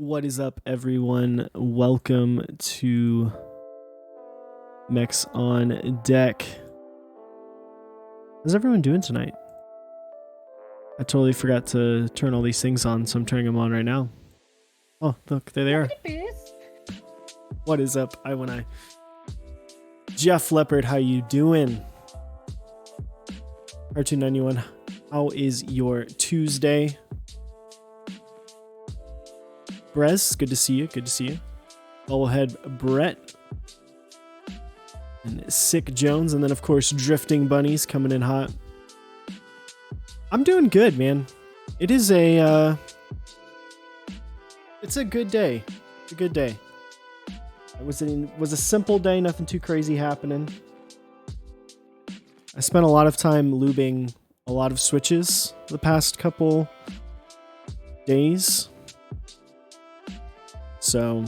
What is up, everyone? Welcome to Mechs on Deck. How's everyone doing tonight? I totally forgot to turn all these things on, so I'm turning them on right now. Oh, look, there they are. What is up, I Jeff Leopard, how you doing? R291, how is your Tuesday? Brez, good to see you. Good to see you. Bullhead Brett. And Sick Jones. And then, of course, Drifting Bunnies coming in hot. I'm doing good, man. It is it's a good day. It's a good day. It was a simple day. Nothing too crazy happening. I spent a lot of time lubing a lot of switches the past couple days. So,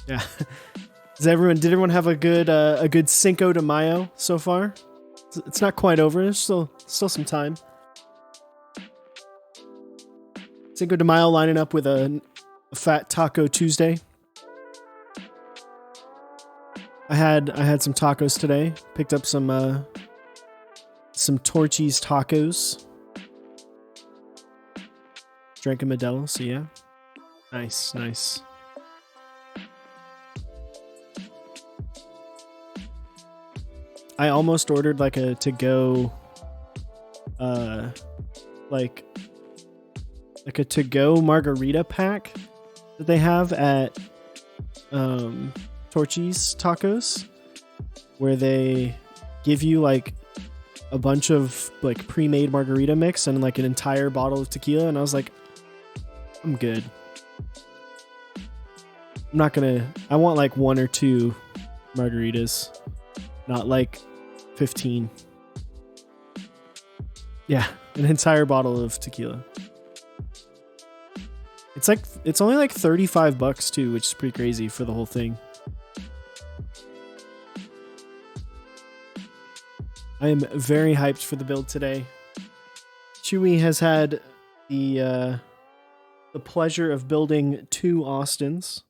yeah. Did everyone have a good Cinco de Mayo so far? It's not quite over. There's still some time. Cinco de Mayo lining up with a fat Taco Tuesday. I had some tacos today. Picked up some Torchy's tacos. Drank a Modelo, so yeah. Nice. I almost ordered like a to-go like a to-go margarita pack that they have at Torchy's Tacos, where they give you like a bunch of like pre-made margarita mix and like an entire bottle of tequila, and I was like, I'm good. I want like 1 or 2 margaritas, not like 15. Yeah, an entire bottle of tequila. It's only like $35 too, which is pretty crazy for the whole thing. I am very hyped for the build today. Chewy has had the pleasure of building 2 Austins.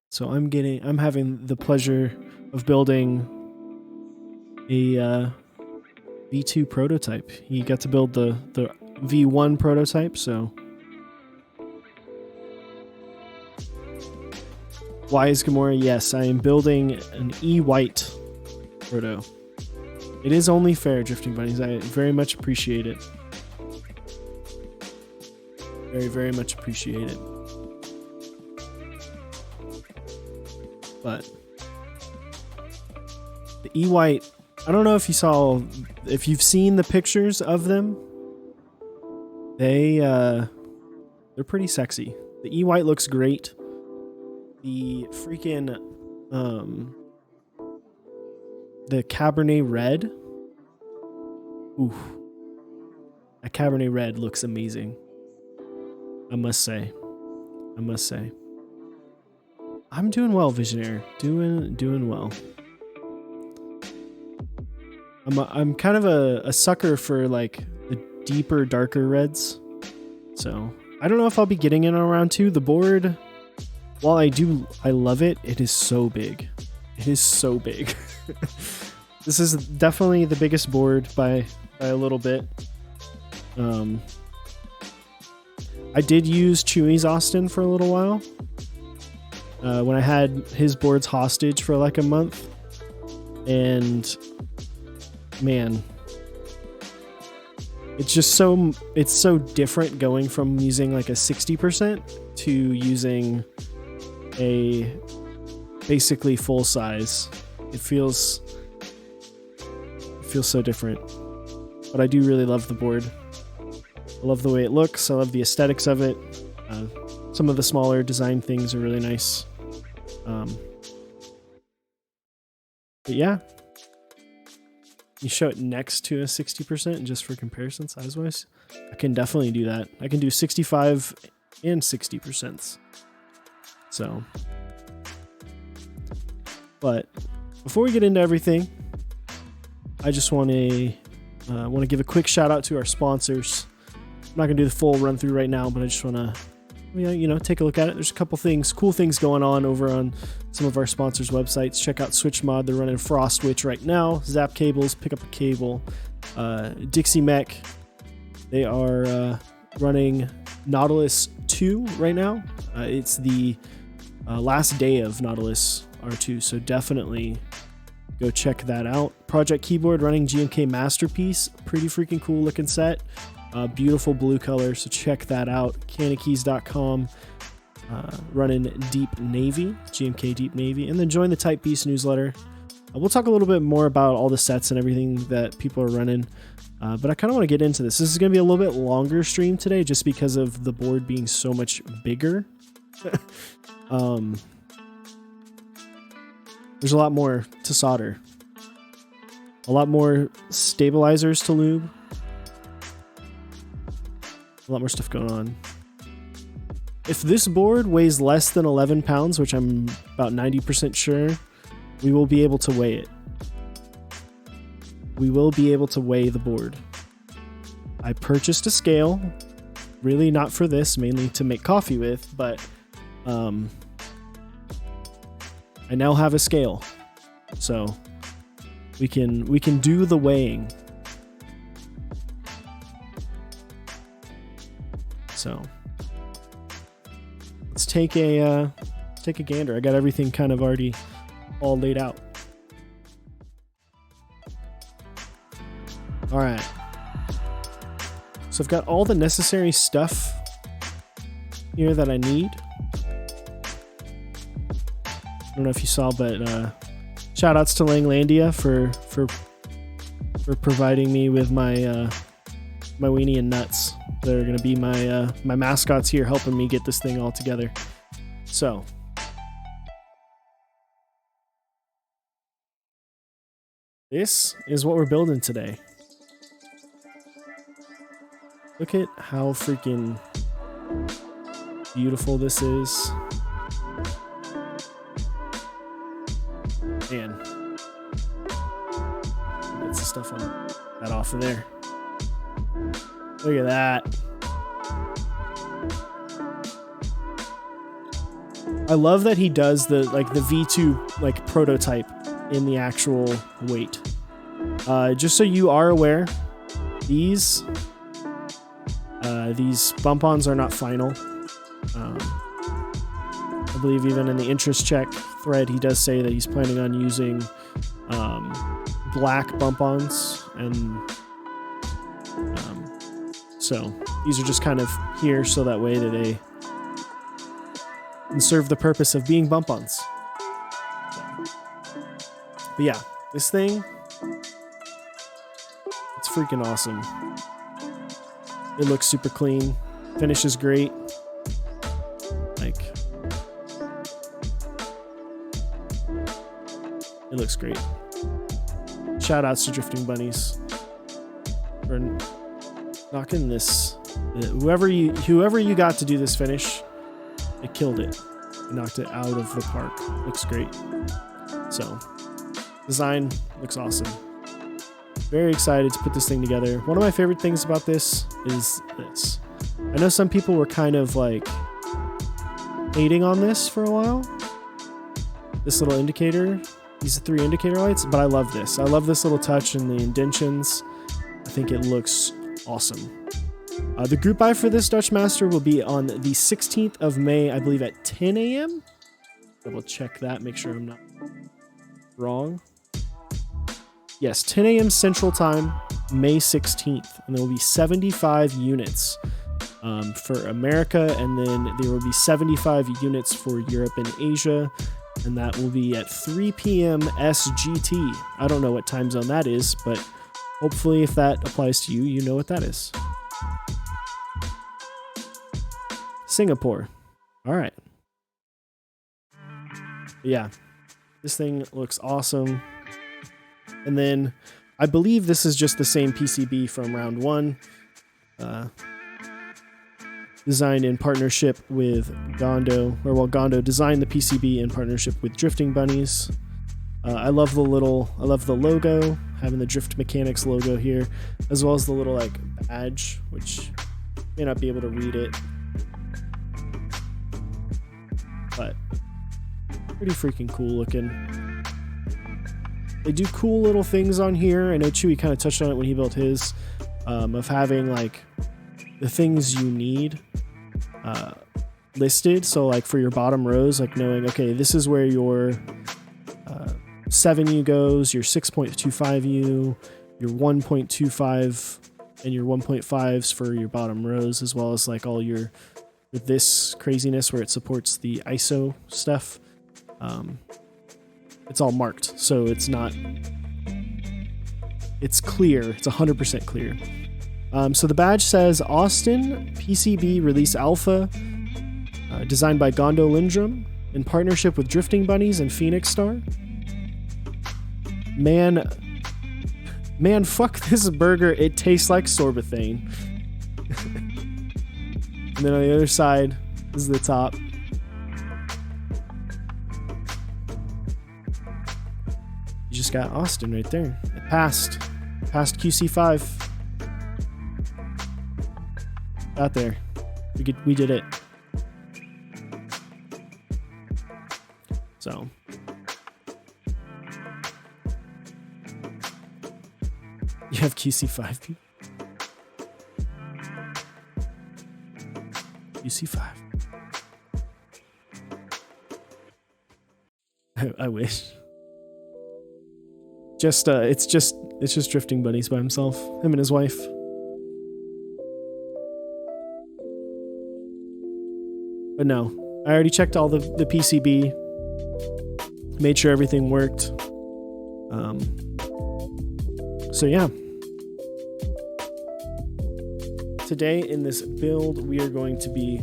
So I'm having the pleasure of building a V2 prototype. He got to build the V1 prototype, so Wise Gamora, yes, I am building an E-White proto. It is only fair, Drifting Bunnies. I very much appreciate it. Very, very much appreciate it. But the E-White, I don't know if you've seen the pictures of them. They're pretty sexy. The E-White looks great. The freaking the Cabernet Red. Ooh. That Cabernet Red looks amazing. I must say. I'm doing well, Visionaire. Doing well. I'm kind of a sucker for like the deeper, darker reds. So I don't know if I'll be getting in on round 2. The board, while I love it, it is so big. It is so big. This is definitely the biggest board by a little bit. I did use Chewy's Austin for a little while. When I had his boards hostage for like a month. And man, it's so different going from using like a 60% to using a basically full size. It feels so different. But I do really love the board. I love the way it looks. I love the aesthetics of it. Some of the smaller design things are really nice. But yeah, you show it next to a 60% just for comparison size-wise. I can definitely do that. I can do 65 and 60%. So, but before we get into everything, I just want to give a quick shout out to our sponsors. I'm not gonna do the full run through right now, but I just want to, you know, take a look at it. There's a couple things, cool things going on over on some of our sponsors' websites. Check out Switch Mod. They're running Frost Witch right now. Zap cables, pick up a cable. Dixie Mech. They are running Nautilus 2 right now. It's the last day of Nautilus R2, so definitely go check that out. Project Keyboard running GMK Masterpiece. Pretty freaking cool looking set. Beautiful blue color, so check that out. Canikeys.com. Running Deep Navy, GMK Deep Navy. And then join the Type Beast newsletter. We'll talk a little bit more about all the sets and everything that people are running. But I kind of want to get into this. This is going to be a little bit longer stream today just because of the board being so much bigger. There's a lot more to solder. A lot more stabilizers to lube. A lot more stuff going on. If this board weighs less than 11 pounds, which I'm about 90% sure, we will be able to weigh it. We will be able to weigh the board. I purchased a scale, really not for this, mainly to make coffee with, but I now have a scale, so we can do the weighing. So let's take a gander. I got everything kind of already all laid out. All right. So I've got all the necessary stuff here that I need. I don't know if you saw, but shout outs to Langlandia for providing me with my my weenie and nuts. They're gonna be my my mascots here, helping me get this thing all together. So this is what we're building today. Look at how freaking beautiful this is. Man. Get some stuff on that off of there. Look at that. I love that he does the V2 like prototype in the actual weight. Just so you are aware, these bump-ons are not final. I believe even in the interest check thread, he does say that he's planning on using black bump-ons, and so these are just kind of here so that way that they can serve the purpose of being bump-ons. But yeah, this thing, it's freaking awesome. It looks super clean. Finish is great. Like, it looks great. Shout outs to Drifting Bunnies for knocking this. Whoever you got to do this finish, it killed it. It knocked it out of the park. Looks great. So, design looks awesome. Very excited to put this thing together. One of my favorite things about this is this. I know some people were kind of like hating on this for a while. This little indicator, these 3 indicator lights, but I love this. I love this little touch and the indentions. I think it looks awesome. The group buy for this Dutch Master will be on the 16th of May, I believe at 10 a.m. Double check that, make sure I'm not wrong. Yes, 10 a.m. Central Time, May 16th, and there will be 75 units for America, and then there will be 75 units for Europe and Asia, and that will be at 3 p.m. SGT. I don't know what time zone that is, but hopefully if that applies to you, you know what that is. Singapore. All right. Yeah, this thing looks awesome. And then I believe this is just the same PCB from round 1. Designed in partnership with Gondo, Gondo designed the PCB in partnership with Drifting Bunnies. I love the logo, having the Drift Mechanics logo here, as well as the little like badge, which May not be able to read it, but pretty freaking cool looking. They do cool little things on here. I know Chewy kind of touched on it when he built his, of having like the things you need listed. So like for your bottom rows, like knowing, okay, this is where your 7U goes, your 6.25U, your 1.25, and your 1.5s for your bottom rows, as well as like all your, with this craziness where it supports the ISO stuff. It's all marked, so it's not, it's clear, it's 100% clear. So the badge says Austin PCB Release Alpha, designed by Gondo Lindrum in partnership with Drifting Bunnies and Phoenix Star. Man, fuck this burger, it tastes like sorbethane. And then on the other side, this is the top. You just got Austin right there. It passed QC5. Got there. We did it. So you have QC5 people. QC5. I wish. It's just Drifting Bunnies by himself, him and his wife. But no, I already checked all the PCB, made sure everything worked. So yeah. Today in this build, we are going to be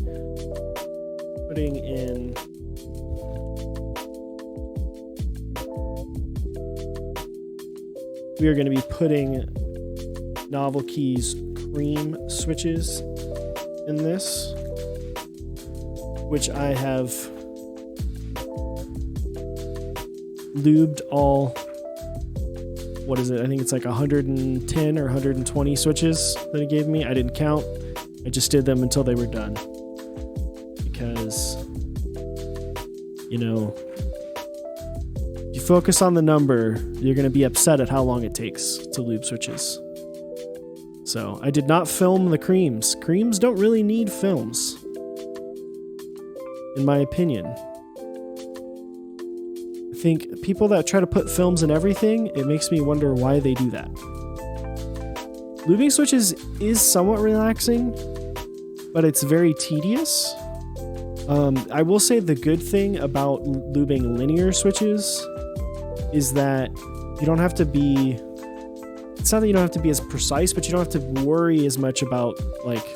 putting in Novel Keys cream switches in this, which I have lubed all, what is it? I think it's like 110 or 120 switches that it gave me. I didn't count. I just did them until they were done. Because, you know, if you focus on the number, you're going to be upset at how long it takes to lube switches. So I did not film the creams. Creams don't really need films, in my opinion. I think people that try to put films in everything, it makes me wonder why they do that. Lubing switches is somewhat relaxing, but it's very tedious. I will say the good thing about lubing linear switches is that you don't have to be, it's not that you don't have to be as precise, but you don't have to worry as much about like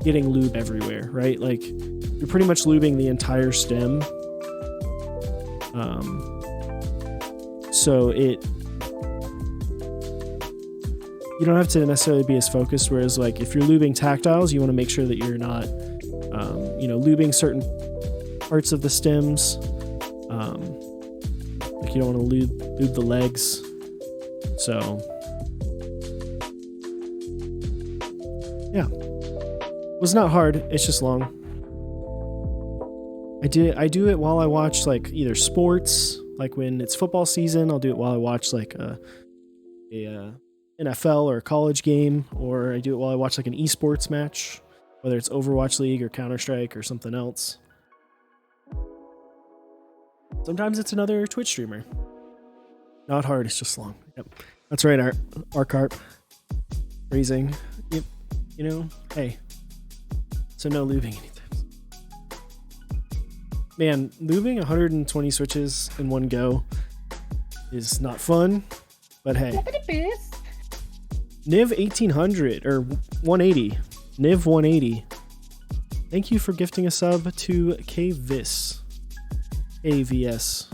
getting lube everywhere, right? Like you're pretty much lubing the entire stem. So you don't have to necessarily be as focused, whereas like if you're lubing tactiles, you want to make sure that you're not, lubing certain parts of the stems. Like you don't want to lube the legs. So yeah, it was not hard. It's just long. I do it while I watch like either sports, like when it's football season, I'll do it while I watch like a NFL or a college game, or I do it while I watch like an esports match, whether it's Overwatch League or Counter-Strike or something else. Sometimes it's another Twitch streamer. Not hard, it's just long. Yep. That's right, our carp. Raising. Yep. Hey. So no lubing anything. Man, lubing 120 switches in one go is not fun, but hey. Niv 1800 or 180. Niv 180. Thank you for gifting a sub to KVS. AVS.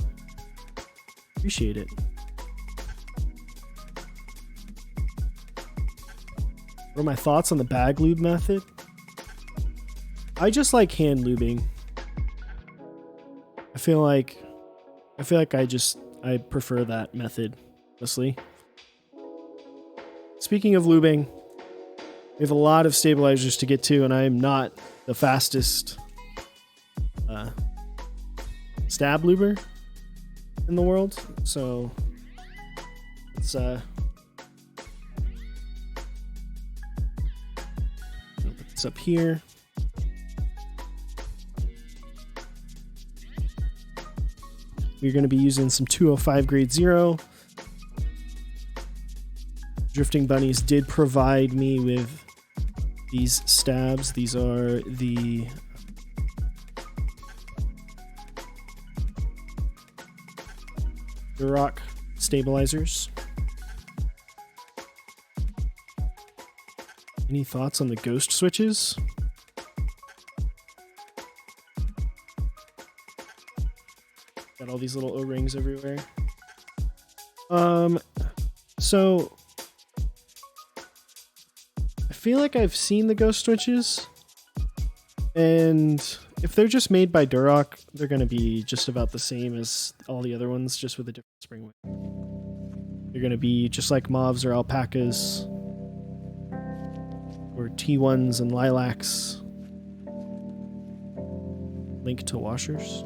Appreciate it. What are my thoughts on the bag lube method? I just like hand lubing. I feel like I prefer that method, honestly. Speaking of lubing, We have a lot of stabilizers to get to, and I am not the fastest stab luber in the world. So it's put this up here. We're going to be using some 205 grade 0. Drifting Bunnies did provide me with these stabs. These are the Duroc stabilizers. Any thoughts on the ghost switches? Got all these little O-rings everywhere. So I feel like I've seen the ghost switches, and if they're just made by Duroc, they're going to be just about the same as all the other ones, just with a different spring weight. They're going to be just like mauves or alpacas or T1s and lilacs linked to washers.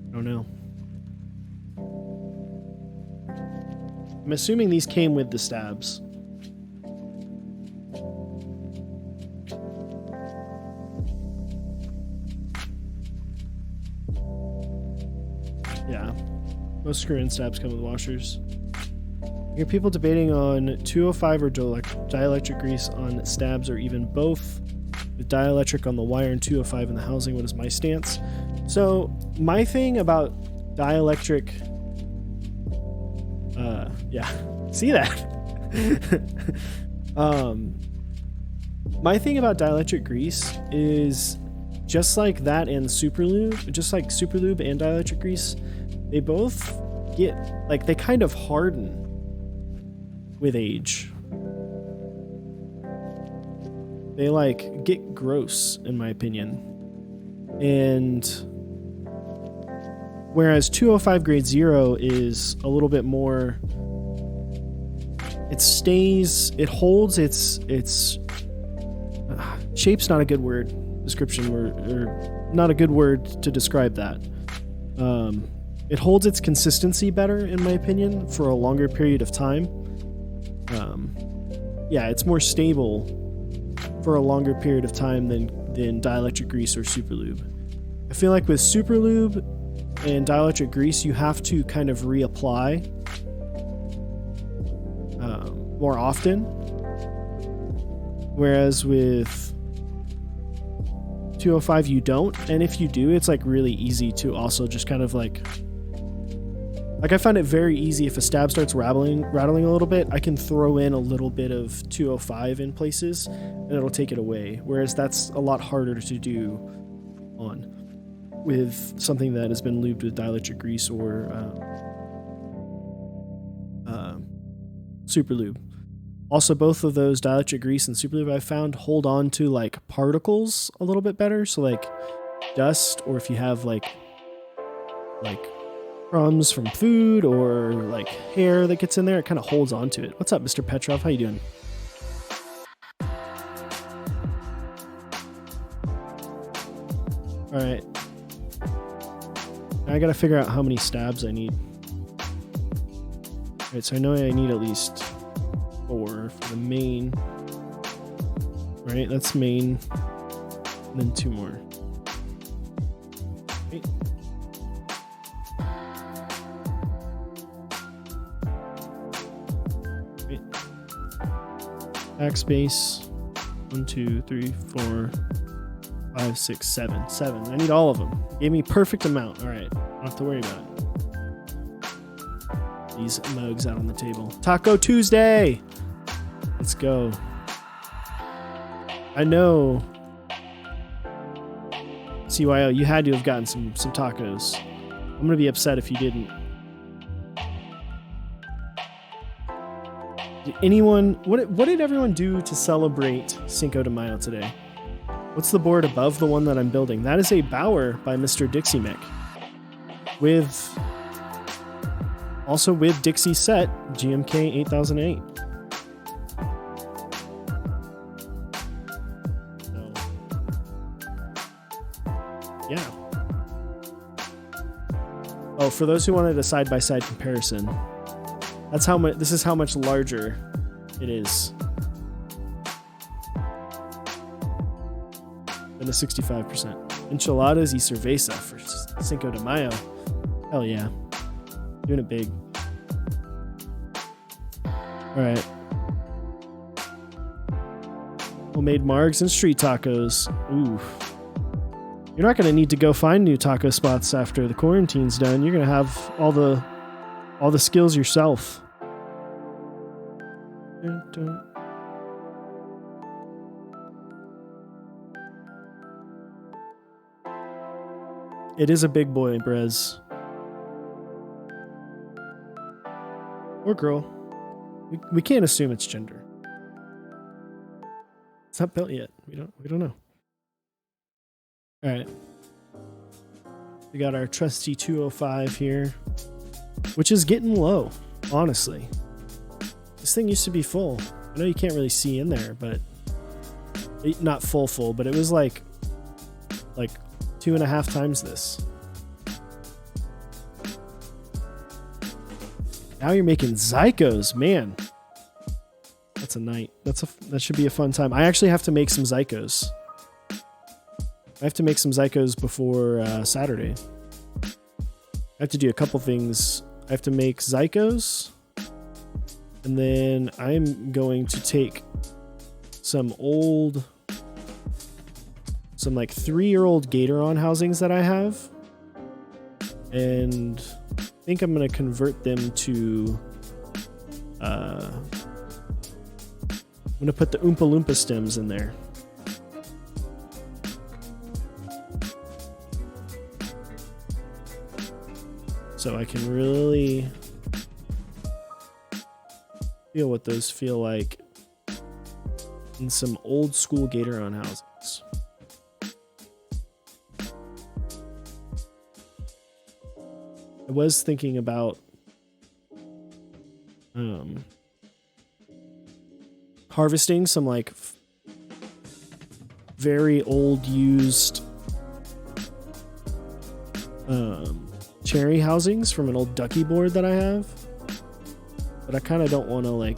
I don't know. I'm assuming these came with the stabs. Yeah, most screw-in stabs come with washers. I hear people debating on 205 or dielectric grease on stabs, or even both, with dielectric on the wire and 205 in the housing. What is my stance? So my thing about dielectric, yeah, see that? My thing about dielectric grease is just like that and superlube, just like superlube and dielectric grease, they both get, like, they kind of harden with age. They like get gross, in my opinion. And whereas 205 grade 0 is a little bit more, it holds its shape's not a good word description, or not a good word to describe that. It holds its consistency better, in my opinion, for a longer period of time. Yeah, it's more stable for a longer period of time than dielectric grease or superlube. I feel like with superlube and dielectric grease, you have to kind of reapply more often, whereas with 205 you don't, and if you do, it's like really easy to also just kind of like I find it very easy if a stab starts rattling a little bit, I can throw in a little bit of 205 in places and it'll take it away, whereas that's a lot harder to do on with something that has been lubed with dielectric grease or super lube. Also, both of those, dielectric grease and super lube, I found hold on to like particles a little bit better. So like dust, or if you have like crumbs from food or like hair that gets in there, it kind of holds on to it. What's up, Mr. Petrov? How you doing? All right. Now I gotta figure out how many stabs I need. All right, so I know I need at least 4 for the main. All right, that's main. And then 2 more. Okay. Okay. Backspace. 1, 2, 3, 4, 5, 6, 7. 7. I need all of them. Gave me perfect amount. All right, I don't have to worry about it. These mugs out on the table. Taco Tuesday! Let's go. I know. CYO, you had to have gotten some tacos. I'm gonna be upset if you didn't. Did anyone... What did everyone do to celebrate Cinco de Mayo today? What's the board above the one that I'm building? That is a Bauer by Mr. Dixie Mick. Also with Dixie set, GMK 8008. Yeah. Oh, for those who wanted a side-by-side comparison, that's how much. This is how much larger it is than the 65%. Enchiladas y cerveza for Cinco de Mayo. Hell yeah, doing it big. All right. Homemade margs and street tacos. Ooh. You're not going to need to go find new taco spots after the quarantine's done. You're going to have all the skills yourself. Dun, dun. It is a big boy, Brez. Or girl. We can't assume it's gender. It's not built yet. We don't know. All right. We got our trusty 205 here, which is getting low, honestly. This thing used to be full. I know you can't really see in there, but not full, but it was like 2.5 times this. Now you're making Zycos, man. That's a night. That should be a fun time. I actually have to make some Zycos. I have to make some Zycos before Saturday. I have to do a couple things. I have to make Zycos, and then I'm going to take some like 3-year-old Gatoron housings that I have, and I think I'm going to convert them to I'm going to put the Oompa Loompa stems in there. So I can really feel what those feel like in some old school Gatoron houses. I was thinking about harvesting some like very old used cherry housings from an old ducky board that I have, but I kind of don't want to like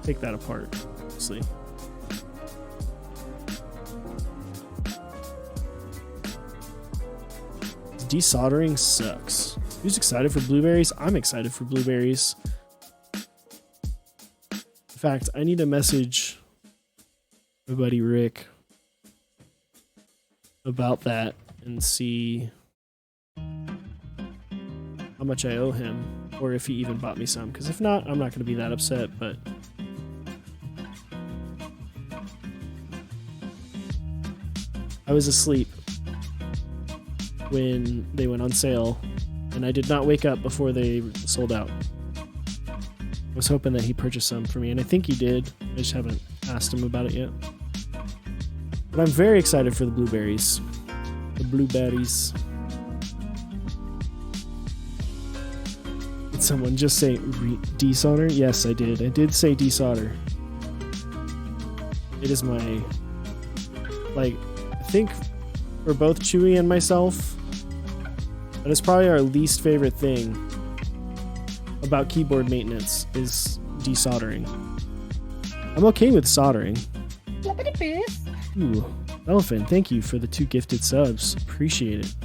take that apart, honestly. Desoldering sucks. Who's excited for blueberries? I'm excited for blueberries. In fact, I need to message my buddy Rick about that and see how much I owe him, or if he even bought me some, because if not, I'm not going to be that upset, but I was asleep when they went on sale, and I did not wake up before they sold out. I was hoping that he purchased some for me, and I think he did. I just haven't asked him about it yet. But I'm very excited for the blueberries. The blueberries. Did someone just say desolder? Yes, I did. I did say desolder. It is my, like, I think for both Chewy and myself, that is probably our least favorite thing about keyboard maintenance is desoldering. I'm okay with soldering. Ooh, Elephant, thank you for the 2 gifted subs. Appreciate it.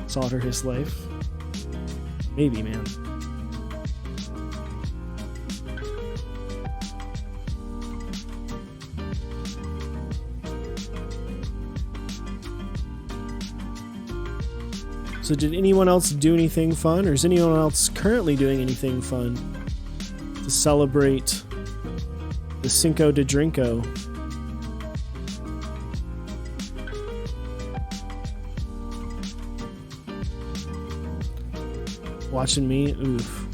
Solder his life. Maybe, man. So did anyone else do anything fun, or is anyone else currently doing anything fun to celebrate the Cinco de Drinko? Watching me? Oof.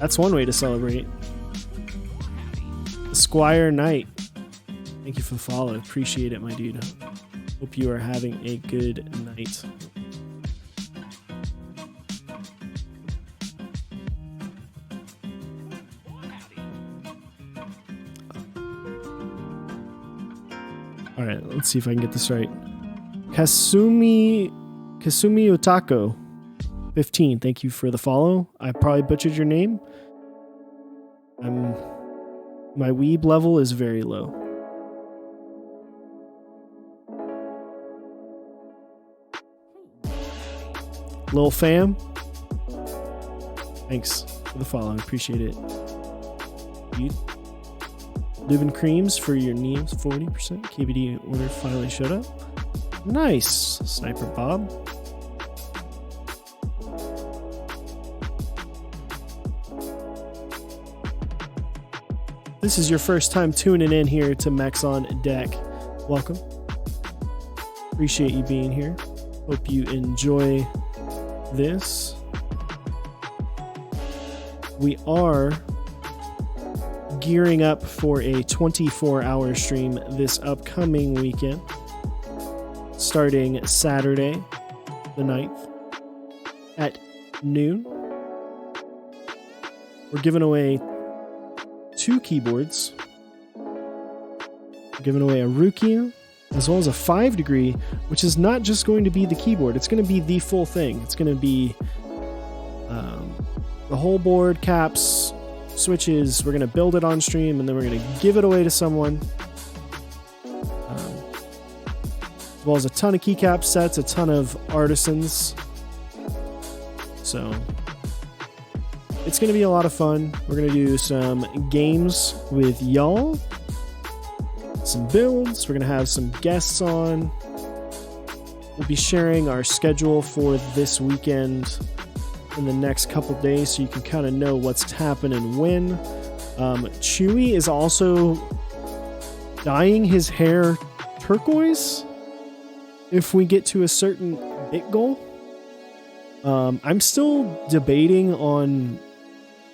That's one way to celebrate. Squire Knight. Thank you for the follow. Appreciate it, my dude. Hope you are having a good night. All right, let's see if I can get this right. Kasumi Otako 15. Thank you for the follow. I probably butchered your name. My weeb level is very low. Lil fam, thanks for the follow. I appreciate it. Lubin creams for your knees, 40%. KBD order finally showed up. Nice, Sniper Bob. This is your first time tuning in here to Max on Deck. Welcome. Appreciate you being here. Hope you enjoy this. We are gearing up for a 24-hour stream this upcoming weekend, starting Saturday the 9th at noon. We're giving away 2 keyboards. We're giving away a Rukia as well as a 5 degree, which is not just going to be the keyboard. It's going to be the full thing. It's going to be the whole board, caps, switches. We're going to build it on stream, and then we're going to give it away to someone. As well as a ton of keycap sets, a ton of artisans. So it's going to be a lot of fun. We're going to do some games with y'all. Some builds. We're going to have some guests on. We'll be sharing our schedule for this weekend in the next couple days so you can kind of know what's happening when. Chewy is also dyeing his hair turquoise if we get to a certain bit goal. I'm still debating on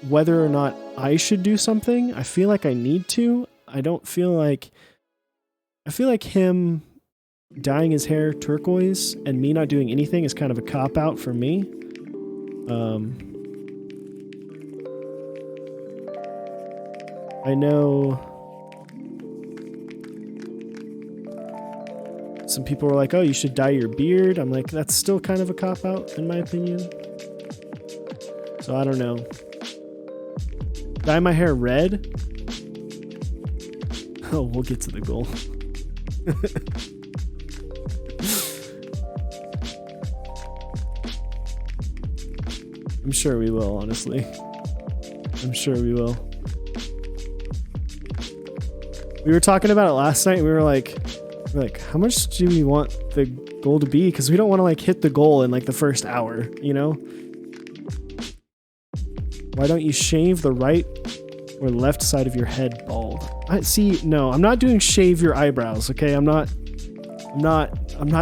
whether or not I should do something. I feel like I need to. I feel like him dyeing his hair turquoise and me not doing anything is kind of a cop-out for me. I know some people were like, oh, you should dye your beard. I'm like, that's still kind of a cop-out in my opinion. So I don't know. Dye my hair red? Oh, we'll get to the goal. I'm sure we will, honestly. I'm sure we will. We were talking about it last night. We were like, how much do we want the goal to be? Because we don't want to like hit the goal in like the first hour, you know? Why don't you shave the right or left side of your head bald? No, I'm not doing shave your eyebrows, okay? I'm not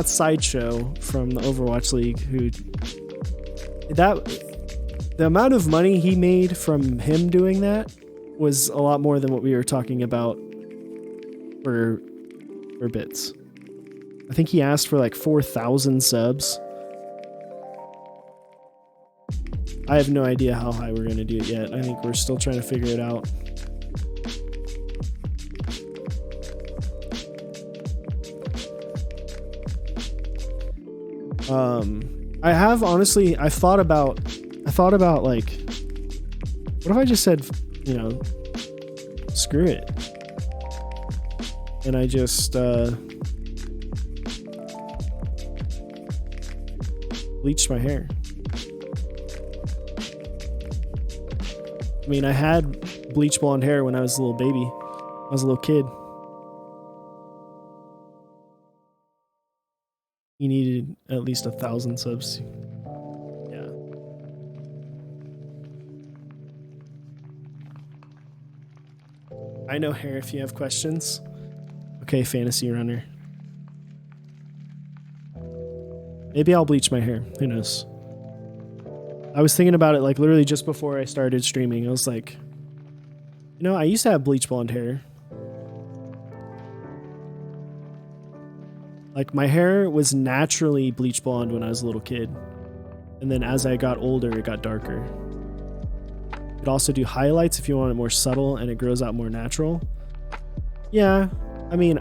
Sideshow from the Overwatch League the amount of money he made from him doing that was a lot more than what we were talking about for bits. I think he asked for like 4,000 subs. I have no idea how high we're going to do it yet. I think we're still trying to figure it out. I thought about like, what if I just said, screw it. And I just, bleached my hair. I mean, I had bleach blonde hair when I was a little baby. I was a little kid. He needed at least 1,000 subs. Yeah. I know hair if you have questions. Okay, Fantasy Runner. Maybe I'll bleach my hair. Who knows? I was thinking about it like literally just before I started streaming. I was like, I used to have bleach blonde hair. Like my hair was naturally bleach blonde when I was a little kid. And then as I got older, it got darker. You could also do highlights if you want it more subtle and it grows out more natural. Yeah, I mean,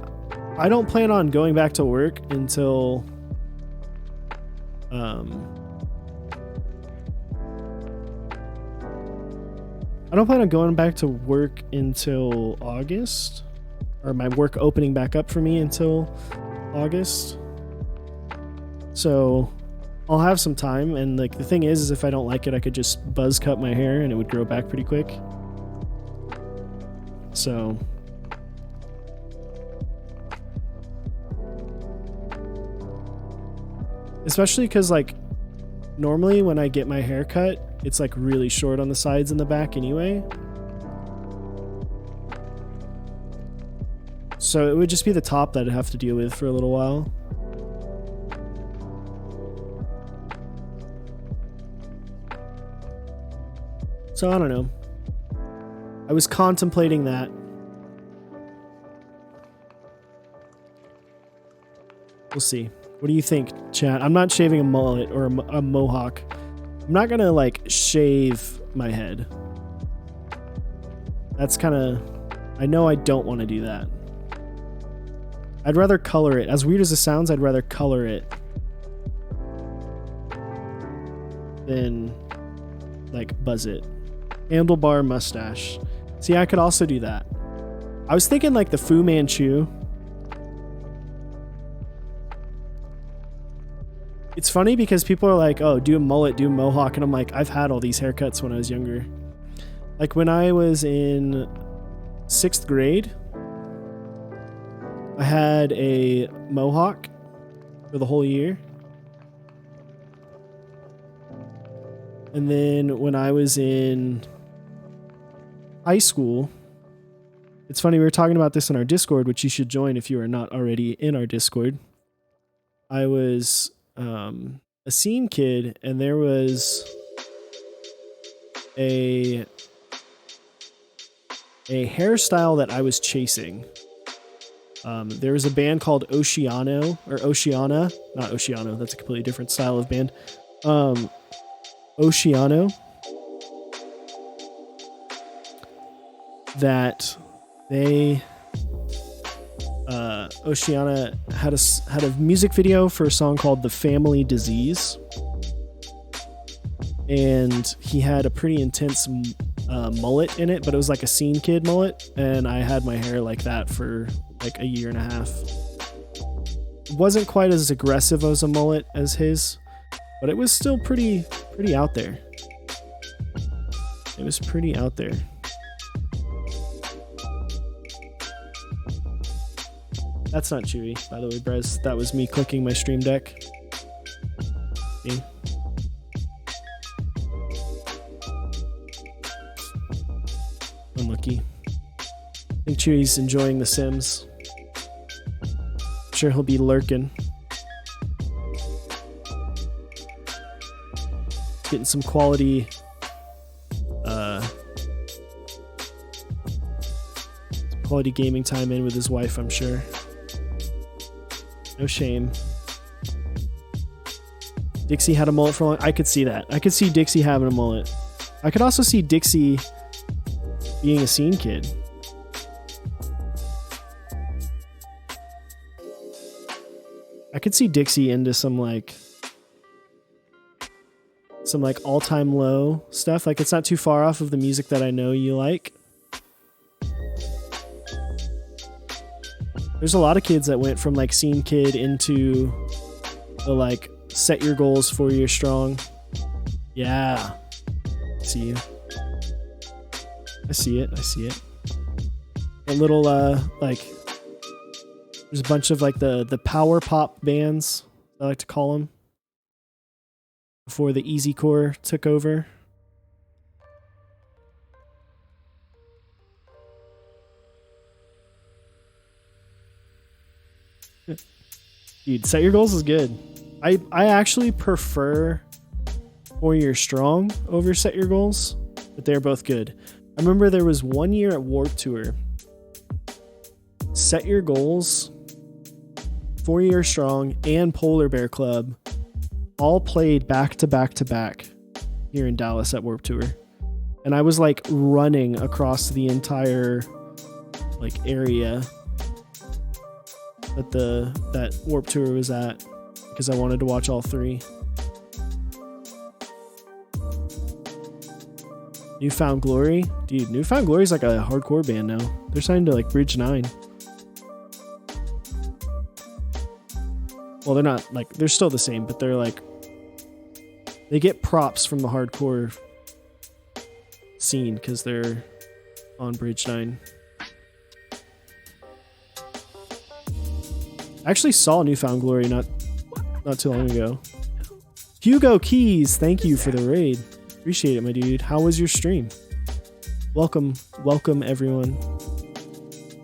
I don't plan on going back to work until I don't plan on going back to work until August, or my work opening back up for me until August. So I'll have some time, and like the thing is if I don't like it, I could just buzz cut my hair and it would grow back pretty quick. So especially because like normally when I get my hair cut, it's like really short on the sides and the back anyway. So it would just be the top that I'd have to deal with for a little while. So I don't know. I was contemplating that. We'll see. What do you think, chat? I'm not shaving a mullet or a mohawk. I'm not gonna like shave my head. That's kind of... I know I don't want to do that. I'd rather color it. As weird as it sounds, I'd rather color it than like buzz it. Handlebar mustache. See, I could also do that. I was thinking like the Fu Manchu. It's funny because people are like, oh, do a mullet, do a mohawk. And I'm like, I've had all these haircuts when I was younger. Like when I was in 6th grade, I had a mohawk for the whole year. And then when I was in high school, it's funny, we were talking about this in our Discord, which you should join if you are not already in our Discord. I was a scene kid, and there was a hairstyle that I was chasing. There was a band called Oceano, or Oceana, not Oceano, that's a completely different style of band. Oceano, that they Oceana had a music video for a song called The Family Disease, and he had a pretty intense mullet in it, but it was like a scene kid mullet, and I had my hair like that for like a year and a half. It wasn't quite as aggressive as a mullet as his, but it was still pretty out there. It was pretty out there. That's not Chewy, by the way, Brez. That was me clicking my stream deck. See? Unlucky. I think Chewy's enjoying The Sims. I'm sure he'll be lurking. Getting some quality gaming time in with his wife, I'm sure. No shame. Dixie had a mullet for long. I could see that. I could see Dixie having a mullet. I could also see Dixie being a scene kid. I could see Dixie into some all-time low stuff. Like, it's not too far off of the music that I know you like. There's a lot of kids that went from like scene kid into the like set your goals 4 years strong. Yeah. I see you. I see it. A little like there's a bunch of like the power pop bands, I like to call them, before the easy core took over. Dude, Set Your Goals is good. I actually prefer 4 Years Strong over Set Your Goals, but they're both good. I remember there was one year at Warped Tour, Set Your Goals 4 Year Strong, and Polar Bear Club all played back to back to back here in Dallas at Warped Tour. And I was like running across the entire like area that Warped Tour was at because I wanted to watch all three. Newfound Glory? Dude, Newfound Glory is like a hardcore band now. They're signed to like Bridge 9. Well, they're not like, they're still the same, but they're like, they get props from the hardcore scene because they're on Bridge 9. I actually saw Newfound Glory not too long ago. Hugo Keys, thank you for the raid. Appreciate it, my dude. How was your stream? Welcome everyone.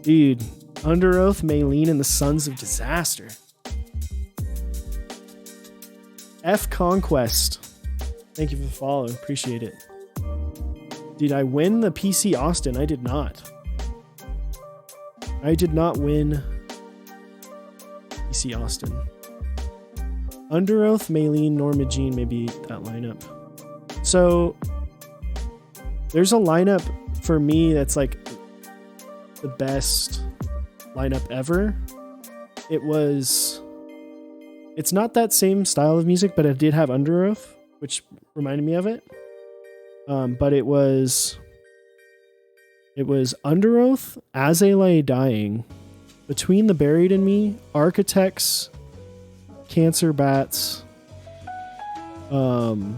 Dude, Under Oath, Maylene, and the Sons of Disaster. F Conquest. Thank you for the follow. Appreciate it. Did I win the PC Austin? I did not. I did not win PC Austin. Under Oath, Maylene, Norma Jean, maybe that lineup. So there's a lineup for me that's like the best lineup ever. It's not that same style of music, but it did have Under Oath, which reminded me of it. But it was Under Oath, As I Lay Dying, Between the Buried and Me, Architects, Cancer Bats, who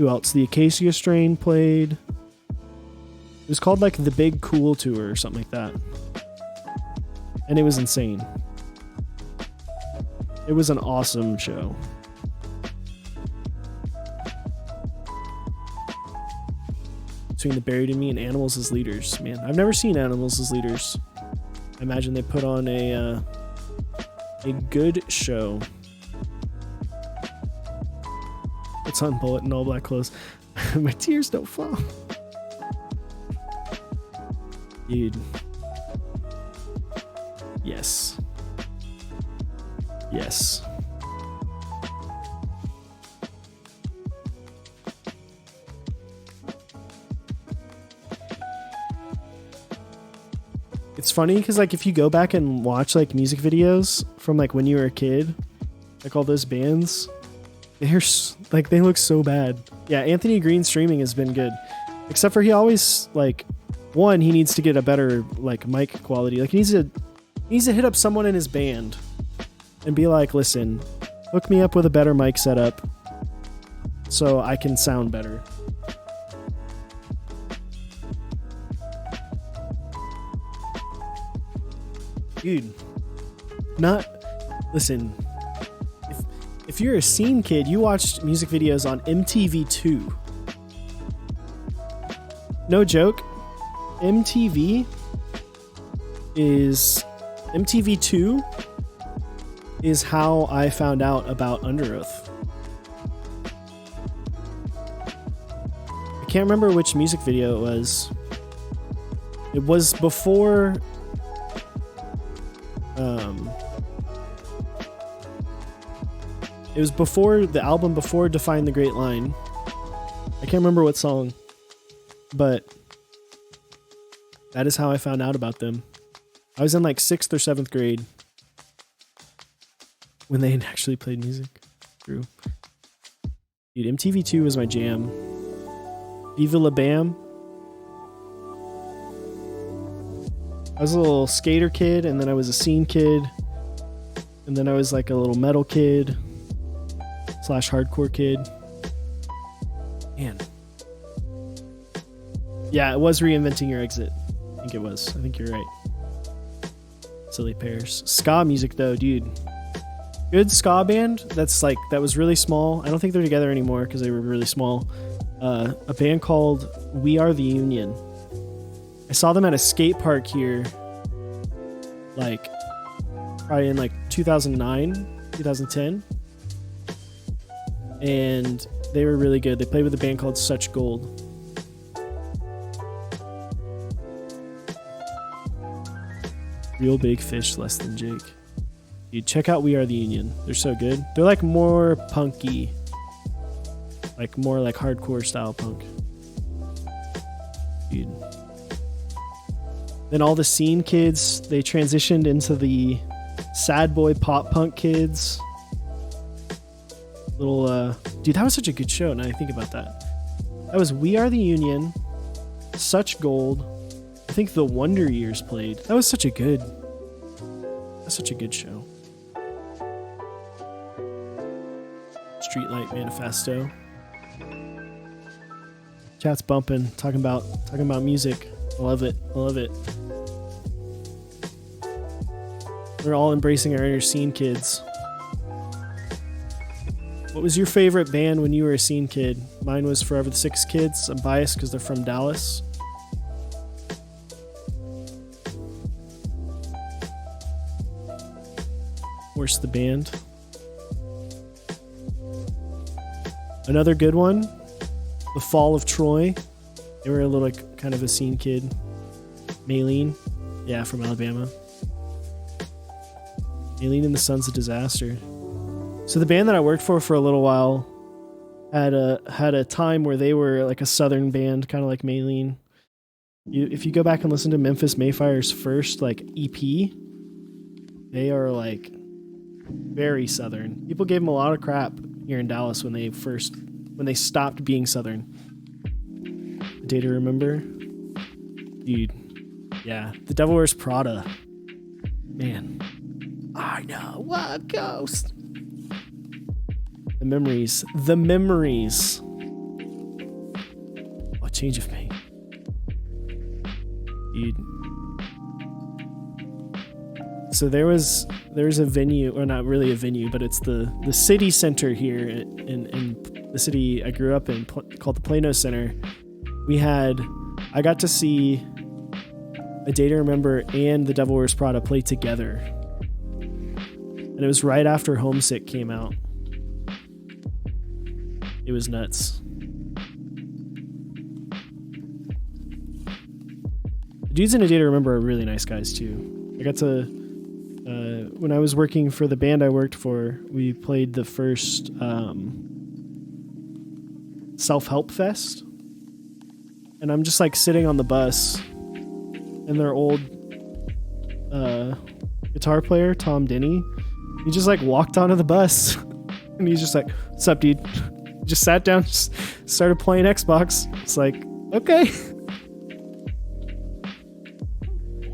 else? The Acacia Strain played. It was called like the Big Cool Tour or something like that. And it was insane. It was an awesome show. Between the Buried and Me and Animals as Leaders. Man, I've never seen Animals as Leaders. I imagine they put on a good show. It's on Bullet in all black clothes. My tears don't fall. Dude. Yes. Yes. It's funny because like if you go back and watch like music videos from like when you were a kid, like all those bands, they're like they look so bad. Yeah, Anthony Green's streaming has been good, except for he always like he needs to get a better like mic quality. Like he needs to hit up someone in his band and be like, listen, hook me up with a better mic setup so I can sound better. Dude, listen, if you're a scene kid, you watched music videos on MTV2. No joke. MTV2 is how I found out about Under Oath. I can't remember which music video it was. It was before it was before the album before Define the Great Line. I can't remember what song, but that is how I found out about them. I was in like 6th or 7th grade when they had actually played music. True. Dude, MTV2 was my jam. Viva La Bam. I was a little skater kid, and then I was a scene kid, and then I was like a little metal kid / hardcore kid. Man. Yeah, it was Reinventing Your Exit. I think it was. I think you're right. Silly Pears. Ska music though, dude. Good ska band that was really small. I don't think they're together anymore because they were really small. A band called We Are the Union. I saw them at a skate park here, like probably in like 2009, 2010, and they were really good. They played with a band called Such Gold. Real big fish, less than Jake. Dude, check out We Are the Union. They're so good. They're like more punky. Like more like hardcore style punk. Dude. Then all the scene kids, they transitioned into the sad boy pop punk kids. Dude, that was such a good show. Now I think about that. That was We Are the Union, Such Gold. I think the Wonder Years played. That was such a good show. Streetlight Manifesto. Chat's bumping, talking about music. I love it. We're all embracing our inner scene kids. What was your favorite band when you were a scene kid? Mine was Forever the Six Kids. I'm biased because they're from Dallas. Worst the band. Another good one, The Fall of Troy. They were a little kind of a scene kid. Maylene, yeah, from Alabama. Maylene and the Sons of Disaster. So the band that I worked for a little while had a time where they were like a southern band, kind of like Maylene. If you go back and listen to Memphis Mayfire's first like EP, they are like very southern. People gave them a lot of crap here in Dallas when they stopped being southern. A Day to Remember, dude. Yeah, The Devil Wears Prada. Man, I know what ghost. The memories. What change of pain, dude. So there was a venue, or not really a venue, but it's the city center here in the city I grew up in, called the Plano Center. I got to see A Day to Remember and The Devil Wears Prada play together, and it was right after Homesick came out. It was nuts. The dudes in A Day to Remember are really nice guys too. I got to, when I was working for the band I worked for, we played the first Self-Help Fest. And I'm just like sitting on the bus, and their old guitar player, Tom Denny, he just like walked onto the bus and he's just like, "What's up, dude?" Just sat down, just started playing Xbox. It's like, okay.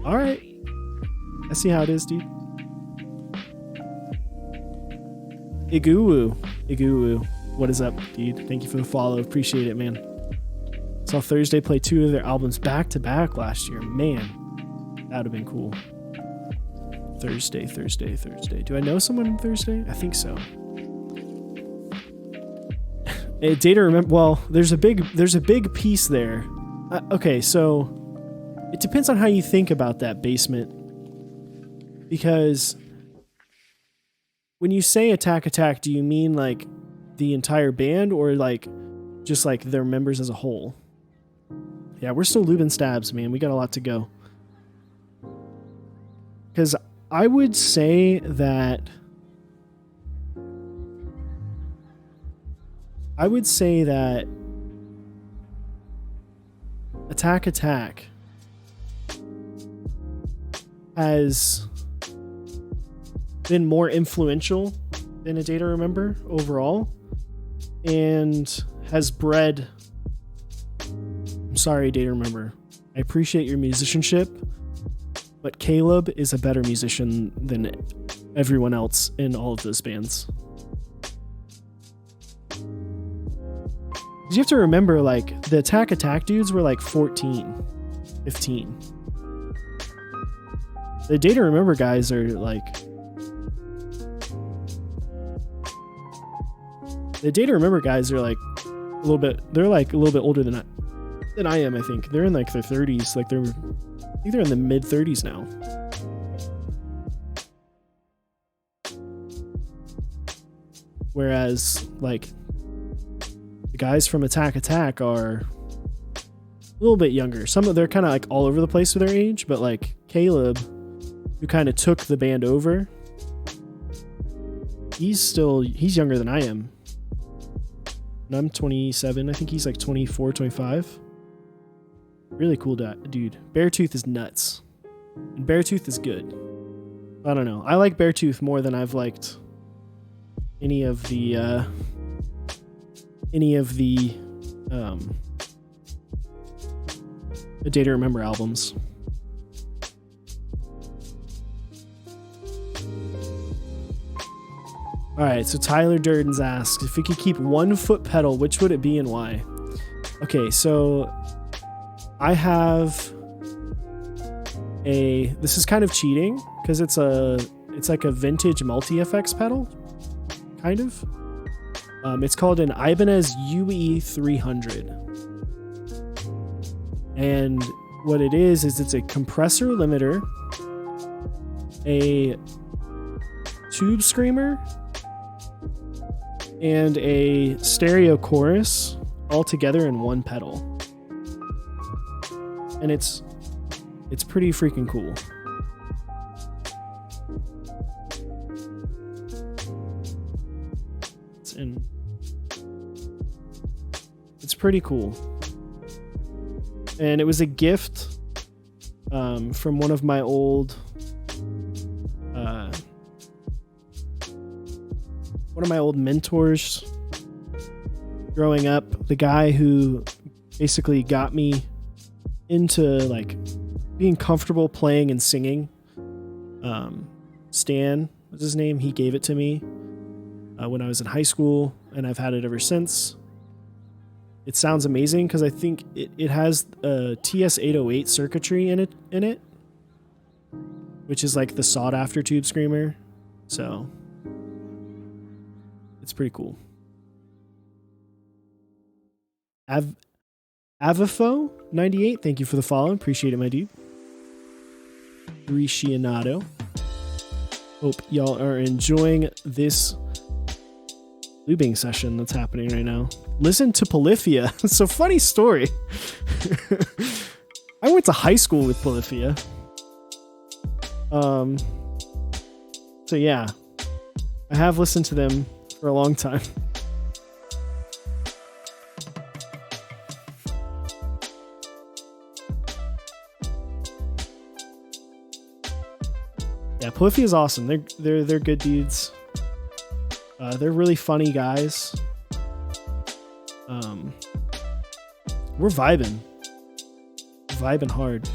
All right. I see how it is, dude. Iguwu. What is up, dude? Thank you for the follow. Appreciate it, man. Saw Thursday play 2 of their albums back to back last year. Man, that would have been cool. Thursday. Do I know someone in Thursday? I think so. A Day to Remember. Well, there's a big piece there. Okay, so it depends on how you think about that basement, because when you say Attack, do you mean like the entire band, or like just like their members as a whole? Yeah, we're still lubing stabs, man. We got a lot to go. Because I would say that Attack has been more influential than A Day to Remember overall, and has bred... I'm sorry, A Day to Remember. I appreciate your musicianship, but Caleb is a better musician than everyone else in all of those bands. You have to remember, like, the Attack dudes were like 14, 15. The Day to Remember guys are like... The Day to Remember guys are like a little bit... They're like a little bit older than I am, I think. They're in like their 30s. Like I think they're in the mid 30s now. Whereas, like, the guys from Attack are a little bit younger. They're kind of like all over the place with their age, but like Caleb who kind of took the band over. He's younger than I am. And I'm 27. I think he's like 24, 25. Really cool dude. Beartooth is nuts. And Beartooth is good. I don't know. I like Beartooth more than I've liked any of the Day to Remember albums. Alright, so Tyler Durden's asked, if we could keep one foot pedal, which would it be and why? Okay, so I have this is kind of cheating, because it's like a vintage multi-effects pedal, kind of. It's called an Ibanez Ue 300. And what it is it's a compressor limiter, a tube screamer, and a stereo chorus all together in one pedal. And it's pretty freaking cool. It's pretty cool. And it was a gift from one of my old mentors growing up, the guy who basically got me into like being comfortable playing and singing. Stan was his name. He gave it to me when I was in high school, and I've had it ever since. It sounds amazing because I think it has a TS-808 circuitry in it, which is like the sought after tube screamer. So it's pretty cool. Avifo98, thank you for the follow. Appreciate it, my dude. Riccianato. Hope y'all are enjoying this lubing session that's happening right now. Listen to Polyphia. So funny story. I went to high school with Polyphia. So yeah, I have listened to them for a long time. Yeah, Polyphia is awesome. They're good dudes. They're really funny guys. We're vibing hard.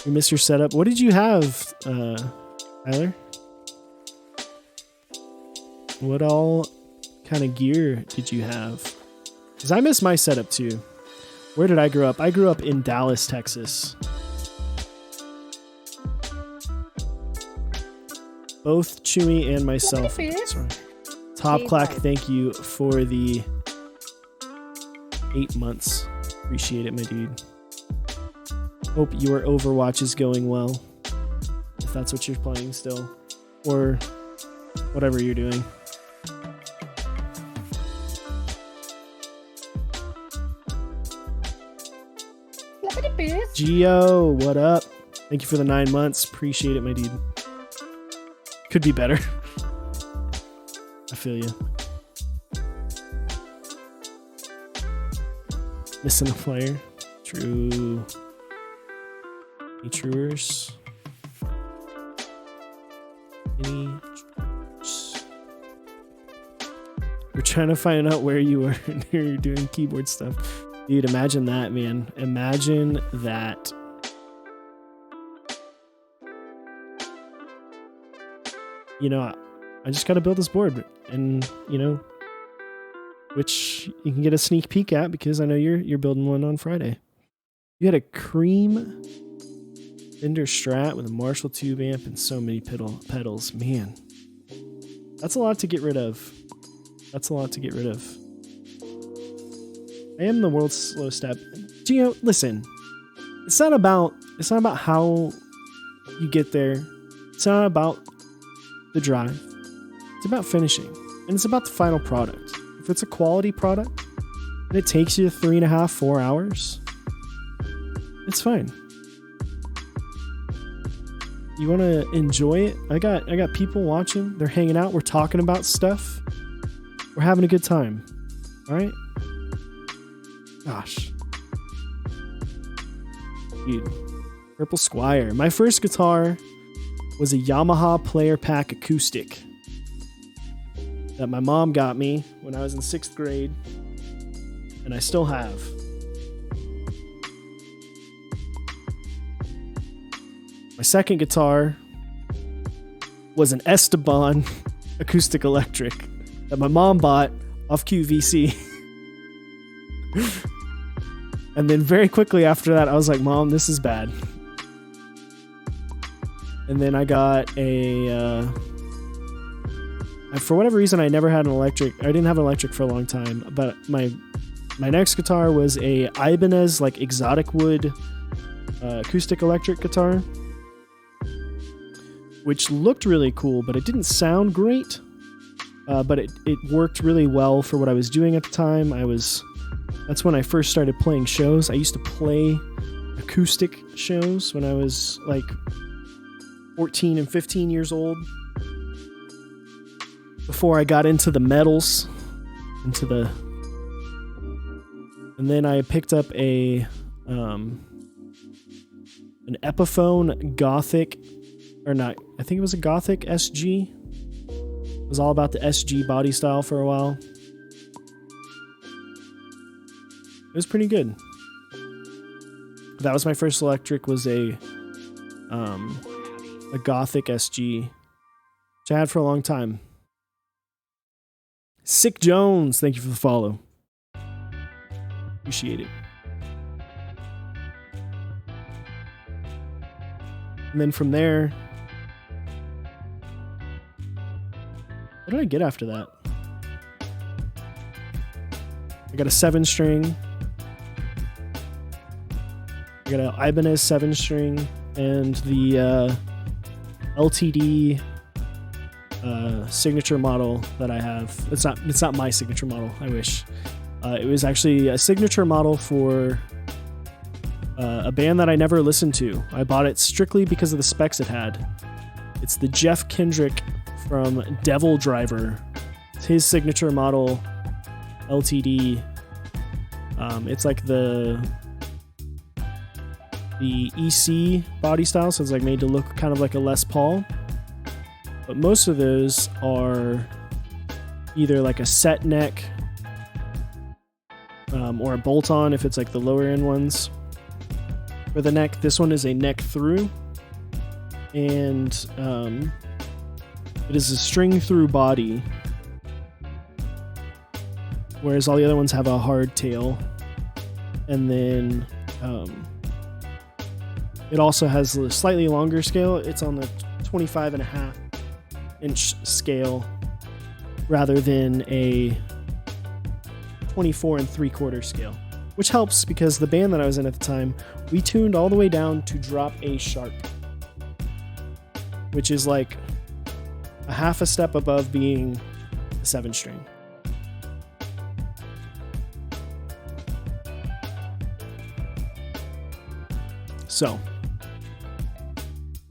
You miss your setup. What did you have, Tyler? What all kind of gear did you have? Because I miss my setup too. Where did I grow up? I grew up in Dallas, Texas. Both Chewy and myself. Sorry. Top Clack, thank you for the 8 months. Appreciate it, my dude. Hope your Overwatch is going well. If that's what you're playing still. Or whatever you're doing. Geo, what up? Thank you for the 9 months. Appreciate it, my dude. Could be better. I feel you. Missing a player. True. Any truers? Any truers? We're trying to find out where you were and you're doing keyboard stuff. Dude, imagine that, man. Imagine that. You know, I just got to build this board, and you know, which you can get a sneak peek at because I know you're building one on Friday. You had a cream Fender Strat with a Marshall tube amp and so many pedals. Man, that's a lot to get rid of. I am the world's slow step. Gio, listen. It's not about how you get there. It's not about the drive. It's about finishing, and it's about the final product. If it's a quality product and it takes you 3.5-4 hours, it's fine. You want to enjoy it? I got people watching. They're hanging out. We're talking about stuff. We're having a good time. All right? Gosh. Dude. Purple Squire. My first guitar was a Yamaha Player Pack acoustic that my mom got me when I was in 6th grade, and I still have. My second guitar was an Esteban acoustic electric that my mom bought off QVC. And then very quickly after that, I was like, Mom, this is bad. And then I got for whatever reason, I never had an electric. I didn't have an electric for a long time, but my next guitar was a Ibanez, like, exotic wood acoustic electric guitar, which looked really cool, but it didn't sound great. But it worked really well for what I was doing at the time. That's when I first started playing shows. I used to play acoustic shows when I was like 14 and 15 years old. Before I got into the metals, and then I picked up an Epiphone Gothic, or not, I think it was a Gothic SG. It was all about the SG body style for a while. It was pretty good. That was my first electric, was a Gothic SG, which I had for a long time. Sick Jones, thank you for the follow. Appreciate it. And then from there, what did I get after that? I got a 7-string. I got an Ibanez 7-string and the LTD signature model that I have. It's not my signature model. I wish. It was actually a signature model for a band that I never listened to. I bought it strictly because of the specs it had. It's the Jeff Kendrick from Devil Driver. It's his signature model LTD. It's like the EC body style, so it's like made to look kind of like a Les Paul. But most of those are either like a set neck or a bolt-on if it's like the lower end ones for the neck. This one is a neck through, and it is a string through body, whereas all the other ones have a hard tail. And then it also has a slightly longer scale. It's on the 25.5-inch scale rather than a 24 3/4 scale, which helps because the band that I was in at the time, we tuned all the way down to drop A sharp, which is like a half a step above being a 7-string. So,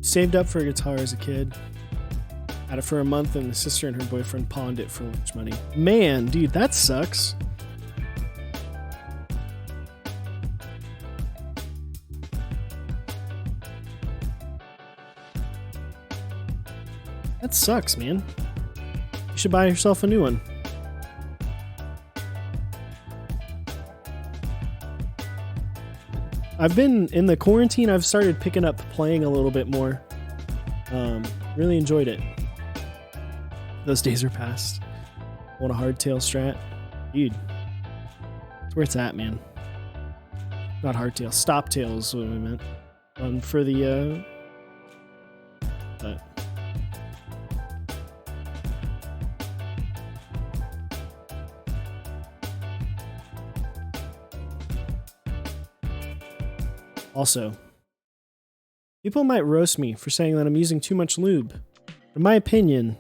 saved up for a guitar as a kid. Had it for a month, and the sister and her boyfriend pawned it for lunch money. Man, dude, that sucks. That sucks, man. You should buy yourself a new one. I've been in the quarantine, I've started picking up playing a little bit more. Really enjoyed it. Those days are past. Want a hardtail Strat? Dude, that's where it's at, man. Not hardtail, stoptail is what we meant. For the, but. Also, people might roast me for saying that I'm using too much lube. In my opinion,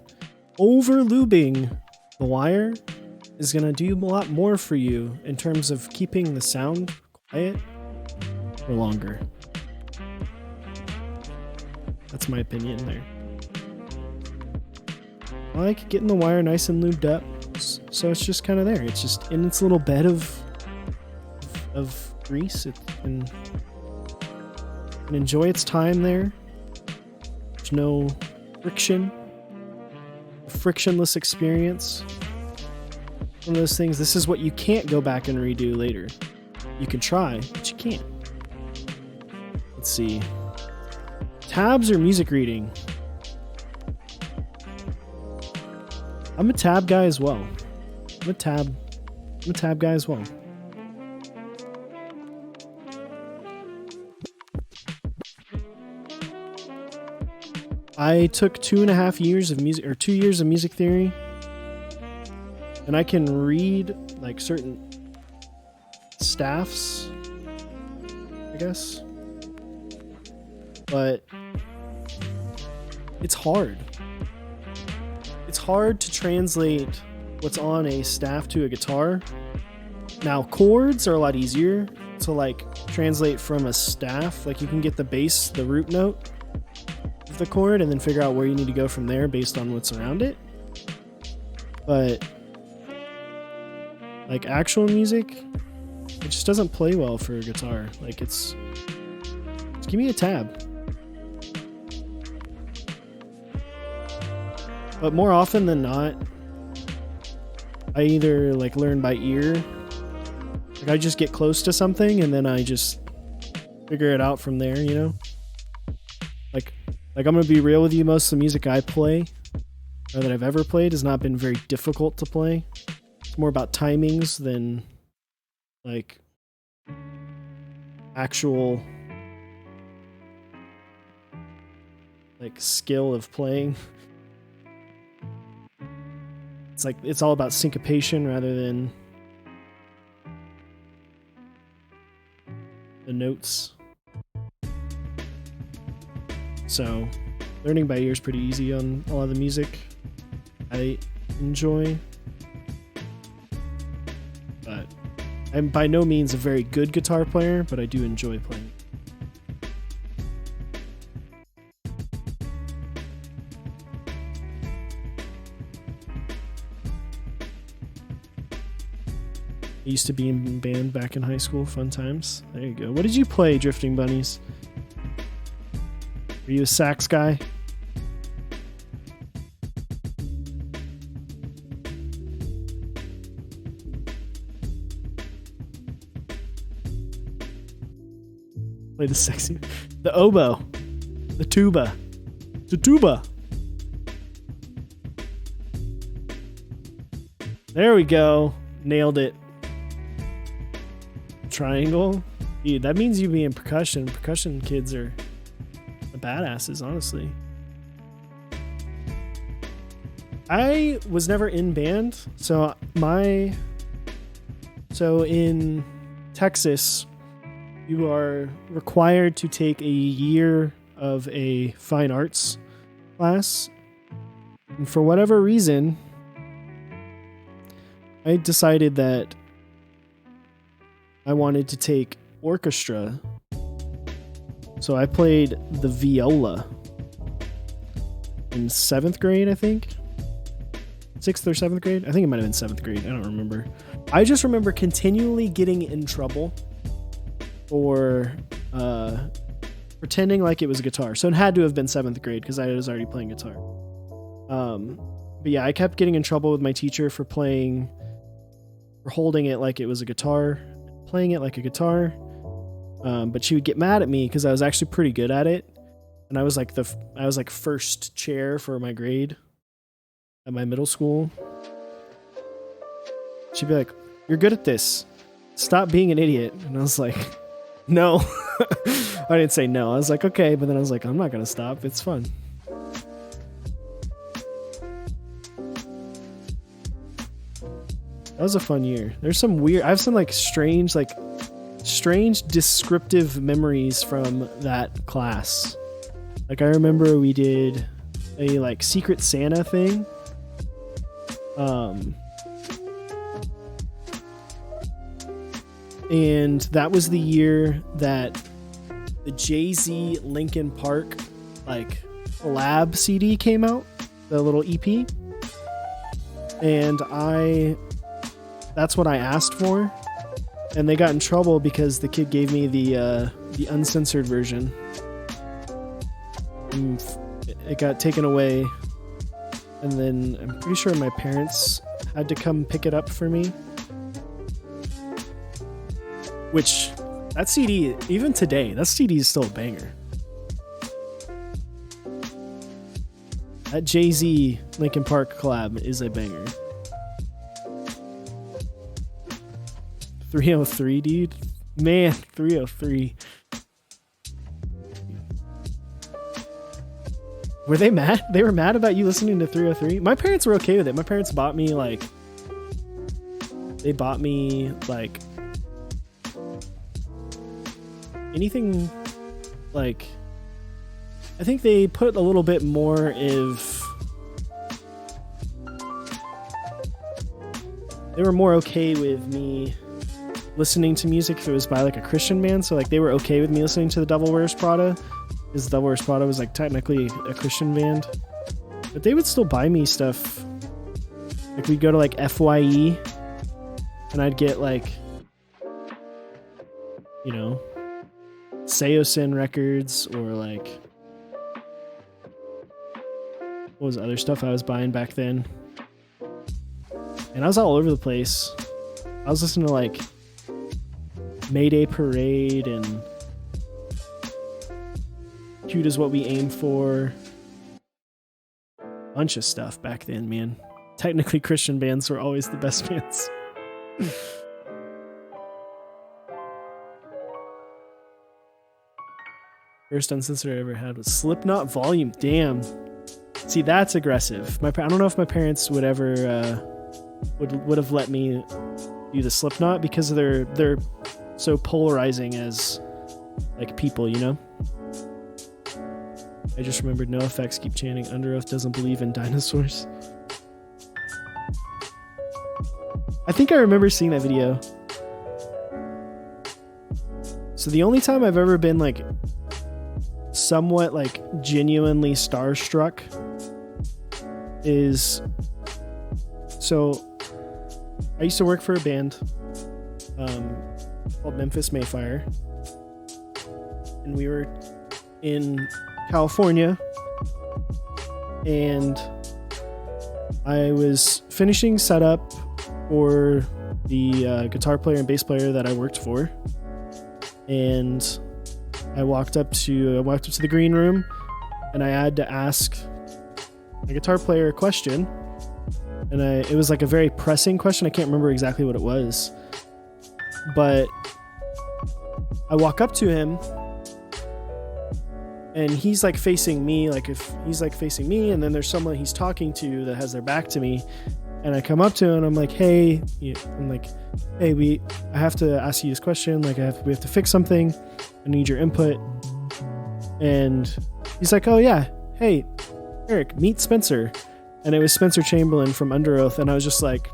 over-lubing the wire is going to do a lot more for you in terms of keeping the sound quiet for longer. That's my opinion there. I like getting the wire nice and lubed up, so it's just kind of there. It's just in its little bed of grease. It can enjoy its time there. There's no friction. A frictionless experience. One of those things, this is what you can't go back and redo later. You can try, but you can't. Let's see. Tabs or music reading? I'm a tab guy as well. I'm a tab guy as well. I took 2.5 years of music, or 2 years of music theory, and I can read like certain staffs, I guess, but it's hard. It's hard to translate what's on a staff to a guitar. Now, chords are a lot easier to like translate from a staff. Like you can get the bass, the root note of the chord, and then figure out where you need to go from there based on what's around it. But like actual music, it just doesn't play well for a guitar. Like just give me a tab. But more often than not, I either like learn by ear, like I just get close to something and then I just figure it out from there, you know? Like I'm gonna be real with you, most of the music I play, or that I've ever played, has not been very difficult to play. It's more about timings than like actual like skill of playing. It's like it's all about syncopation rather than the notes. So learning by ear is pretty easy on a lot of the music I enjoy. But I'm by no means a very good guitar player, but I do enjoy playing. I used to be in band back in high school. Fun times. There you go. What did you play, Drifting Bunnies? Were you a sax guy? Play the sexy... The oboe. The tuba. The tuba. There we go. Nailed it. Triangle? Dude, that means you be in percussion. Percussion kids are the badasses, honestly. I was never in band, so in Texas, you are required to take a year of a fine arts class. And for whatever reason, I decided that I wanted to take orchestra. So I played the viola in 7th grade, I think. 6th or 7th grade? I think it might have been 7th grade. I don't remember. I just remember continually getting in trouble for pretending like it was a guitar. So it had to have been 7th grade because I was already playing guitar. But yeah, I kept getting in trouble with my teacher for holding it like it was a guitar, playing it like a guitar. But she would get mad at me because I was actually pretty good at it. And I was like first chair for my grade at my middle school. She'd be like, "You're good at this. Stop being an idiot." And I was like, "No." I didn't say no. I was like, "Okay." But then I was like, "I'm not going to stop. It's fun." That was a fun year. There's some weird... I have some strange descriptive memories from that class. Like I remember we did a Secret Santa thing. And that was the year that the Jay-Z Linkin Park like collab CD came out, the little EP, and that's what I asked for, and they got in trouble because the kid gave me the uncensored version. And it got taken away, and then I'm pretty sure my parents had to come pick it up for me. Which, that CD, even today, that CD is still a banger. That Jay-Z Linkin Park collab is a banger. 303, dude. Man, 303. Were they mad? They were mad about you listening to 303? My parents were okay with it. My parents bought me like anything like, I think they put a little bit more of, they were more okay with me listening to music if it was by like a Christian band. So like they were okay with me listening to the Devil Wears Prada, because the Devil Wears Prada was like technically a Christian band, but they would still buy me stuff. Like we'd go to like FYE and I'd get like, you know, Seosin records, or like, what was other stuff I was buying back then? And I was all over the place. I was listening to like Mayday Parade and Cute Is What We Aim For. Bunch of stuff back then, man. Technically Christian bands were always the best bands. First uncensored I ever had was Slipknot Volume. Damn. See, that's aggressive. I don't know if my parents would ever would have let me do the Slipknot, because they're so polarizing as like people, you know? I just remembered NoFX keep chanting Under Oath doesn't believe in dinosaurs. I think I remember seeing that video. So the only time I've ever been like somewhat like genuinely starstruck is, so I used to work for a band called Memphis Mayfire, and we were in California, and I was finishing setup for the guitar player and bass player that I worked for, and I walked up to the green room, and I had to ask my guitar player a question, and it was like a very pressing question. I can't remember exactly what it was, but I walk up to him, and he's like facing me, and then there's someone he's talking to that has their back to me, and I come up to him and I'm like, hey, I have to ask you this question. Like, we have to fix something. I need your input. And he's like, oh yeah, hey, Eric, meet Spencer. And it was Spencer Chamberlain from Under Oath. And I was just like,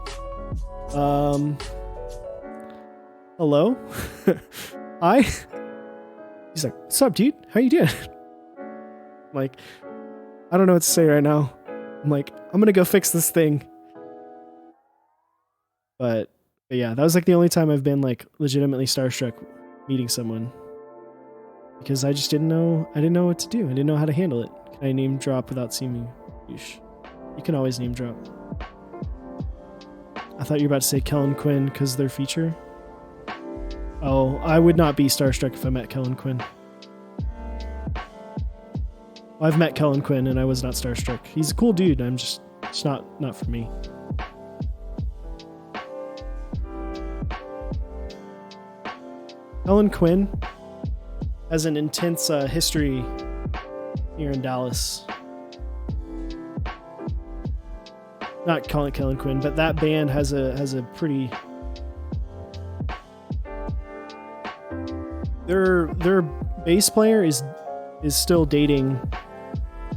hello? Hi? He's like, what's up, dude? How you doing? I'm like, I don't know what to say right now. I'm like, I'm gonna go fix this thing. But yeah, that was like the only time I've been like legitimately starstruck meeting someone, because I just didn't know what to do. I didn't know how to handle it. Can I name drop without seeming douche? You can always name drop. I thought you were about to say Kellen Quinn because their feature. Oh, I would not be starstruck if I met Kellen Quinn. Well, I've met Kellen Quinn and I was not starstruck. He's a cool dude. It's not for me. Kellen Quinn has an intense history here in Dallas. Not Kellen Quinn, but that band has a pretty. Their bass player is still dating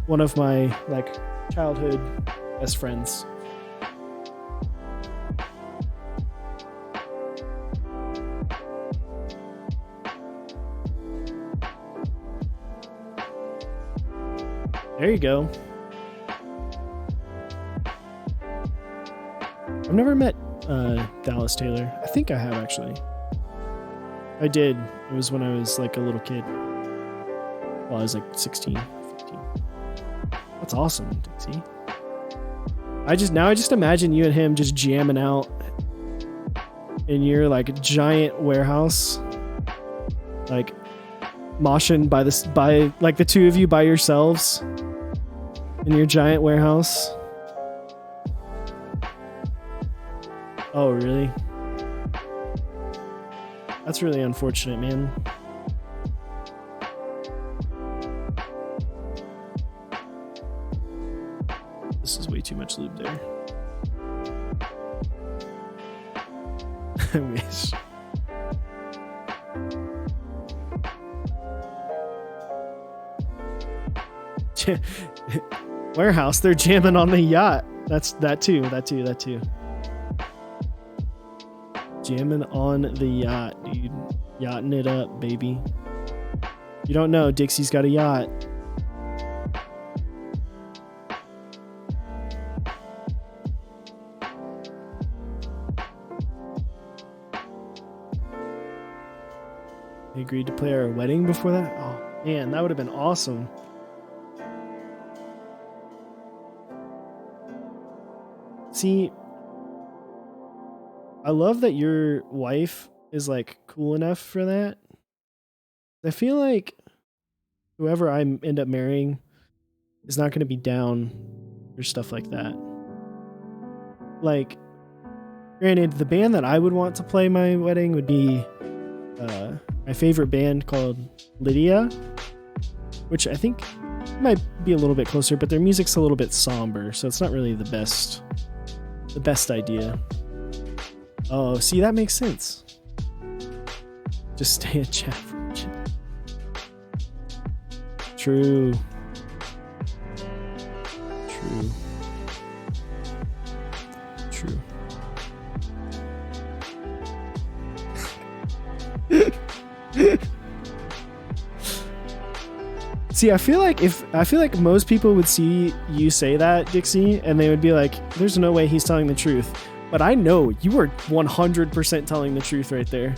one of my like childhood best friends. There you go. I've never met Dallas Taylor. I think I have, actually. I did. It was when I was like a little kid. Well, I was like 16, 15. That's awesome, Dixie. I just imagine you and him just jamming out in your like giant warehouse, like moshing by like the two of you by yourselves in your giant warehouse. Oh, really? That's really unfortunate, man. This is way too much lube there. I wish. Warehouse, they're jamming on the yacht. That too. Jamming on the yacht, dude. Yachting it up, baby. You don't know, Dixie's got a yacht. They agreed to play our wedding before that? Oh, man, that would have been awesome. See, I love that your wife is like cool enough for that. I feel like whoever I end up marrying is not going to be down for stuff like that. Like, granted, the band that I would want to play my wedding would be my favorite band called Lydia, which I think might be a little bit closer, but their music's a little bit somber, so it's not really the best idea. Oh, see, that makes sense. Just stay at chat for a chat. True. See, I feel like most people would see you say that, Dixie, and they would be like, there's no way he's telling the truth. But I know you are 100% telling the truth right there.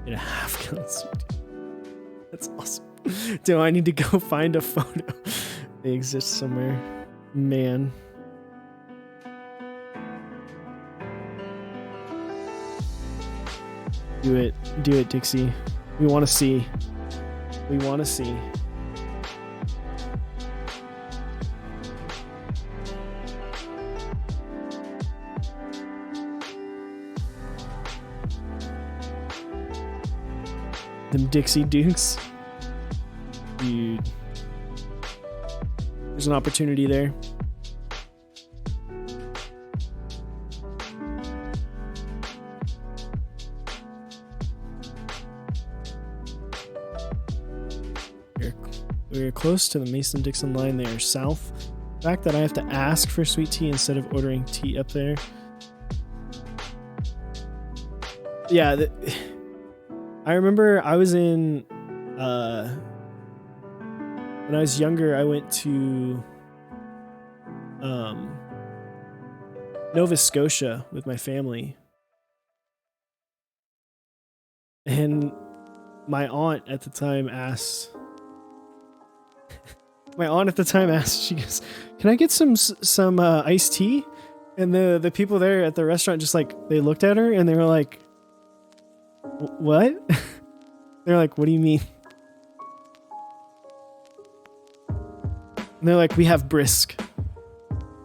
In a half gallon suit. That's awesome. Do I need to go find a photo? They exist somewhere. Man. Do it, Dixie. We want to see. Them Dixie Dukes. Dude. There's an opportunity there. We're close to the Mason-Dixon line there, south. The fact that I have to ask for sweet tea instead of ordering tea up there. Yeah, I remember I was in, when I was younger, I went to Nova Scotia with my family. And my aunt at the time asked, she goes, can I get some iced tea? And the people there at the restaurant just like, they looked at her and they were like, what? They're like, what do you mean? And they're like, we have brisk.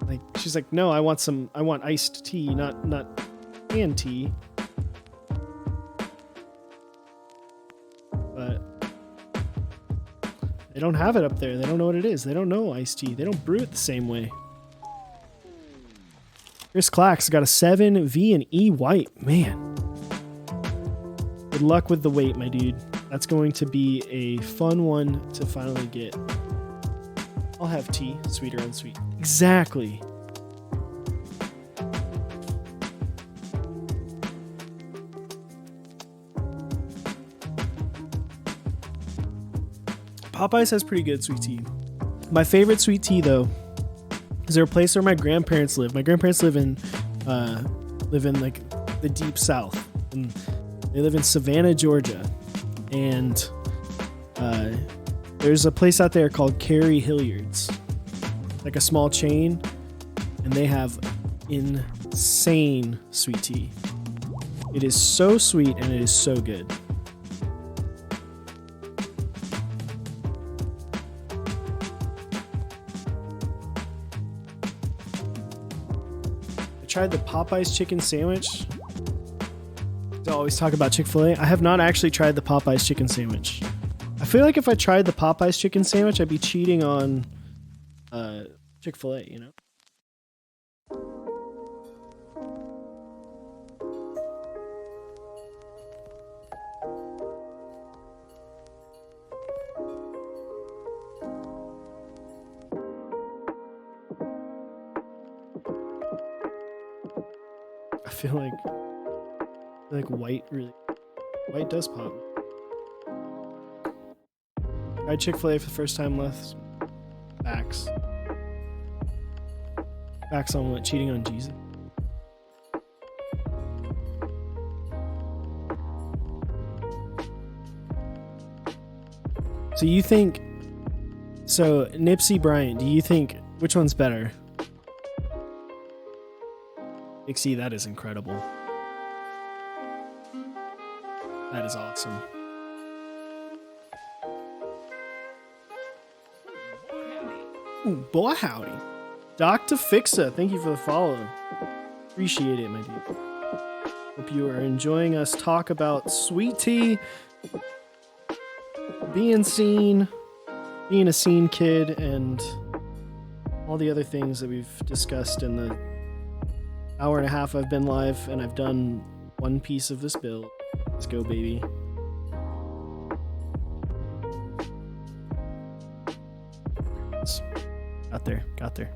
Like, she's like, no, I want iced tea, not canned tea. But they don't have it up there. They don't know what it is. They don't know iced tea. They don't brew it the same way. Chris Clack's got a 7 V and E white. Man. Good luck with the weight, my dude. That's going to be a fun one to finally get. I'll have tea, sweet or unsweet. Exactly. Popeyes has pretty good sweet tea. My favorite sweet tea, though, is there a place where my grandparents live. My grandparents live in like the deep south, and they live in Savannah, Georgia. And there's a place out there called Carrie Hilliard's, like a small chain, and they have insane sweet tea. It is so sweet and it is so good. I tried the Popeyes chicken sandwich. I always talk about Chick-fil-A. I have not actually tried the Popeyes chicken sandwich. I feel like if I tried the Popeyes chicken sandwich, I'd be cheating on Chick-fil-A, you know? I feel like white does pop. Tried Chick-fil-A for the first time last Facts on what? Cheating on Jesus? So you think... So, Nipsey Bryant, do you think... Which one's better? Dixie, that is incredible. That is awesome. Ooh, boy howdy. Dr. Fixa, thank you for the follow. Appreciate it, my dude. Hope you are enjoying us talk about sweet tea, being seen, being a scene kid, and all the other things that we've discussed in the hour and a half I've been live, and I've done one piece of this build. Let's go, baby. Got there.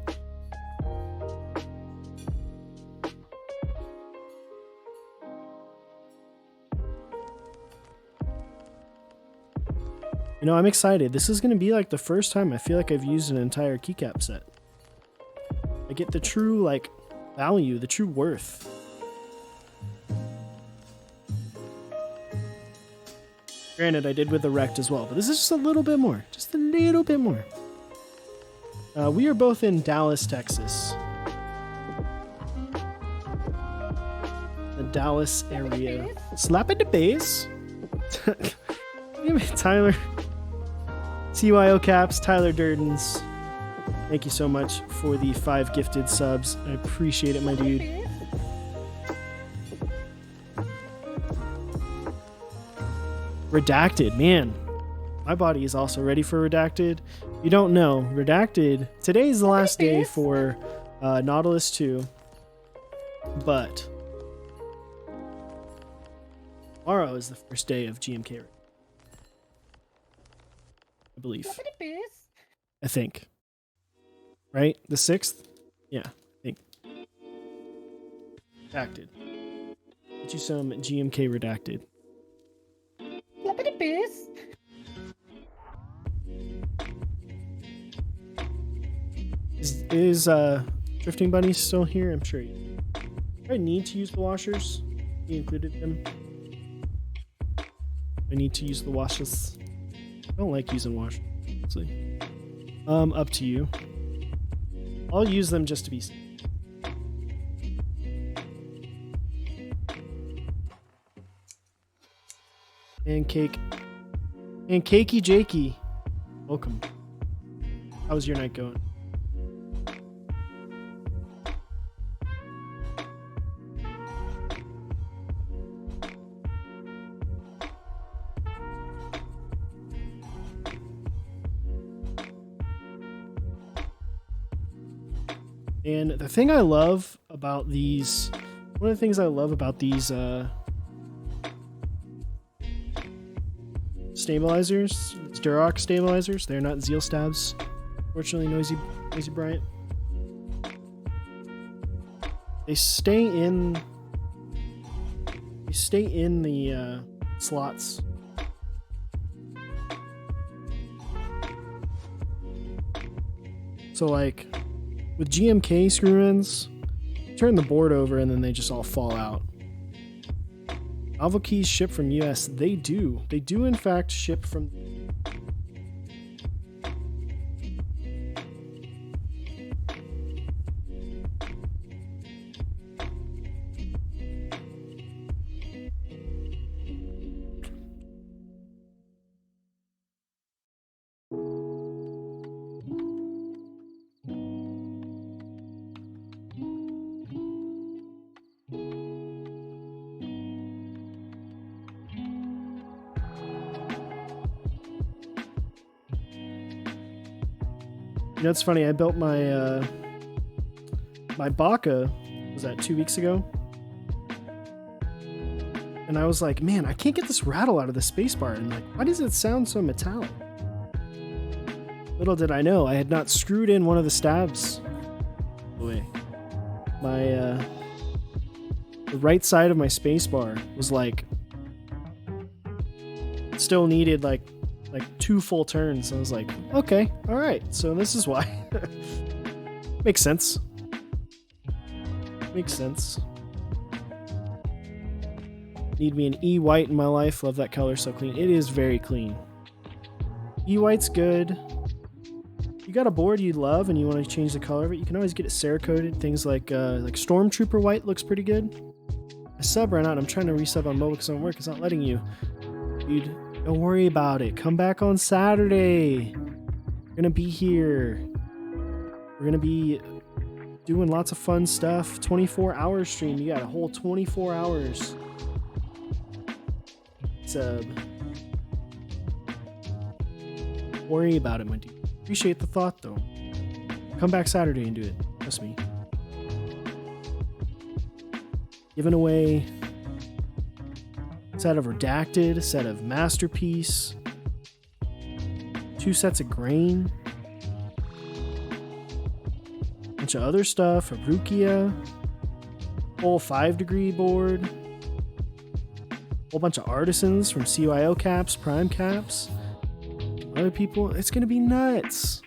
You know, I'm excited. This is going to be like the first time I feel like I've used an entire keycap set. I get the true, like, value, the true worth. Granted, I did with the Rect as well, but this is just a little bit more. Just a little bit more. We are both in Dallas, Texas. The Dallas area. Slap at the base. Tyler. CYO Caps, Tyler Durdens. Thank you so much for the 5 gifted subs. I appreciate it, my dude. Redacted, man. My body is also ready for Redacted. You don't know, Redacted, today is the last day for Nautilus 2, but tomorrow is the first day of GMK. I believe. I think. Right? The 6th? Yeah, I think. Redacted. Get you some GMK Redacted. Is Drifting Bunny still here? I'm sure he is. Do I need to use the washers? He included them. I need to use the washers. I don't like using washers. Honestly. Up to you. I'll use them just to be safe. Pancake. Pancakey Jakey. Welcome. How's your night going? And the thing I love about these, one of the things I love about these stabilizers, Duroc stabilizers, they're not Zeal stabs. Fortunately, Noisy Bryant. They stay in the slots. So like with GMK screw-ins, turn the board over and then they just all fall out. Novel keys ship from US. They do. They do in fact ship from... You know, it's funny. I built my my Baka, was that 2 weeks ago? And I was like, man, I can't get this rattle out of the spacebar. And like, why does it sound so metallic? Little did I know, I had not screwed in one of the stabs. Boy, my the right side of my spacebar was like still needed like 2 full turns. I was like, okay, all right, so this is why. Makes sense. Makes sense. Need me an E white in my life. Love that color, so clean. It is very clean. E white's good. You got a board you love and you want to change the color of it, you can always get it Cerakoted. Things like Stormtrooper white looks pretty good. My sub ran out. I'm trying to resub on mobile because it don't work. It's not letting you. Dude, don't worry about it. Come back on Saturday. We're gonna be here. We're gonna be doing lots of fun stuff. 24-hour stream. You got a whole 24 hours. Sub. Worry about it, my dude. Appreciate the thought, though. Come back Saturday and do it. Trust me. Giving away a set of Redacted, a set of Masterpiece, 2 sets of Grain, a bunch of other stuff, a Rukia, whole 5-degree board, whole bunch of Artisans from CYO caps, Prime caps, other people. It's gonna be nuts.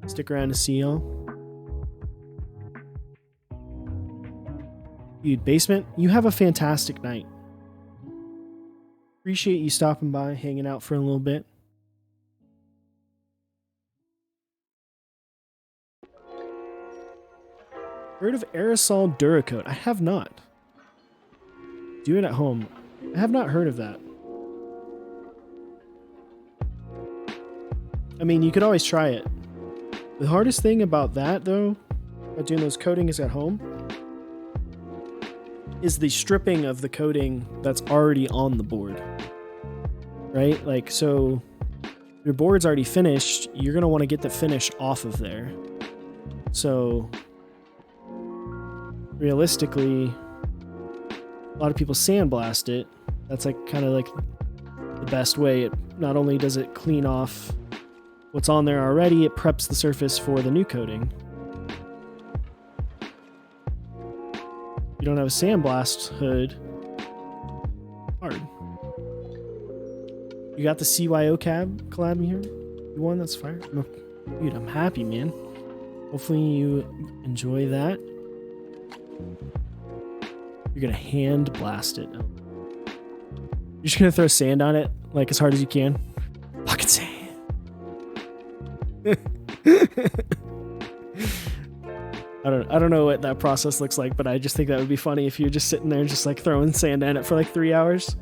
Stick around to see y'all. Dude, Basement, you have a fantastic night. Appreciate you stopping by, hanging out for a little bit. Heard of Aerosol Duracoat? I have not. Do it at home. I have not heard of that. I mean, you could always try it. The hardest thing about that, though, about doing those coatings at home, is the stripping of the coating that's already on the board. Right? Like, so your board's already finished, you're going to want to get the finish off of there. So, realistically, a lot of people sandblast it. That's like kind of like the best way. It not only does it clean off what's on there already, it preps the surface for the new coating. You don't have a sandblast hood. Hard. You got the CYO collab here? You won? That's fire. Dude, I'm happy, man. Hopefully you enjoy that. You're gonna hand blast it. You're just gonna throw sand on it, like as hard as you can. Fucking sand. I don't know what that process looks like, but I just think that would be funny if you're just sitting there just like throwing sand at it for like 3 hours.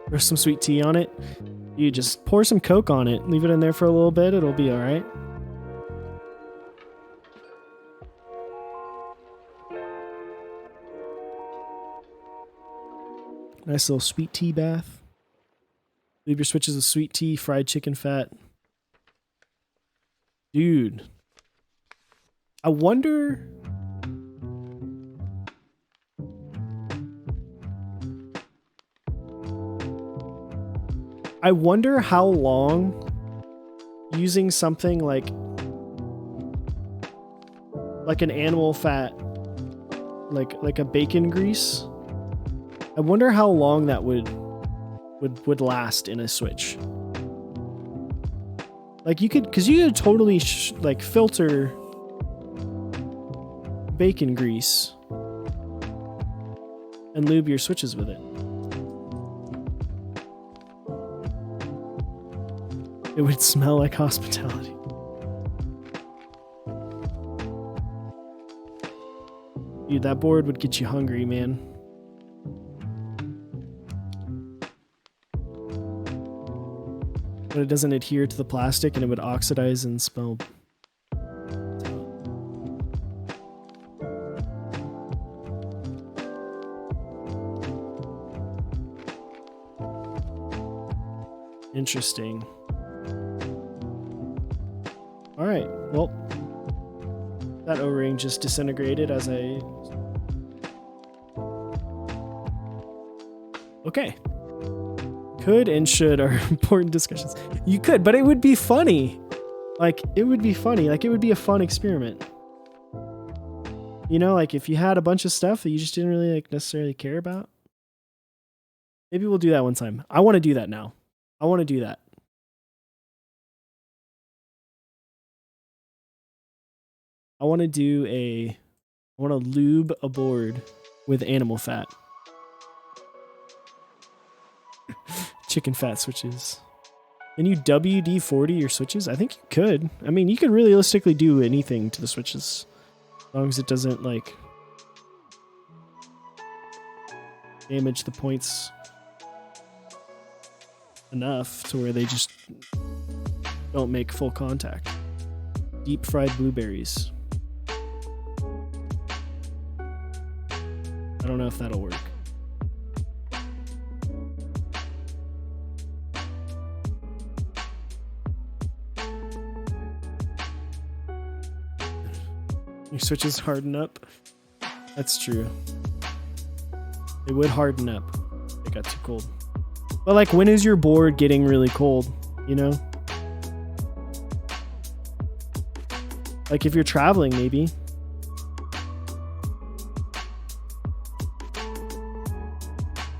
Throw some sweet tea on it. You just pour some Coke on it, leave it in there for a little bit, it'll be all right. Nice little sweet tea bath. Leave your switches with sweet tea, fried chicken fat. Dude. I wonder... how long using something like an animal fat like a bacon grease. I wonder how long that would last in a switch. Like you could totally like filter bacon grease and lube your switches with it. It would smell like hospitality. Dude, that board would get you hungry, man. But it doesn't adhere to the plastic and it would oxidize and smell. Interesting. All right, well, that O-ring just disintegrated as I... Okay. Could and should are important discussions. You could, but it would be funny. Like, it would be funny. Like, it would be a fun experiment. You know, like if you had a bunch of stuff that you just didn't really like necessarily care about. Maybe we'll do that one time. I want to do that now. I want to do that. I want to lube a board with animal fat. Chicken fat switches. Can you WD-40 your switches? I think you could. I mean, you could realistically do anything to the switches. As long as it doesn't, like, damage the points enough to where they just don't make full contact. Deep fried blueberries. I don't know if that'll work. Your switches harden up. That's true. They would harden up. They got too cold. But like, when is your board getting really cold? You know? Like if you're traveling, maybe.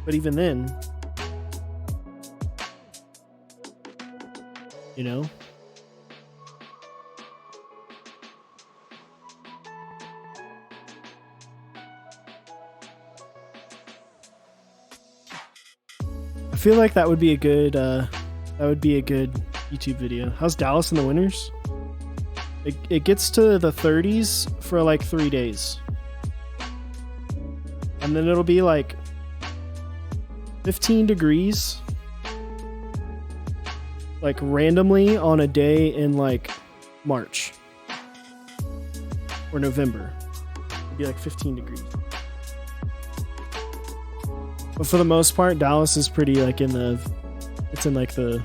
But even then, you know? I feel like that would be a good YouTube video. How's Dallas in the winters? It gets to the 30s for like 3 days. And then it'll be like 15 degrees like randomly on a day in like March or November. It'd be like 15 degrees. But for the most part, Dallas is pretty like it's in like the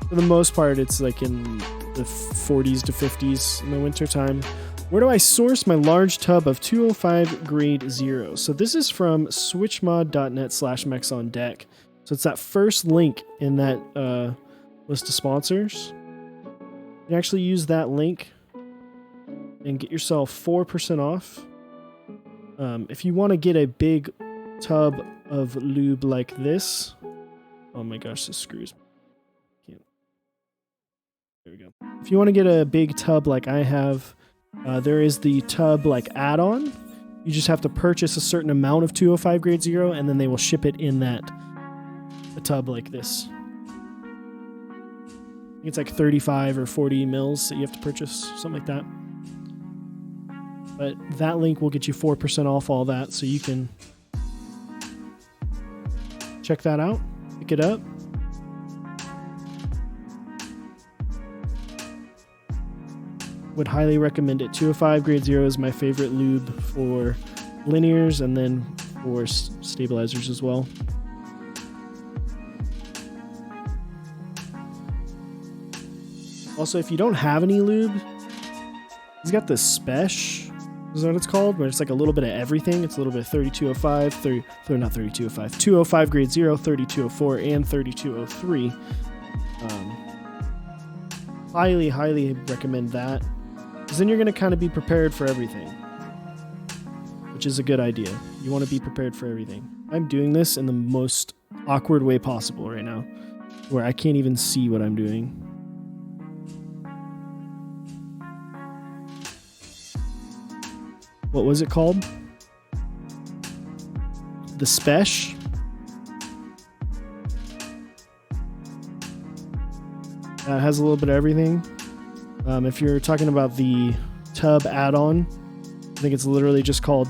for the most part, it's like in the 40s to 50s in the winter time. Where do I source my large tub of 205 grade 0? So this is from switchmod.net/mechsondeck. So it's that first link in that list of sponsors. You can actually use that link and get yourself 4% off. If you want to get a big tub of lube like this, oh my gosh, this screws me. Can't. There we go. If you want to get a big tub like I have, there is the tub like add-on. You just have to purchase a certain amount of 205 grade 0, and then they will ship it in a tub like this. I think it's like 35 or 40 mils that you have to purchase, something like that. But that link will get you 4% off all that, so you can check that out, pick it up. Would highly recommend it. 205 grade 0 is my favorite lube for linears and then for stabilizers as well. Also, if you don't have any lube, he's got the Spesh, is what it's called, where it's like a little bit of everything. It's a little bit of 3205, not 3205, 205 grade 0, 3204, and 3203. Highly recommend that. Because then you're going to kind of be prepared for everything, which is a good idea. You want to be prepared for everything. I'm doing this in the most awkward way possible right now, where I can't even see what I'm doing. What was it called? The Spesh? It has a little bit of everything. If you're talking about the tub add-on, I think it's literally just called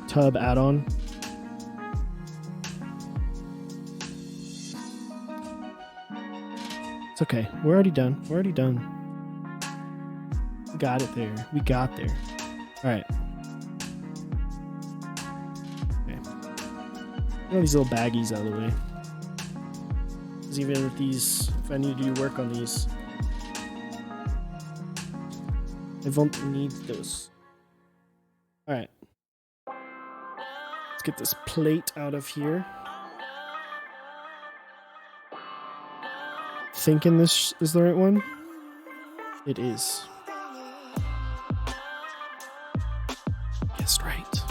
tub add-on. It's okay. We're already done. We're already done. We got it there. We got there. All right. Okay. Get all these little baggies out of the way. Because even with these, if I need to do work on these, I won't need those. All right. Let's get this plate out of here. Thinking this is the right one? It is. Guessed right.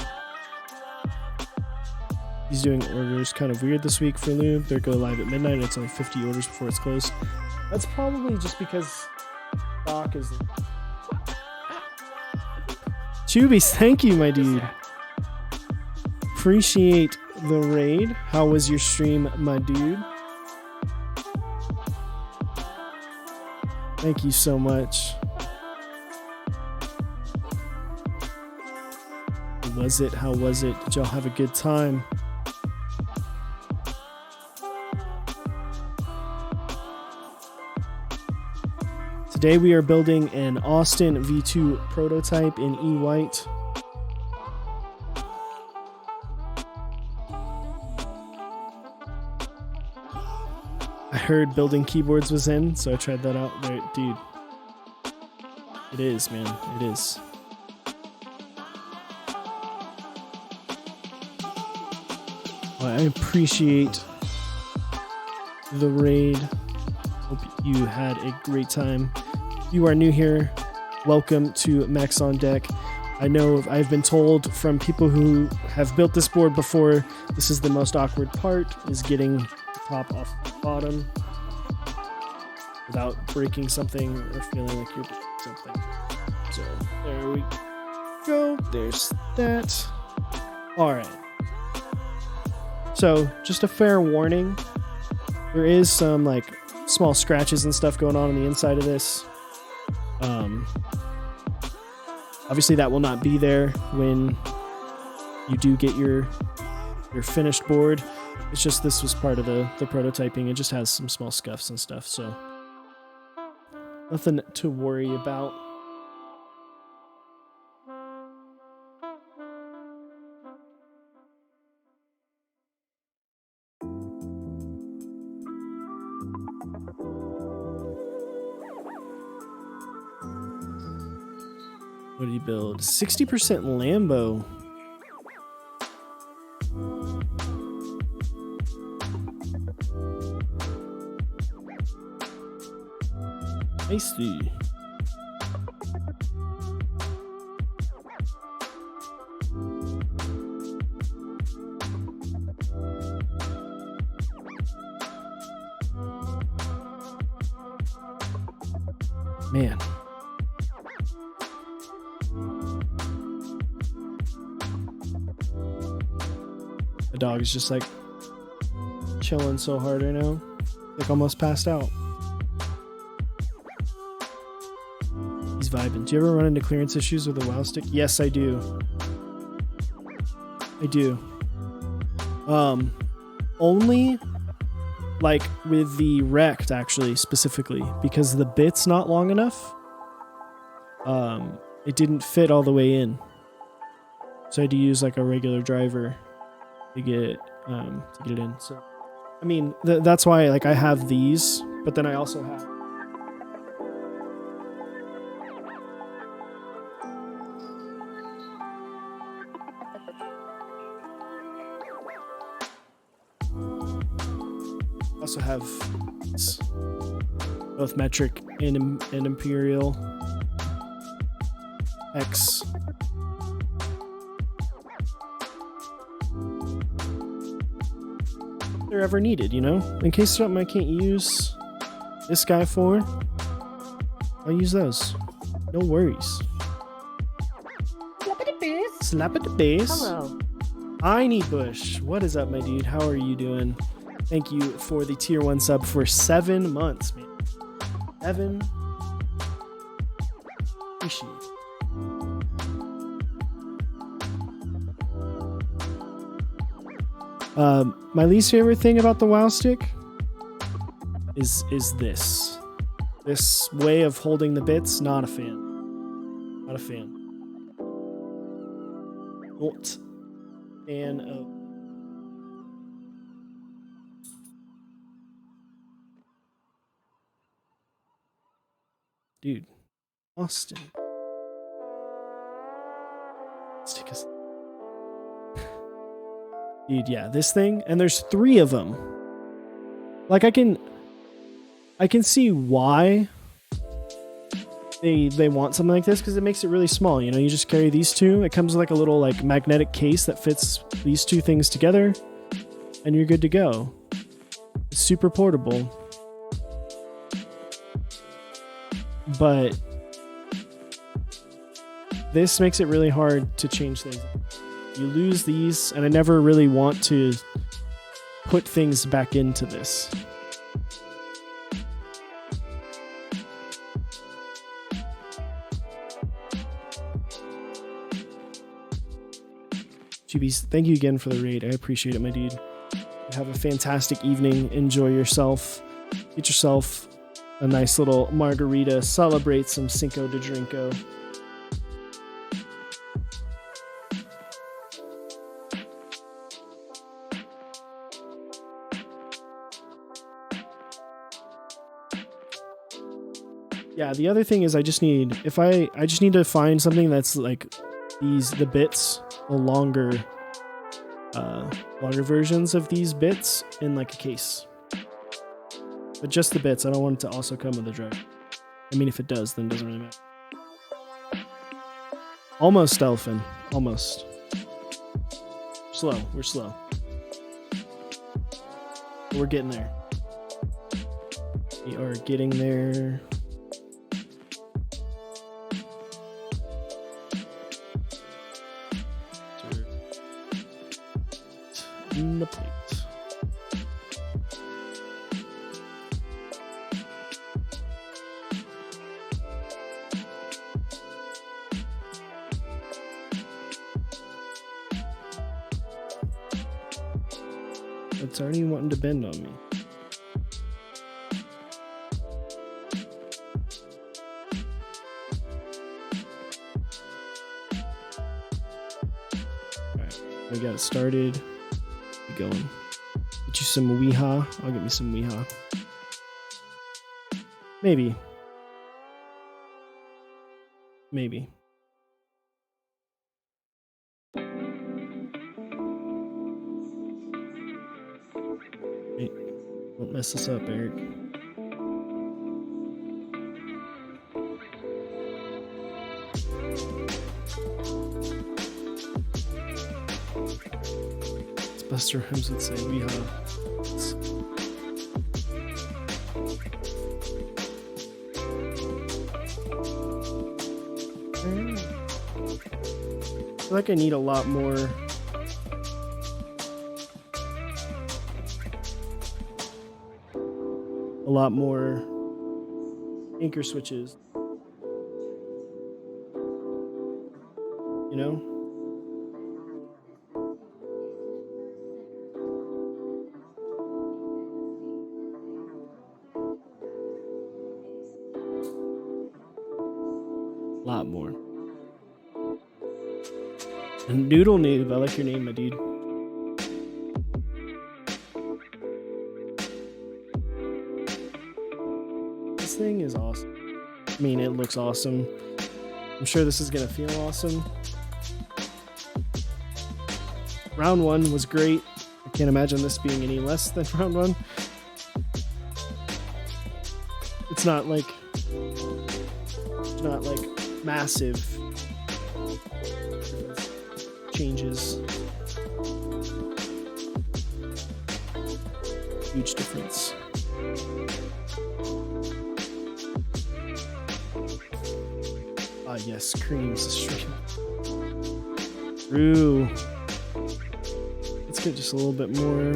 He's doing orders kind of weird this week for Lube. They go live at midnight and it's only 50 orders before it's closed. That's probably just because stock is... Chubies, thank you, my dude. Appreciate the raid. How was your stream, my dude? Thank you so much. How was it? How was it? Did y'all have a good time? Today we are building an Austin V2 prototype in E-White. I heard building keyboards was in, so I tried that out. There, dude. It is, man. It is. Well, I appreciate the raid. Hope you had a great time. If you are new here, welcome to Max on Deck. I know I've been told from people who have built this board before, this is the most awkward part, is getting the top off the bottom without breaking something or feeling like you're doing something. So there we go. There's that. All right. So just a fair warning, there is some like small scratches and stuff going on the inside of this. Obviously that will not be there when you do get your finished board. It's just this was part of the prototyping. It just has some small scuffs and stuff, so nothing to worry about. What did he build? 60% Lambo. I see. Man. The dog is just like chilling so hard right now. Like almost passed out. He's vibing. Do you ever run into clearance issues with a WoW stick? Yes, I do. I do. Only like with the Rect actually specifically because the bit's not long enough. It didn't fit all the way in. So I had to use like a regular driver to get it in. So I mean that's why like I have these, but then I also have both metric and imperial. X. If they're ever needed, you know? In case something I can't use this guy for, I'll use those. No worries. Slap at the base. Hello. Tiny Bush. What is up, my dude? How are you doing? Thank you for the tier 1 sub for 7 months, man. 7. Appreciate it. My least favorite thing about the WoW stick is this. This way of holding the bits, not a fan. Not a fan. Not fan of. Dude, Austin. Let's take a. Dude, yeah, this thing, and there's 3 of them. Like, I can see why they want something like this, because it makes it really small. You know, you just carry these 2. It comes with like a little like magnetic case that fits these 2 things together, and you're good to go. It's super portable. But this makes it really hard to change things. You lose these, and I never really want to put things back into this. GBs, thank you again for the raid. I appreciate it, my dude. Have a fantastic evening. Enjoy yourself. Get yourself a nice little margarita. Celebrate some Cinco de Drinko. Yeah, the other thing is I just need to find something that's like the bits, the longer versions of these bits in like a case. But just the bits. I don't want it to also come with a drive. I mean, if it does, then it doesn't really matter. Almost, Elfin. Almost. Slow. We're slow. We're getting there. We are getting there. In the plate. It's already wanting to bend on me. Alright, we got it started. Going. Get you some Weehaw. I'll get me some Weehaw. Maybe. Maybe. Wait. Don't mess this up, Eric. Buster Rhymes would say, we have. I feel like I need a lot more. Anchor switches. You know? Lot more. And Noodle Noob, I like your name, my dude. This thing is awesome. I mean, it looks awesome. I'm sure this is gonna feel awesome. Round 1 was great. I can't imagine this being any less than round 1. It's not like massive, changes. Huge difference. Ah, yes, creams is stream. True. Let's get just a little bit more.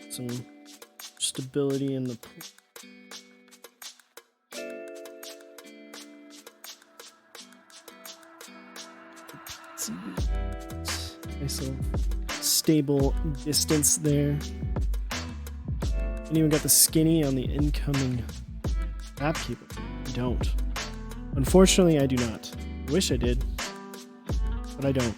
Some stability in the nice little stable distance there. And even got the skinny on the incoming app keyboard. I don't. Unfortunately, I do not. I wish I did, but I don't.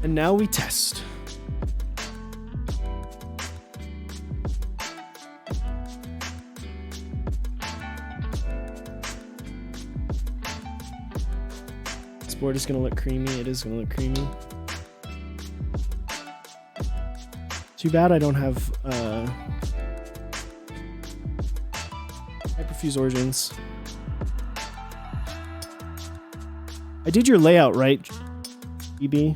And now we test. This board is going to look creamy. It is going to look creamy. Too bad I don't have hyperfuse origins. I did your layout right, EB.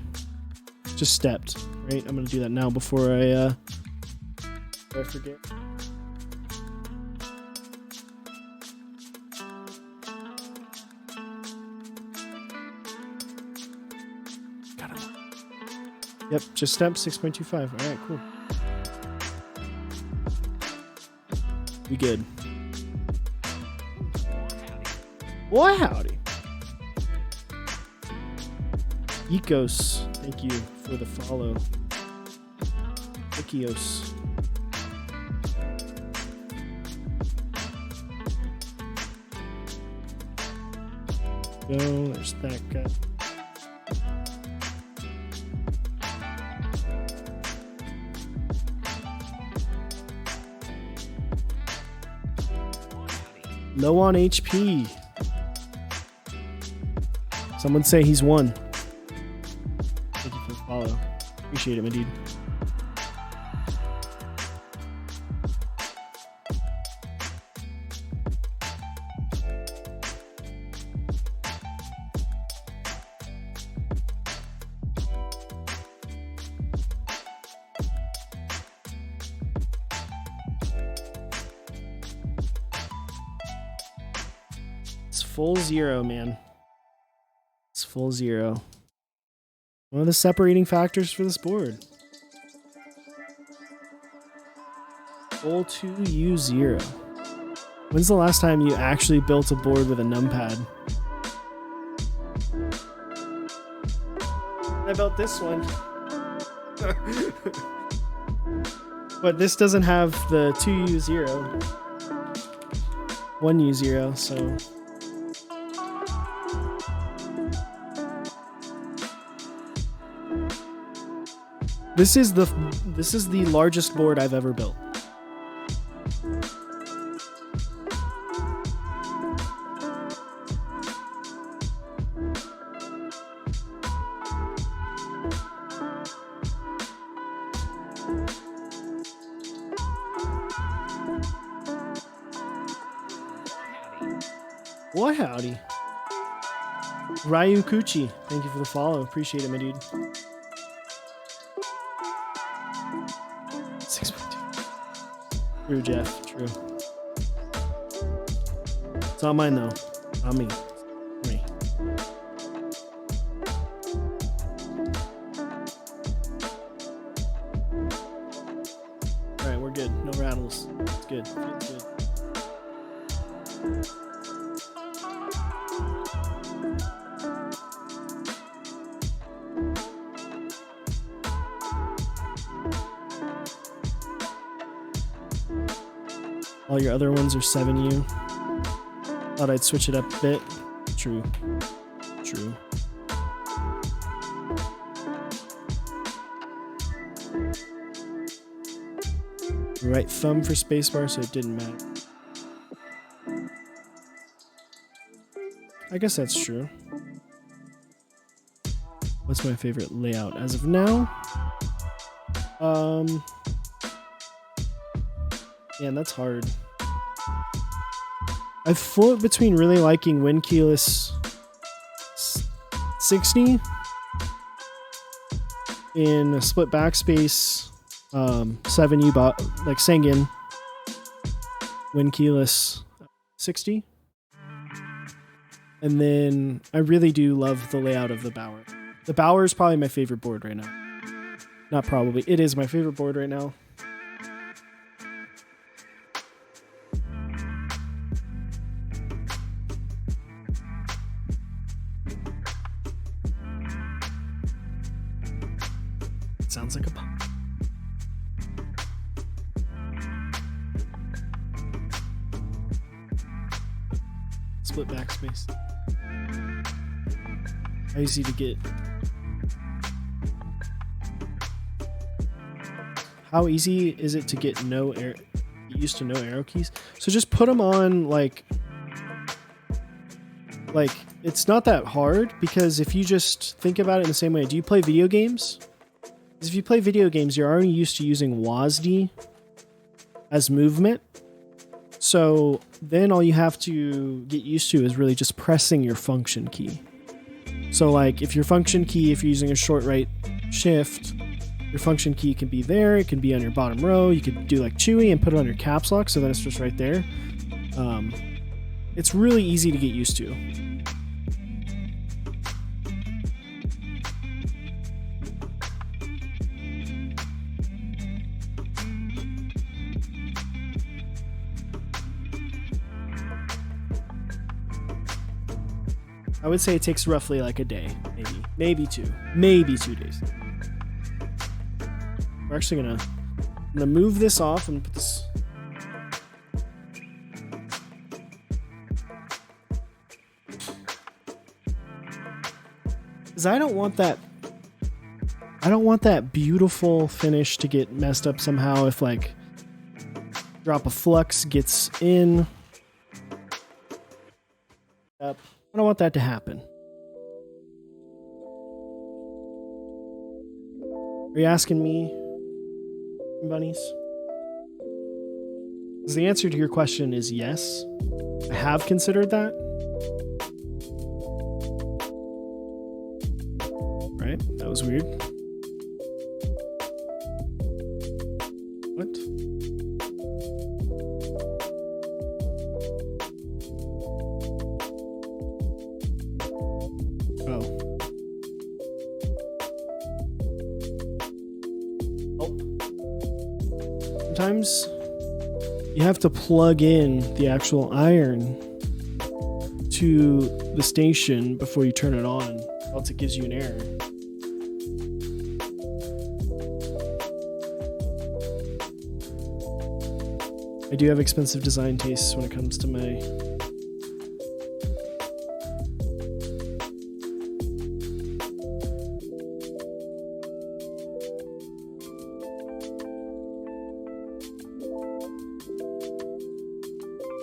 Just stepped, right? I'm gonna do that now before I forget. Got it. Yep, just step 6.25. All right, cool. We good. Boy, howdy. Ecos, thank you for the follow. Ikios. Go, there's that guy. Low on HP. Some would say he's won. Thank you for the follow. Appreciate it, my dude. It's full zero, man. It's full zero. One of the separating factors for this board. Full 2U0. When's the last time you actually built a board with a numpad? I built this one. But this doesn't have the 2U0. 1U0, so... This is the largest board I've ever built. What howdy? Ryu Kuchi, thank you for the follow. Appreciate it, my dude. 6.2. True, Jeff. True. It's not mine though. Not me. Me. All right, we're good. No rattles. It's good. It's good. All your other ones are 7U. Thought I'd switch it up a bit. True. True. Right thumb for spacebar, so it didn't matter. I guess that's true. What's my favorite layout as of now? Man, that's hard. I float between really liking Wind Keyless 60 in a split backspace 7U like Sengen Wind Keyless 60. And then I really do love the layout of the Bower. The Bower is probably my favorite board right now. Not probably. It is my favorite board right now. It sounds like a pump. Split backspace. How easy to get. How easy is it to get used to no arrow keys? So just put them on like it's not that hard, because if you just think about it in the same way, do you play video games? Because if you play video games, you're already used to using WASD as movement. So then all you have to get used to is really just pressing your function key. So like if your function key, if you're using a short right shift, your function key can be there. It can be on your bottom row. You could do like Chewy and put it on your caps lock, so then it's just right there. It's really easy to get used to. I would say it takes roughly like a day, maybe 2 days. We're actually I'm gonna move this off and put this. Because I don't want that beautiful finish to get messed up somehow if like drop of flux gets in. Up. I don't want that to happen. Are you asking me, bunnies? Because the answer to your question is yes. I have considered that. Right? That was weird. What? Sometimes you have to plug in the actual iron to the station before you turn it on, else it gives you an error. I do have expensive design tastes when it comes to my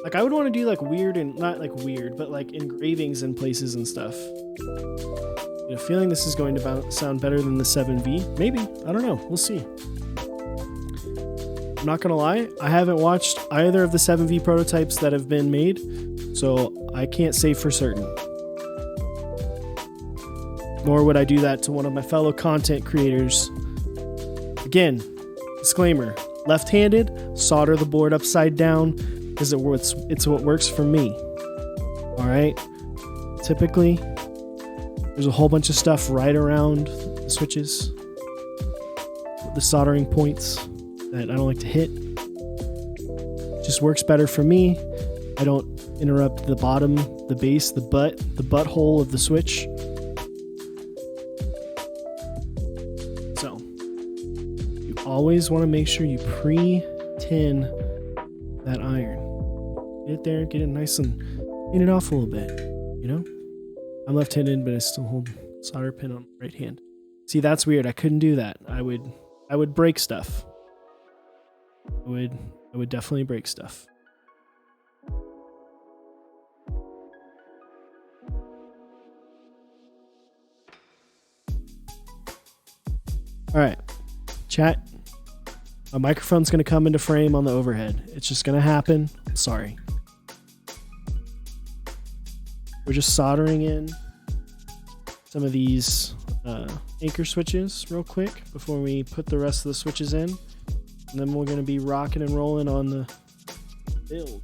like I would want to do like weird and not like weird, but like engravings in places and stuff. You know, feeling this is going to sound better than the 7V. Maybe. I don't know. We'll see. I'm not going to lie. I haven't watched either of the 7V prototypes that have been made, so I can't say for certain. Nor would I do that to one of my fellow content creators. Again, disclaimer, left-handed, solder the board upside down, because it's what works for me. All right. Typically, there's a whole bunch of stuff right around the switches, the soldering points that I don't like to hit. It just works better for me. I don't interrupt the bottom, the base, the butthole of the switch. So you always want to make sure you pre-tin that iron. Get it there, get it nice and clean it off a little bit, you know? I'm left-handed, but I still hold solder pin on the right hand. See, that's weird. I couldn't do that. I would break stuff. I would definitely break stuff. All right, chat. A microphone's going to come into frame on the overhead. It's just going to happen. Sorry. We're just soldering in some of these anchor switches real quick before we put the rest of the switches in. And then we're going to be rocking and rolling on the build.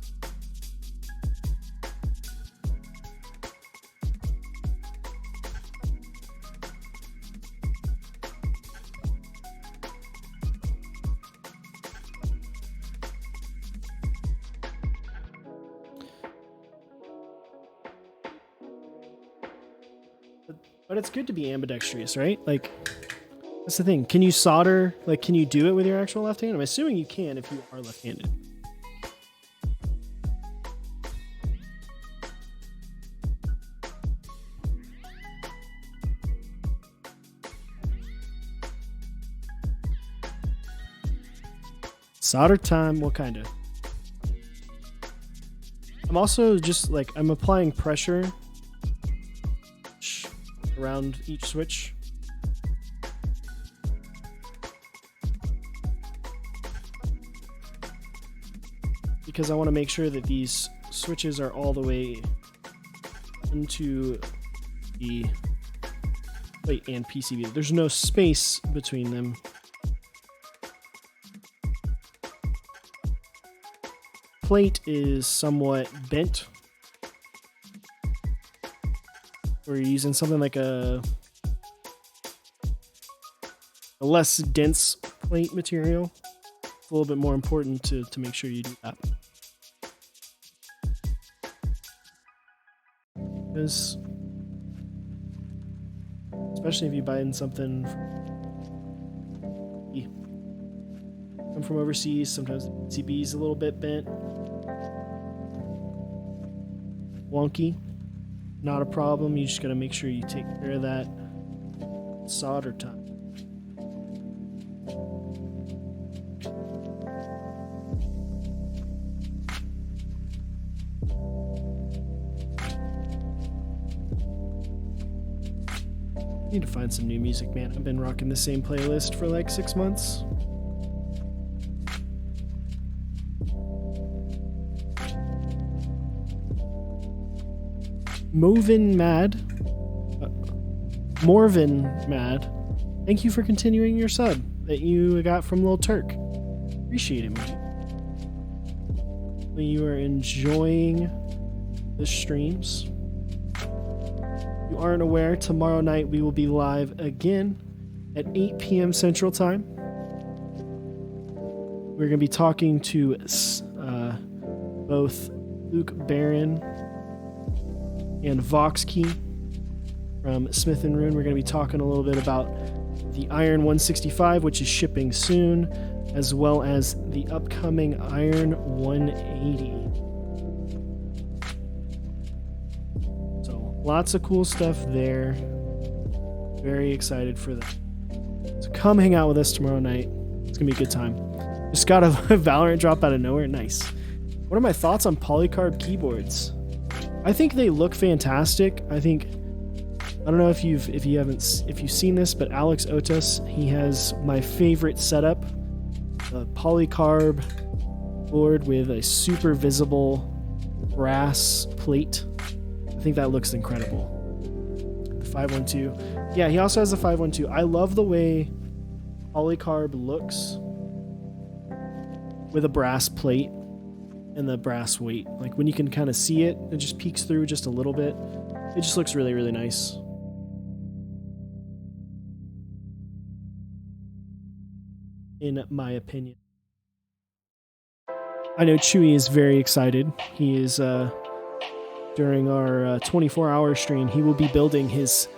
But it's good to be ambidextrous, right? Like, that's the thing. Can you solder? Like, can you do it with your actual left hand? I'm assuming you can if you are left-handed. Solder time. What kind of? I'm also just like, I'm applying pressure around each switch. Because I want to make sure that these switches are all the way into the plate and PCB. There's no space between them. Plate is somewhat bent. We're using something like a less dense plate material. It's a little bit more important to make sure you do that. Because especially if you buy in something from overseas, sometimes the PCB is a little bit bent. Wonky. Not a problem. You just got to make sure you take care of that solder time. Need to find some new music, man. I've been rocking the same playlist for like 6 months. Morvin Mad, thank you for continuing your sub that you got from Lil Turk. Appreciate it, man. You are enjoying the streams. If you aren't aware, tomorrow night we will be live again at 8 p.m. Central Time. We're going to be talking to both Luke Barron and Voxkey from Smith & Rune. We're going to be talking a little bit about the Iron 165, which is shipping soon, as well as the upcoming Iron 180. So lots of cool stuff there. Very excited for that. So come hang out with us tomorrow night. It's going to be a good time. Just got a Valorant drop out of nowhere. Nice. What are my thoughts on Polycarb keyboards? I think they look fantastic. I don't know if you've seen this, but Alex Otis, he has my favorite setup, a Polycarb board with a super visible brass plate. I think that looks incredible. The 512. Yeah, he also has a 512. I love the way Polycarb looks with a brass plate and the brass weight. Like when you can kind of see it, it just peeks through just a little bit. It just looks really, really nice. In my opinion. I know Chewy is very excited. He is, during our 24-hour stream, he will be building his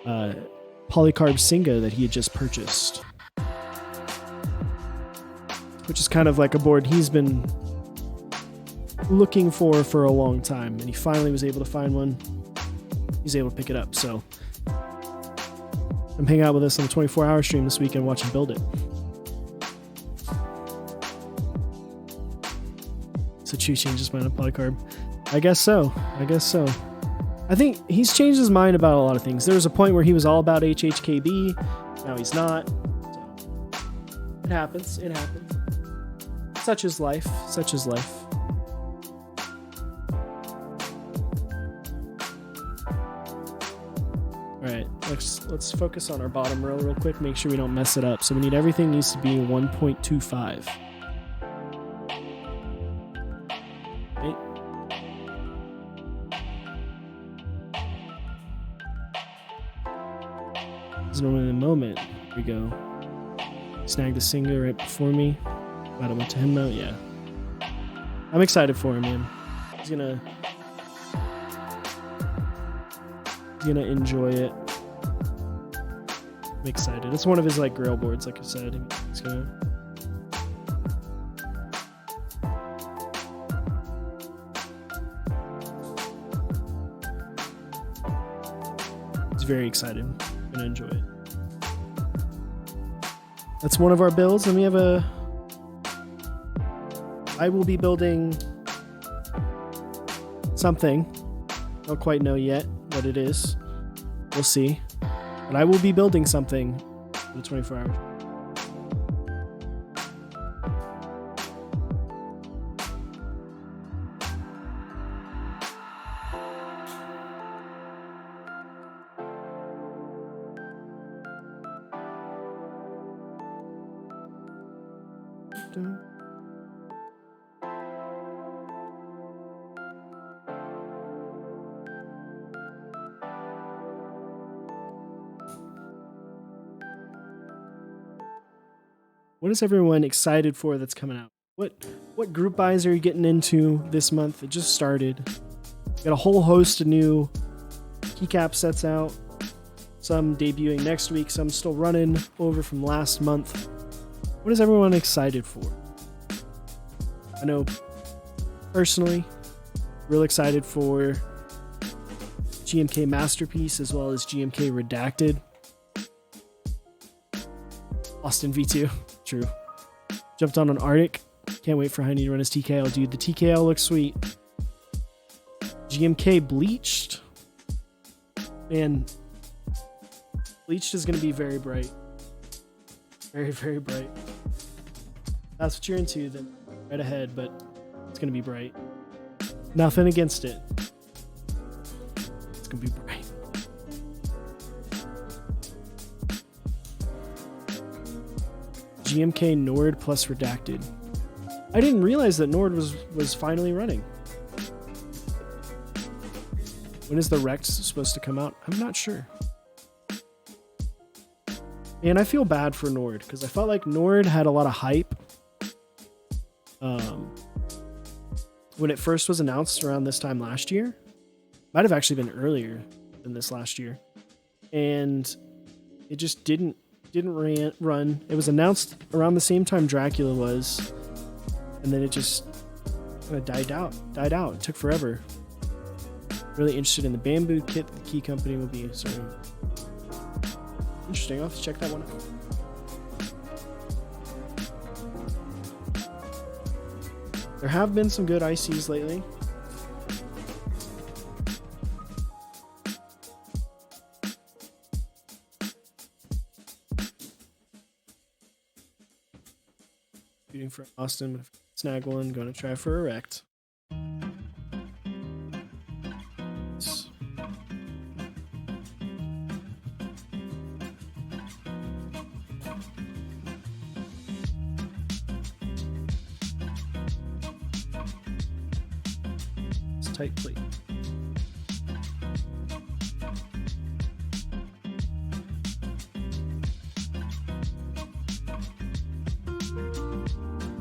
Polycarb Singa that he had just purchased. Which is kind of like a board he's been looking for a long time, and he finally was able to find one. He's able to pick it up, so come hang out with us on the 24-hour stream this weekend, watch him build it. So Chew changes mind on Polycarb. I guess so. I think he's changed his mind about a lot of things. There was a point where he was all about HHKB. Now he's not. It happens. It happens. Such is life. Such is life. All right, let's focus on our bottom row real quick. Make sure we don't mess it up. So we need everything needs to be 1.25. Okay. There's normally a moment. Here we go. Snag the singer right before me. Glad I went to him now. Yeah. I'm excited for him, man. He's gonna enjoy it. I'm excited. It's one of his like grail boards, like I said. He's gonna. He's very excited. Gonna enjoy it. That's one of our builds, and we have I will be building something. Don't quite know yet what it is. We'll see. But I will be building something for the 24 hours. What is everyone excited for that's coming out? What group buys are you getting into this month? It just started. Got a whole host of new keycap sets out. Some debuting next week, some still running over from last month. What is everyone excited for? I know personally, real excited for GMK Masterpiece as well as GMK Redacted. Austin V2. True. Jumped on an Arctic. Can't wait for Heine to run his TKL. Dude, the TKL looks sweet. GMK Bleached. Man, Bleached is going to be very bright. Very, very bright. That's what you're into, then right ahead, but it's going to be bright. Nothing against it. It's going to be bright. GMK Nord plus Redacted. I didn't realize that Nord was finally running. When is the Rex supposed to come out? I'm not sure. And I feel bad for Nord because I felt like Nord had a lot of hype when it first was announced around this time last year. Might have actually been earlier than this last year. And it just didn't run. It was announced around the same time Dracula was, and then it just kind of died out. It took forever. Really interested in the bamboo kit the key company will be starting. Interesting. I'll have to check that one out. There have been some good ICs lately. Shooting for Austin. Snag one. Going to try for erect. Tight plate.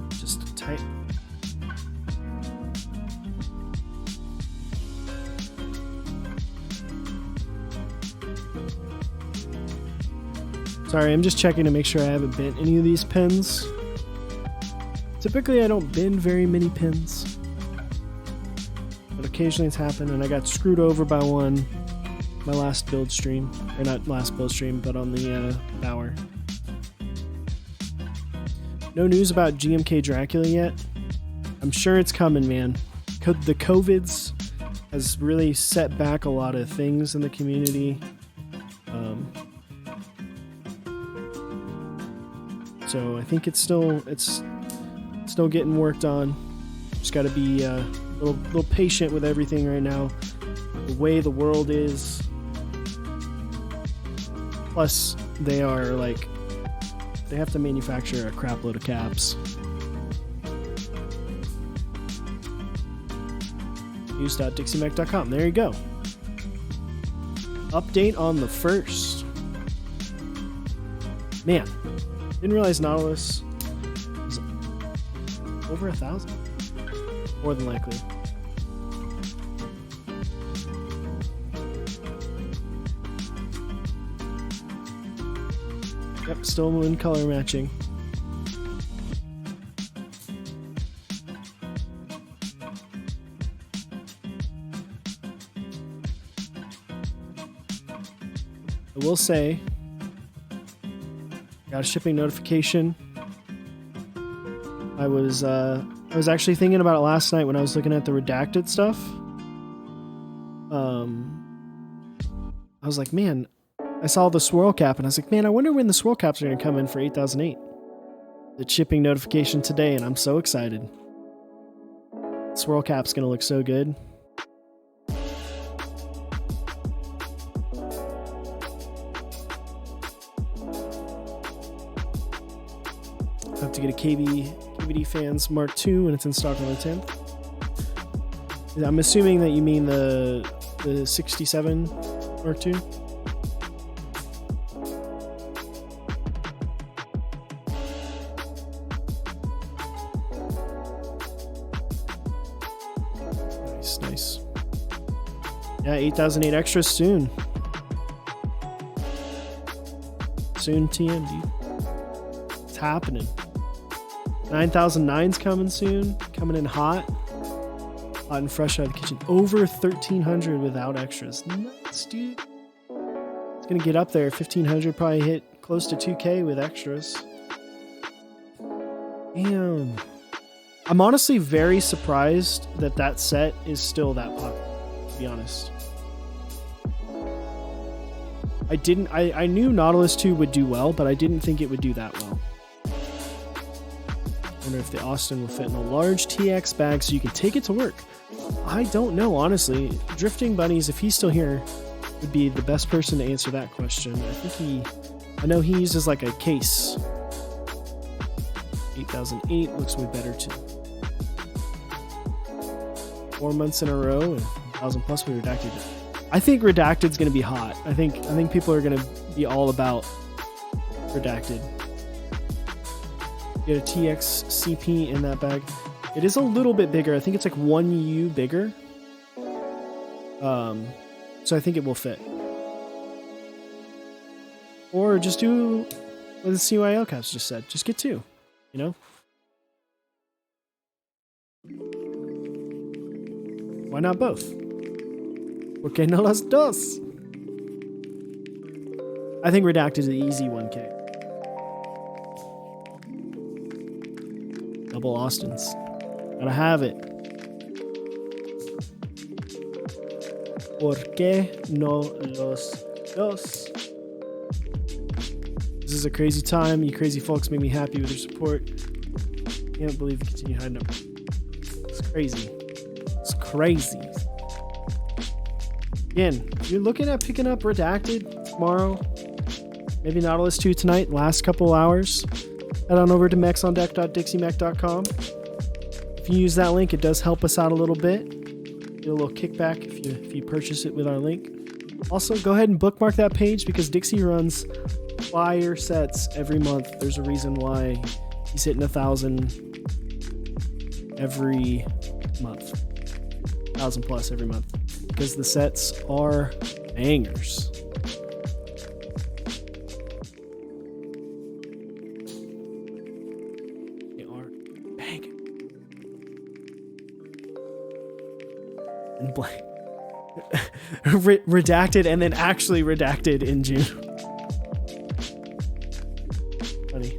Just tight. Sorry, I'm just checking to make sure I haven't bent any of these pins. Typically, I don't bend very many pins. But occasionally it's happened, and I got screwed over by one my last build stream. Or not last build stream, but on the Bower. No news about GMK Dracula yet. I'm sure it's coming, man. The COVIDs has really set back a lot of things in the community. So I think it's still getting worked on. Just got to be a little patient with everything right now. The way the world is. Plus, they have to manufacture a crap load of caps. News.dixiemec.com. There you go. Update on the first. Man, didn't realize Nautilus was over 1,000. More than likely. Yep, still in color matching. I will say, got a shipping notification. I was actually thinking about it last night when I was looking at the redacted stuff. I was like, man, I saw the swirl cap and I was like, man, I wonder when the swirl caps are going to come in for 8008. The shipping notification today, and I'm so excited. Swirl cap's going to look so good. I have to get a KVD Fans Mark II when it's in stock on the 10th. I'm assuming that you mean the 67 Mark II. Nice. Yeah, 8008 extras soon. Soon TM, dude. It's happening. 9009's coming soon. Coming in hot. Hot and fresh out of the kitchen. Over 1,300 without extras. Nuts, dude. It's gonna get up there. 1,500, probably hit close to 2K with extras. Damn. I'm honestly very surprised that set is still that popular, to be honest. I knew Nautilus 2 would do well, but I didn't think it would do that well. I wonder if the Austin will fit in a large TX bag so you can take it to work. I don't know, honestly. Drifting Bunnies, if he's still here, would be the best person to answer that question. I know he uses like a case. 8008 looks way better too. 4 months in a row and 1,000 plus we redacted it. I think redacted's going to be hot. I think people are going to be all about redacted. Get a TX CP in that bag. It is a little bit bigger. I think it's like 1U bigger. So I think it will fit. Or just do what the CYL caps just said. Just get 2, you know? Why not both? ¿Por qué no las dos? I think redacted is the easy 1K. Double Austins. Gotta have it. ¿Por qué no los dos? This is a crazy time. You crazy folks make me happy with your support. Can't believe you continue hiding up. It's crazy. It's crazy. Again, if you're looking at picking up redacted tomorrow, maybe Nautilus 2 tonight, last couple hours, head on over to mexondeck.dixiemec.com. If you use that link, it does help us out a little bit. Get a little kickback if you purchase it with our link. Also, go ahead and bookmark that page because Dixie runs fire sets every month. There's a reason why he's hitting 1,000 every month. 1,000 plus every month. Because the sets are bangers. They are banging. And blank. Redacted and then actually redacted in June. Funny.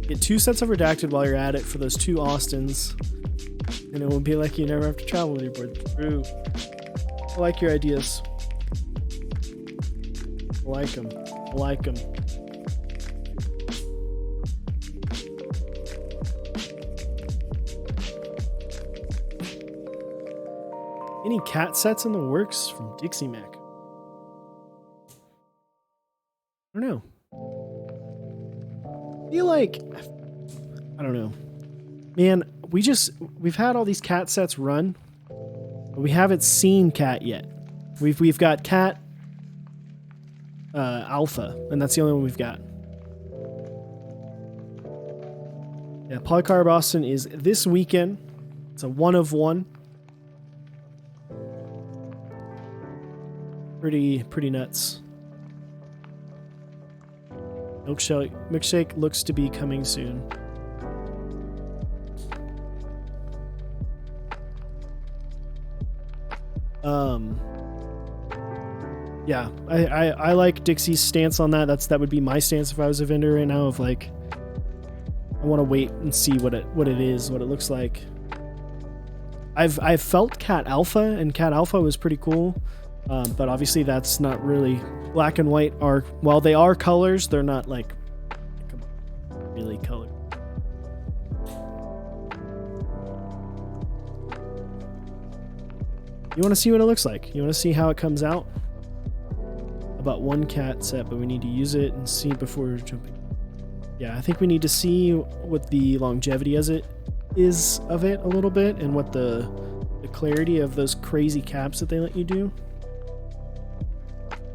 Get 2 sets of redacted while you're at it for those 2 Austins, and it will be like you never have to travel with your board. True. I like your ideas. I like them. I like them. Any cat sets in the works from Dixie Mac? I don't know. I feel like, I don't know. Man, we've had all these cat sets run, but we haven't seen cat yet. We've got cat alpha, and that's the only one we've got. Yeah, Polycarb Austin is this weekend. It's a 1 of 1. Pretty nuts. Milkshake looks to be coming soon. Yeah, I like Dixie's stance on that. That would be my stance if I was a vendor right now. Of like, I want to wait and see what it is, what it looks like. I've felt Cat Alpha, and Cat Alpha was pretty cool, but obviously that's not really black and white. While they are colors, they're not like really colored. You want to see what it looks like? You want to see how it comes out? About one cat set, but we need to use it and see before jumping. Yeah, I think we need to see what the longevity is of it a little bit, and what the clarity of those crazy caps that they let you do.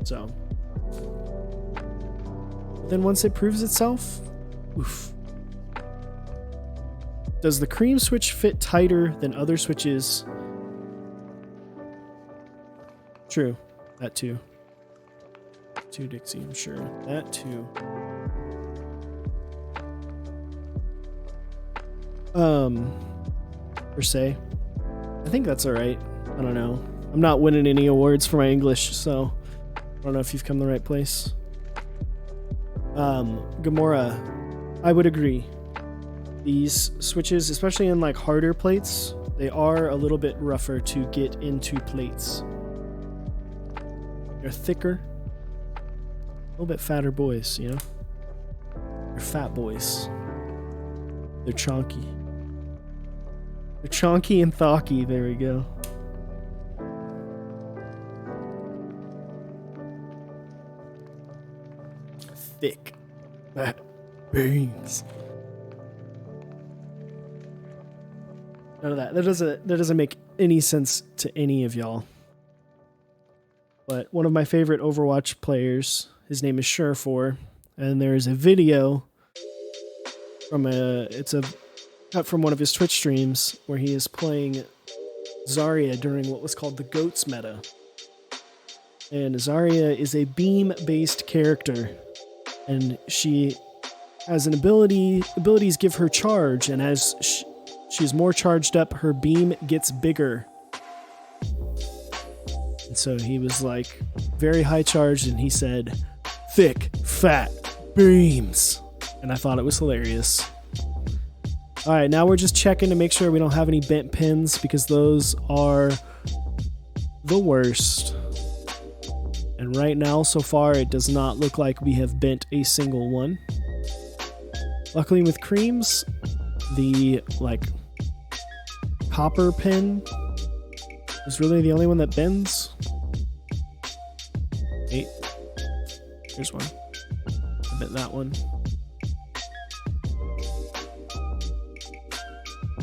So then once it proves itself, oof. Does the cream switch fit tighter than other switches? True, that too. Too, Dixie, I'm sure. That too. Per se. I think that's alright. I don't know. I'm not winning any awards for my English, so I don't know if you've come to the right place. Gamora, I would agree. These switches, especially in like harder plates, they are a little bit rougher to get into plates. They're thicker. A little bit fatter boys, you know? They're fat boys. They're chonky. They're chonky and thocky. There we go. Thick. Fat beans. None of that. That doesn't make any sense to any of y'all. But one of my favorite Overwatch players, his name is Surefor, and there's a video from it's a cut from one of his Twitch streams where he is playing Zarya during what was called the GOATS meta. And Zarya is a beam-based character, and she has an abilities give her charge, and as she's more charged up, her beam gets bigger. And so he was like very high charged, and he said, "Thick, fat beams." And I thought it was hilarious. All right, now we're just checking to make sure we don't have any bent pins, because those are the worst. And right now, so far, it does not look like we have bent a single one. Luckily with creams, the like copper pin is really the only one that bends. 8. Here's one. I bent that one.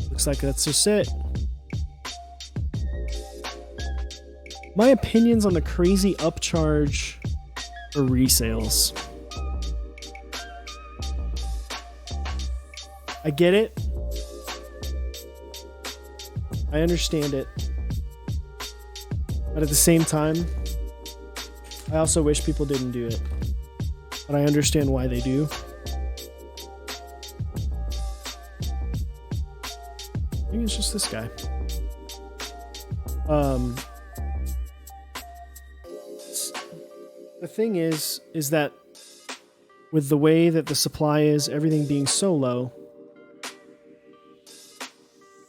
Looks like that's just it. My opinions on the crazy upcharge for resales. I get it. I understand it. But at the same time, I also wish people didn't do it. But I understand why they do. I think it's just this guy. The thing is that with the way that the supply is, everything being so low,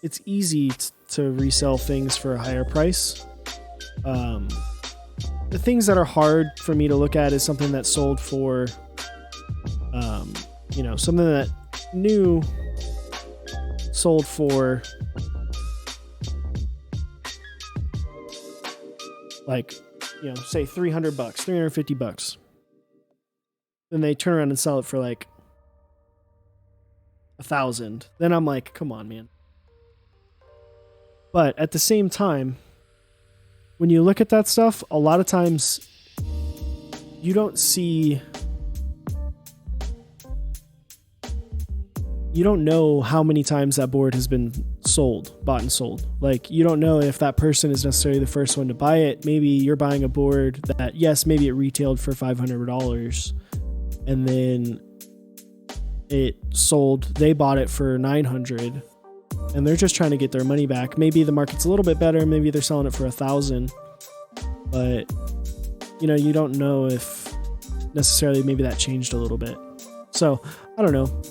it's easy to resell things for a higher price. The things that are hard for me to look at is something that's sold for, you know, something that new sold for like, you know, say $300, $350. Then they turn around and sell it for like $1,000. Then I'm like, come on, man. But at the same time, when you look at that stuff, a lot of times you don't know how many times that board has been bought and sold. Like, you don't know if that person is necessarily the first one to buy it. Maybe you're buying a board that, yes, maybe it retailed for $500 and then it sold, they bought it for $900 and they're just trying to get their money back. Maybe the market's a little bit better. Maybe they're selling it for $1,000, but you know, you don't know if necessarily maybe that changed a little bit. So I don't know.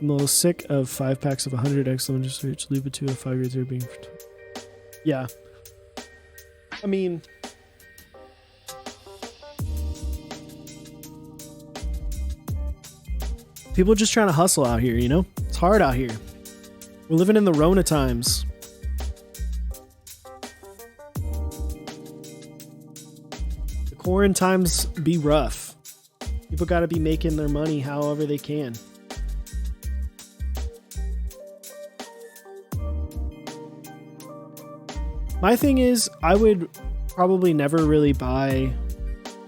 I'm a little sick of 5 packs of 100 excellent just search leave it to a 5 years are being. Yeah. I mean, people are just trying to hustle out here, you know? It's hard out here. We're living in the Rona times. The quarantine times be rough. People got to be making their money however they can. My thing is, I would probably never really buy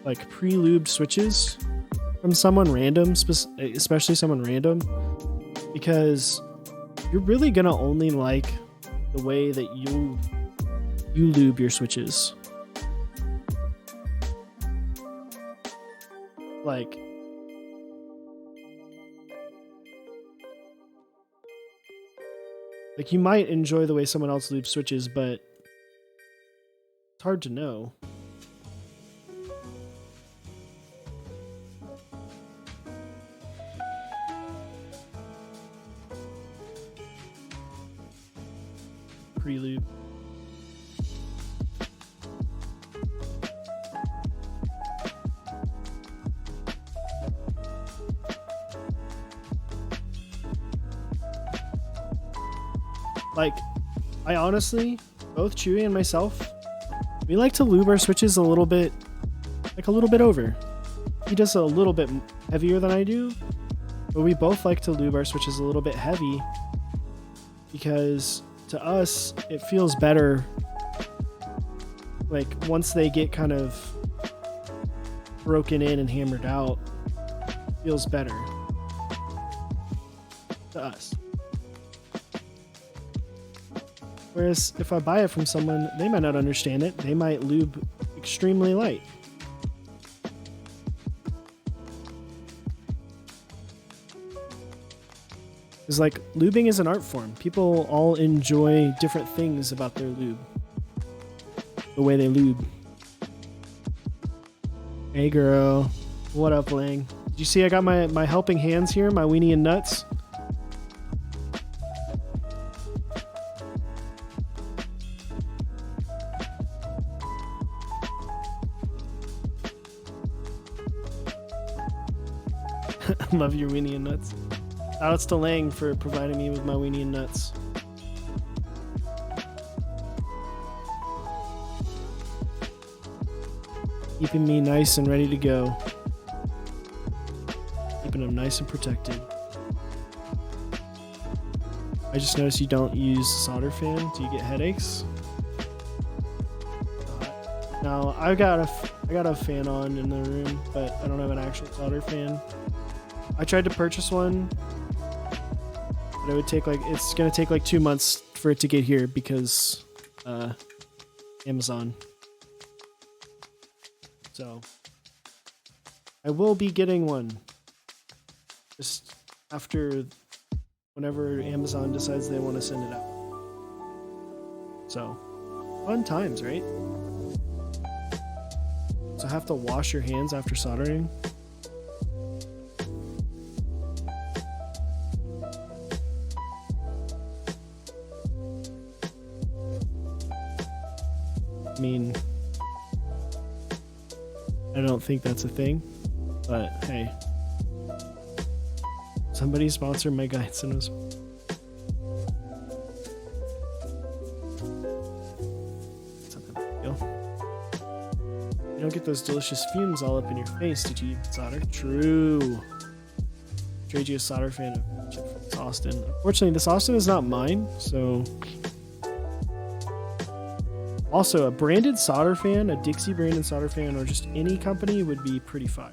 like pre-lubed switches from someone random, especially someone random, because you're really gonna only like the way that you lube your switches. Like, you might enjoy the way someone else lubes switches, but it's hard to know. Pre-lube. Like, I honestly, both Chewy and myself, we like to lube our switches a little bit over. He does a little bit heavier than I do, but we both like to lube our switches a little bit heavy because to us, it feels better. Like, once they get kind of broken in and hammered out, it feels better to us. Whereas if I buy it from someone, they might not understand it. They might lube extremely light. It's like, lubing is an art form. People all enjoy different things about their lube. The way they lube. Hey girl. What up, Lang? Did you see I got my helping hands here? My weenie and nuts? Love your weenie and nuts. Shoutouts to Lang for providing me with my weenie and nuts. Keeping me nice and ready to go. Keeping them nice and protected. I just noticed you don't use solder fan. Do you get headaches? No, I got a fan on in the room, but I don't have an actual solder fan. I tried to purchase one, but it would take it's gonna take like 2 months for it to get here because Amazon. So I will be getting one just after whenever Amazon decides they want to send it out. So fun times, right? So have to wash your hands after soldering. I mean, I don't think that's a thing, but hey, somebody sponsor my guides and you don't get those delicious fumes all up in your face. Did you eat solder? True. Trade you a solder fan of chip from Austin. Unfortunately, this Austin is not mine, so. Also, a branded solder fan, a Dixie branded solder fan, or just any company would be pretty fine.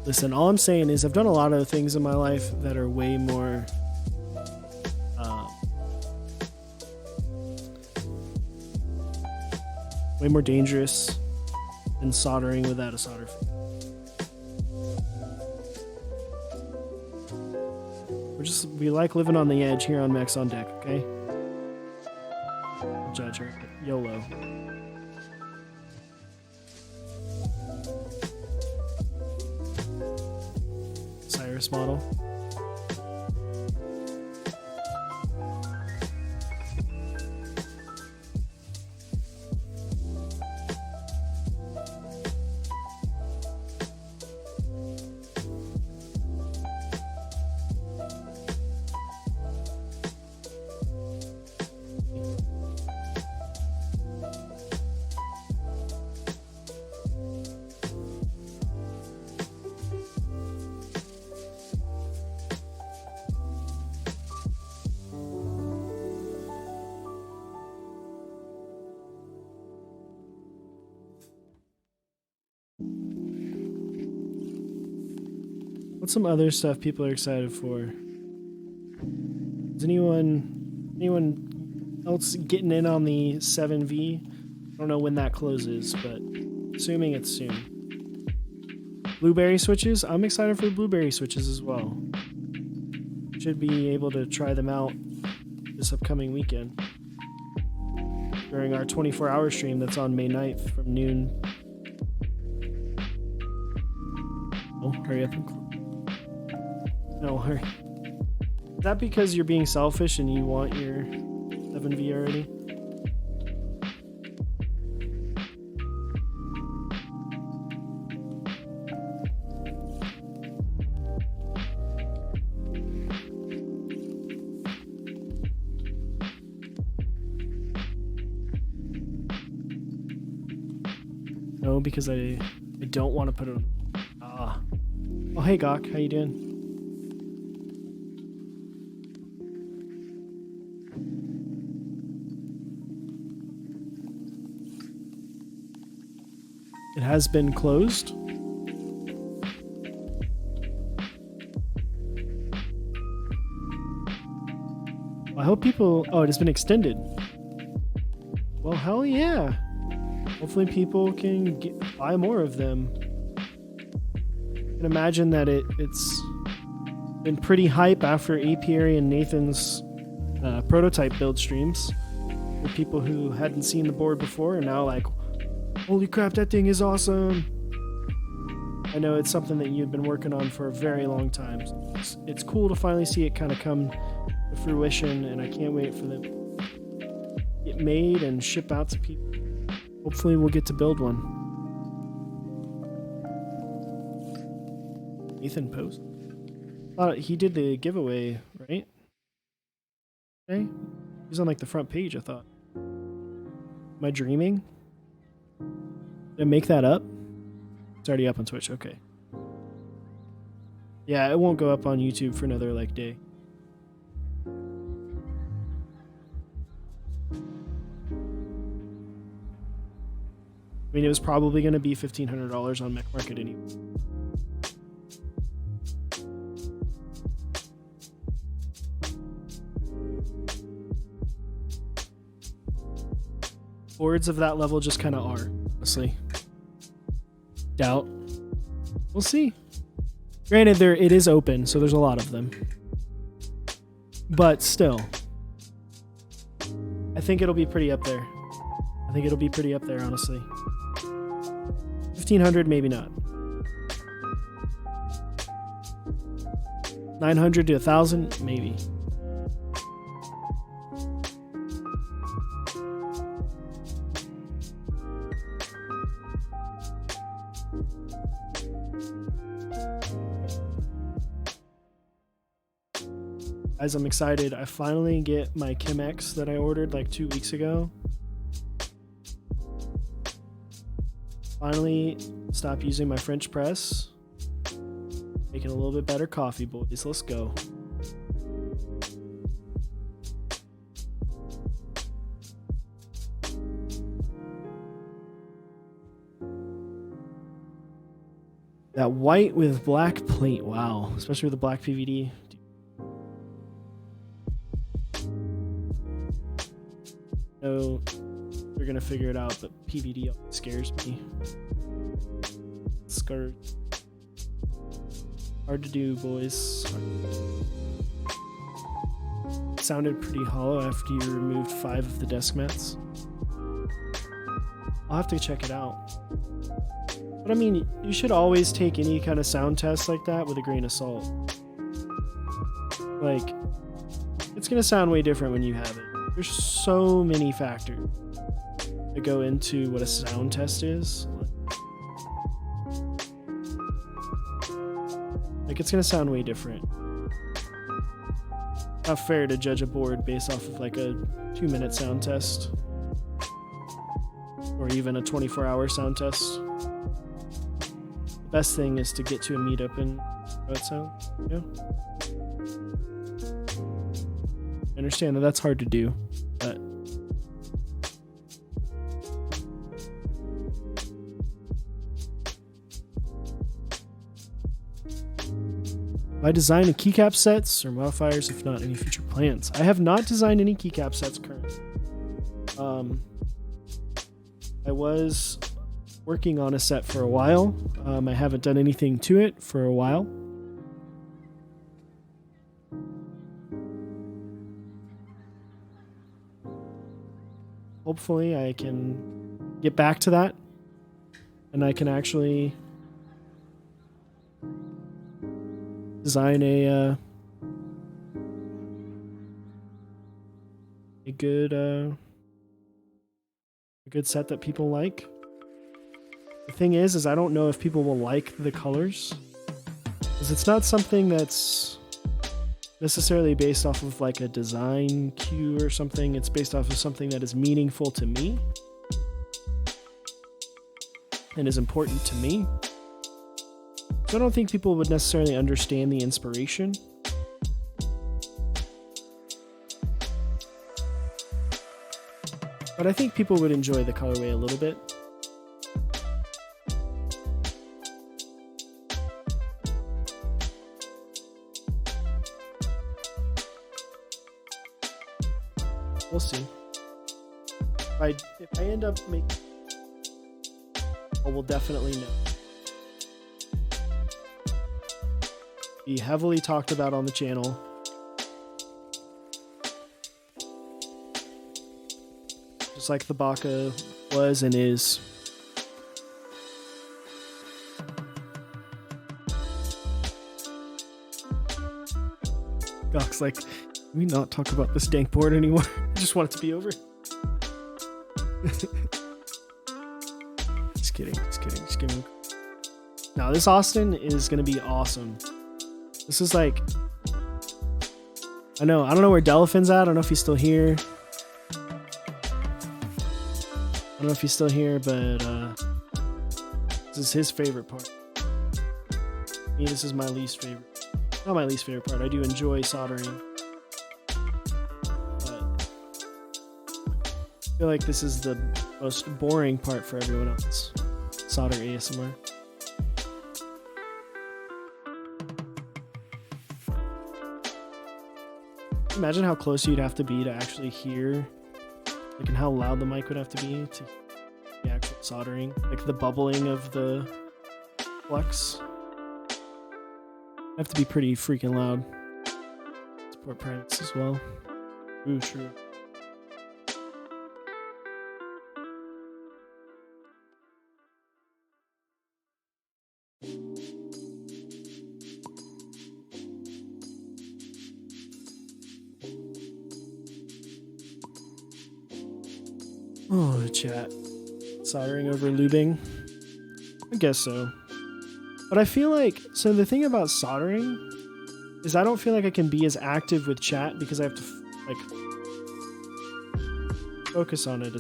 Listen, all I'm saying is I've done a lot of things in my life that are way more dangerous than soldering without a solder fan. We like living on the edge here on Max on Deck, okay? I'll judge her. YOLO. Cyrus model. What's some other stuff people are excited for? Is anyone else getting in on the 7V? I don't know when that closes, but assuming it's soon. Blueberry switches? I'm excited for the blueberry switches as well. Should be able to try them out this upcoming weekend during our 24-hour stream that's on May 9th from noon. Oh, hurry up and no, hurry. Is that because you're being selfish and you want your 7V already? No, because I don't want to put it on. Ah. Oh, hey, Gawk. How you doing? It has been closed. I hope people... Oh, it has been extended. Well, hell yeah. Hopefully people can buy more of them. I can imagine that it's been pretty hype after Apiary and Nathan's prototype build streams. For people who hadn't seen the board before and now like, holy crap, that thing is awesome. I know it's something that you've been working on for a very long time. It's cool to finally see it kind of come to fruition, and I can't wait for them to get made and ship out to people. Hopefully we'll get to build one. Ethan Post? He did the giveaway, right? Okay. He's on like the front page, I thought. Am I dreaming? Did I make that up? It's already up on Twitch, okay. Yeah, it won't go up on YouTube for another like day. I mean, it was probably going to be $1,500 on Mech Market anyway. Boards of that level just kind of are, honestly. Doubt. We'll see. Granted, it is open, so there's a lot of them. But still, I think it'll be pretty up there. I think it'll be pretty up there, honestly. 1,500, maybe not. 900 to 1,000, maybe. Guys, I'm excited. I finally get my Chemex that I ordered like 2 weeks ago. Finally stop using my French press. Making a little bit better coffee, boys. Let's go. That white with black plate. Wow. Especially with the black PVD. No, they're gonna figure it out, but PVD scares me. Skirt. Hard to do, boys. Sounded pretty hollow after you removed 5 of the desk mats. I'll have to check it out. But I mean, you should always take any kind of sound test like that with a grain of salt. Like, it's gonna sound way different when you have it. There's so many factors that go into what a sound test is. Like, it's gonna sound way different. Not fair to judge a board based off of like a 2-minute sound test. Or even a 24-hour sound test. The best thing is to get to a meetup and how it sounds. Yeah. I understand that that's hard to do, but I design a keycap sets or modifiers, if not any future plans. I have not designed any keycap sets currently. I was working on a set for a while. I haven't done anything to it for a while. Hopefully I can get back to that and I can actually design a good set that people like. The thing is I don't know if people will like the colors, because it's not something that's necessarily based off of like a design cue or something. It's based off of something that is meaningful to me and is important to me. So I don't think people would necessarily understand the inspiration. But I think people would enjoy the colorway a little bit. We'll see. If I end up making, I will definitely know. Be heavily talked about on the channel. Just like the Baka was and is. Gok's like, can we not talk about this dank board anymore? I just want it to be over. Just kidding. Now this Austin is gonna be awesome. This is like, I don't know where Delafin's at. I don't know if he's still here. But this is his favorite part. Me, this is my least favorite. Not my least favorite part. I do enjoy soldering. But I feel like this is the most boring part for everyone else. Solder ASMR. Imagine how close you'd have to be to actually hear, like, and how loud the mic would have to be to the actual soldering, like the bubbling of the flux. I have to be pretty freaking loud. Support privates as well. Ooh, true. Oh, chat. Soldering over lubing? I guess so. But I feel like, so the thing about soldering is I don't feel like I can be as active with chat because I have to like focus on it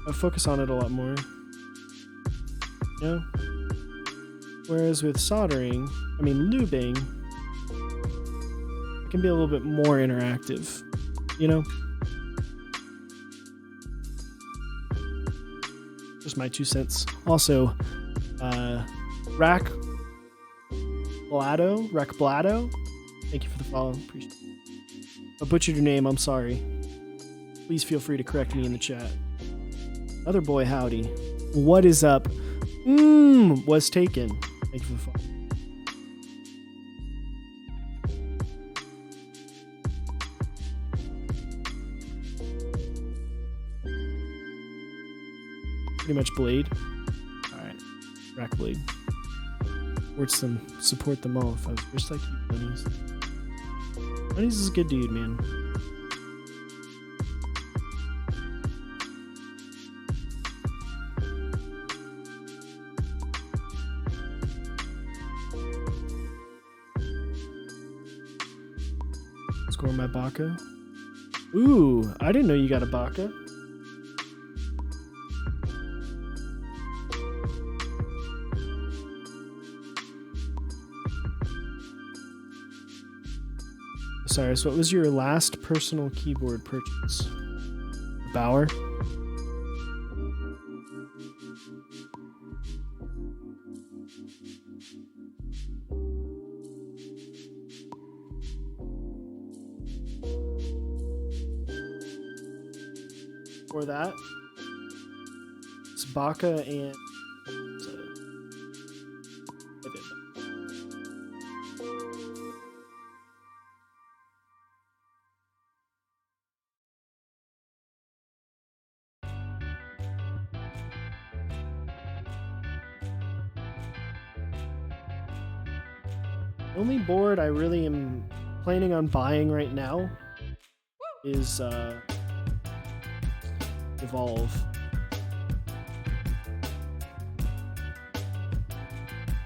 I focus on it a lot more. You know? Whereas with soldering, I mean lubing, it can be a little bit more interactive, you know? Just my 2 cents. Also, Rack Blado, thank you for the follow. Appreciate it. I butchered your name, I'm sorry. Please feel free to correct me in the chat. Other boy, howdy. What is up? Was taken. Thank you for the follow. Pretty much blade. Alright. Rack blade. Support them all if I was just like you, Bunnies. Bunnies is a good dude, man. Score my baka. Ooh, I didn't know you got a baka. Sorry, so what was your last personal keyboard purchase? Bauer? For that, it's Baka and the only board I really am planning on buying right now is Evolve.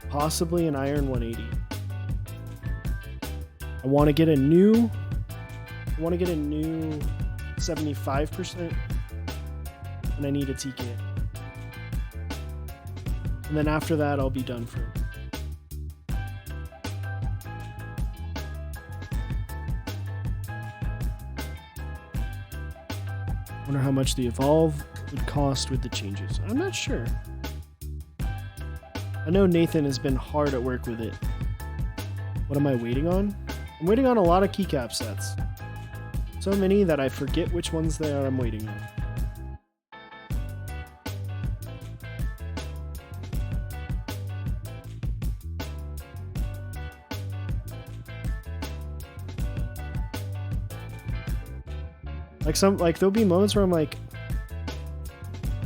Possibly an Iron 180. I want to get a new 75%, and I need a TK. And then after that, I'll be done for. Wonder how much the Evolve would cost with the changes. I'm not sure. I know Nathan has been hard at work with it. What am I waiting on? I'm waiting on a lot of keycap sets. So many that I forget which ones they are I'm waiting on. Like there'll be moments where I'm like,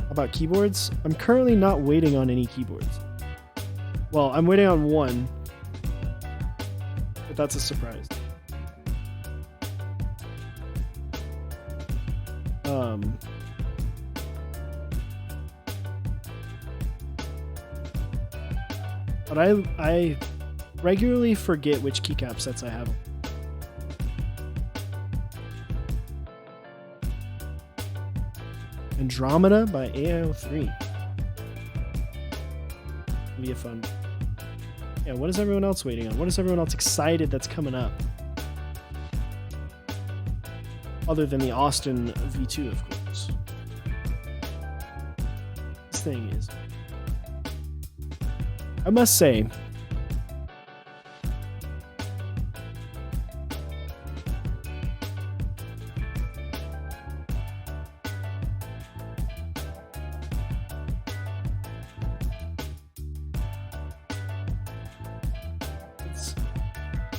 about keyboards, I'm currently not waiting on any keyboards. Well, I'm waiting on one, but that's a surprise. But I regularly forget which keycap sets I have. Andromeda by AIO3. Be a fun. Yeah, what is everyone else waiting on? What is everyone else excited that's coming up? Other than the Austin V2, of course. This thing is... I must say...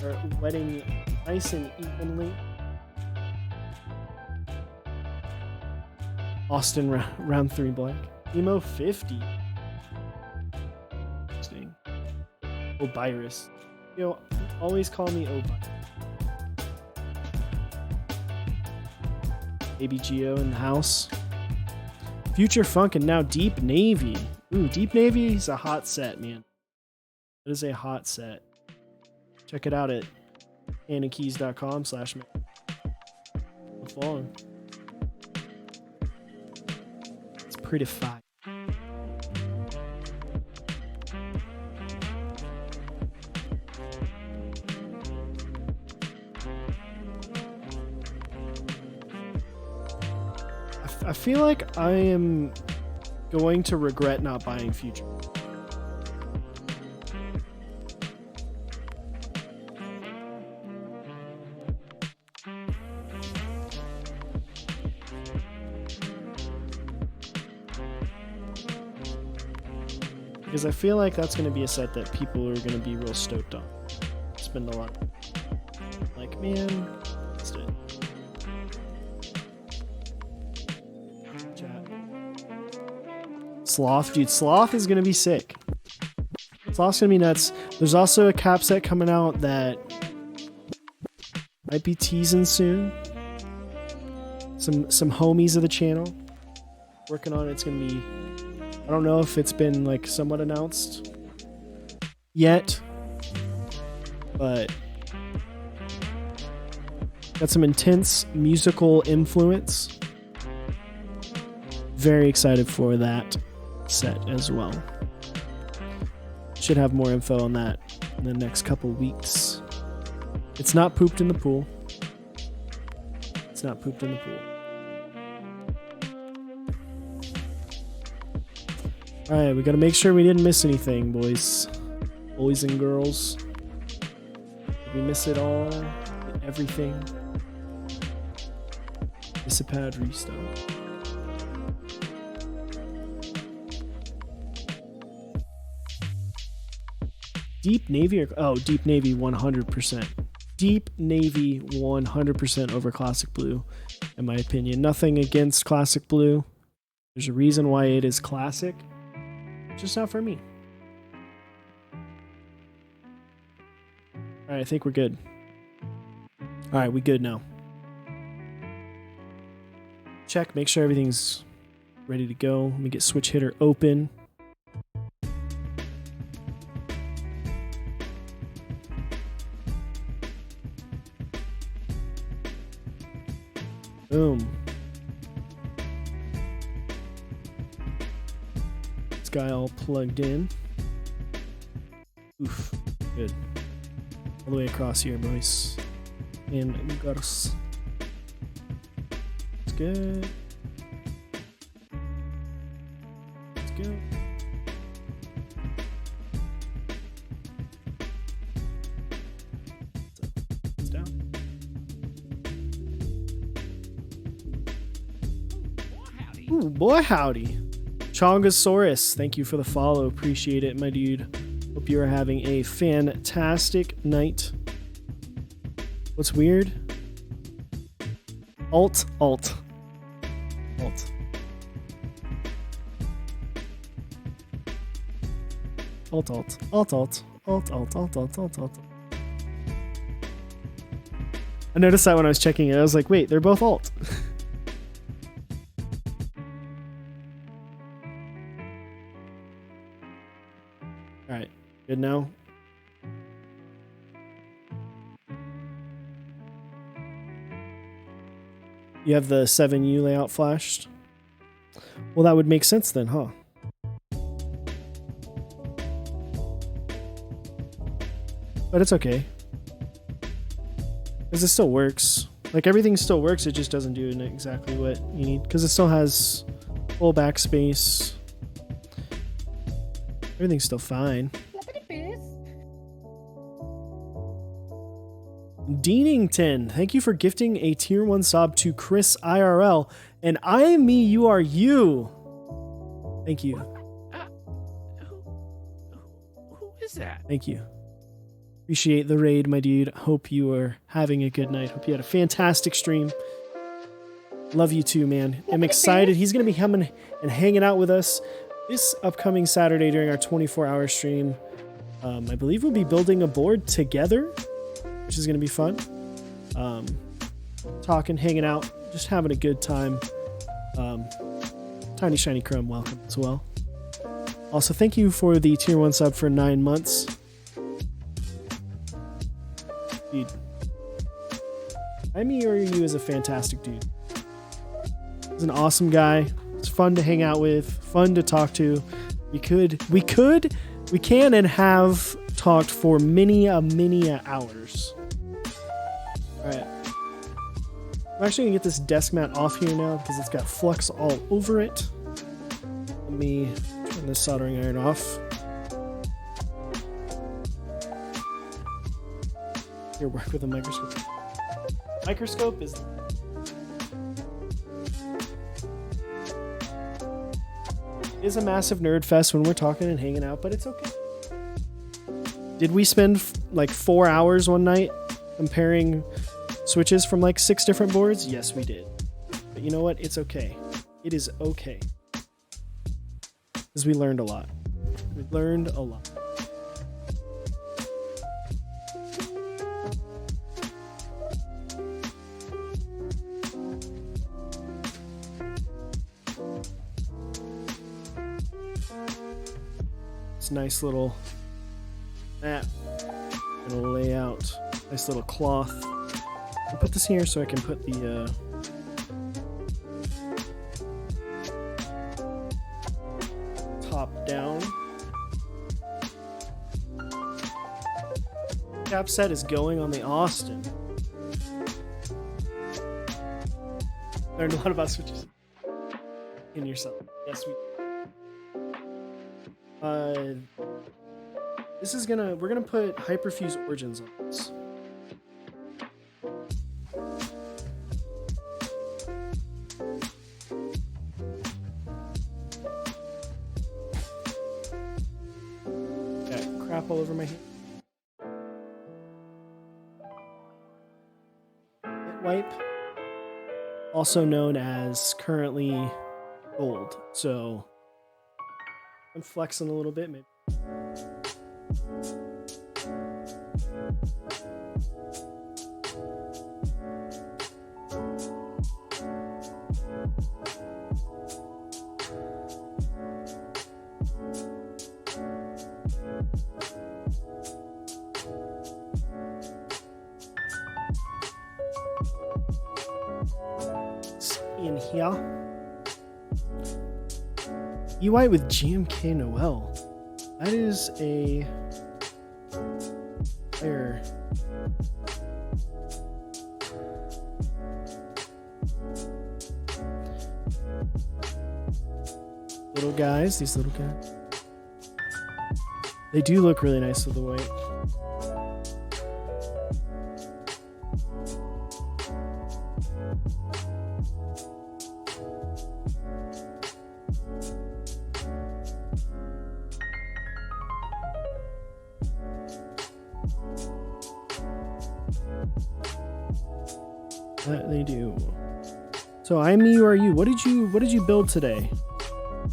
are wetting nice and evenly. Austin round 3 blank. Emo 50. Interesting. Obirus. Yo, always call me Obirus. Baby Geo in the house. Future Funk and now Deep Navy. Ooh, Deep Navy is a hot set, man. It is a hot set. Check it out at annakeys.com/man. Follow. It's pretty fire. I feel like I am going to regret not buying Future. Because I feel like that's going to be a set that people are going to be real stoked on. Spend a lot. Like, man, let's do it. Chat. Sloth, dude, Sloth is going to be sick. Sloth's going to be nuts. There's also a cap set coming out that might be teasing soon. Some homies of the channel working on it. It's going to be, I don't know if it's been like somewhat announced yet, but got some intense musical influence. Very excited for that set as well. Should have more info on that in the next couple weeks. It's not pooped in the pool. It's not pooped in the pool. Alright, we gotta make sure we didn't miss anything, boys. Boys and girls. Did we miss it all? Everything? Miss a pad restart. Deep Navy or... Oh, Deep Navy 100%. Deep Navy 100% over Classic Blue, in my opinion. Nothing against Classic Blue. There's a reason why it is classic. Just not for me. Alright, I think we're good. Alright, we good now. Check, make sure everything's ready to go. Let me get switch hitter open. Boom. Guy all plugged in. Oof, good. All the way across here, boys and girls. It's good. It's good. It's down. Ooh, boy, howdy. Chongosaurus, thank you for the follow. Appreciate it, my dude. Hope you are having a fantastic night. What's weird? Alt. Alt. Alt. Alt, alt. Alt, alt. Alt, alt, alt, alt, alt, alt. I noticed that when I was checking it. I was like, wait, they're both alt. Alright, good now. You have the 7U layout flashed? Well, that would make sense then, huh? But it's okay. Because it still works. Like, everything still works, it just doesn't do exactly what you need. Because it still has full backspace. Everything's still fine. Deanington, thank you for gifting a tier 1 sub to Chris IRL. And I am me, you are you. Thank you. Who is that? Thank you. Appreciate the raid, my dude. Hope you are having a good night. Hope you had a fantastic stream. Love you too, man. I'm excited. He's going to be coming and hanging out with us this upcoming Saturday during our 24-hour stream. I believe we'll be building a board together, which is going to be fun. Talking, hanging out, just having a good time. Tiny Shiny Chrome, welcome as well. Also, thank you for the tier 1 sub for 9 months. Dude, Ibanez Ue is a fantastic dude. He's an awesome guy. It's fun to hang out with, fun to talk to. We can and have talked for many hours. Alright. I'm actually gonna get this desk mat off here now because it's got flux all over it. Let me turn this soldering iron off. Here, work with a microscope. Microscope is a massive nerd fest when we're talking and hanging out, but it's okay. Did we spend like 4 hours one night comparing switches from like 6 different boards? Yes, we did. But you know what? It's okay. It is okay. Because we learned a lot. We learned a lot. Nice little mat. Gonna lay out nice little cloth. I'll put this here so I can put the top down. Cap set is going on the Austin. Learned a lot about switches in yourself. Yes, we. We're gonna put Hyperfuse Origins on this. Got crap all over my hand. Bit wipe, also known as currently gold. So I'm flexing a little bit, maybe. In here. UI with GMK Noel. That is a player. Little guys, these little guys. They do look really nice with the white. That they do. So I'm me, or are you? What did you build today?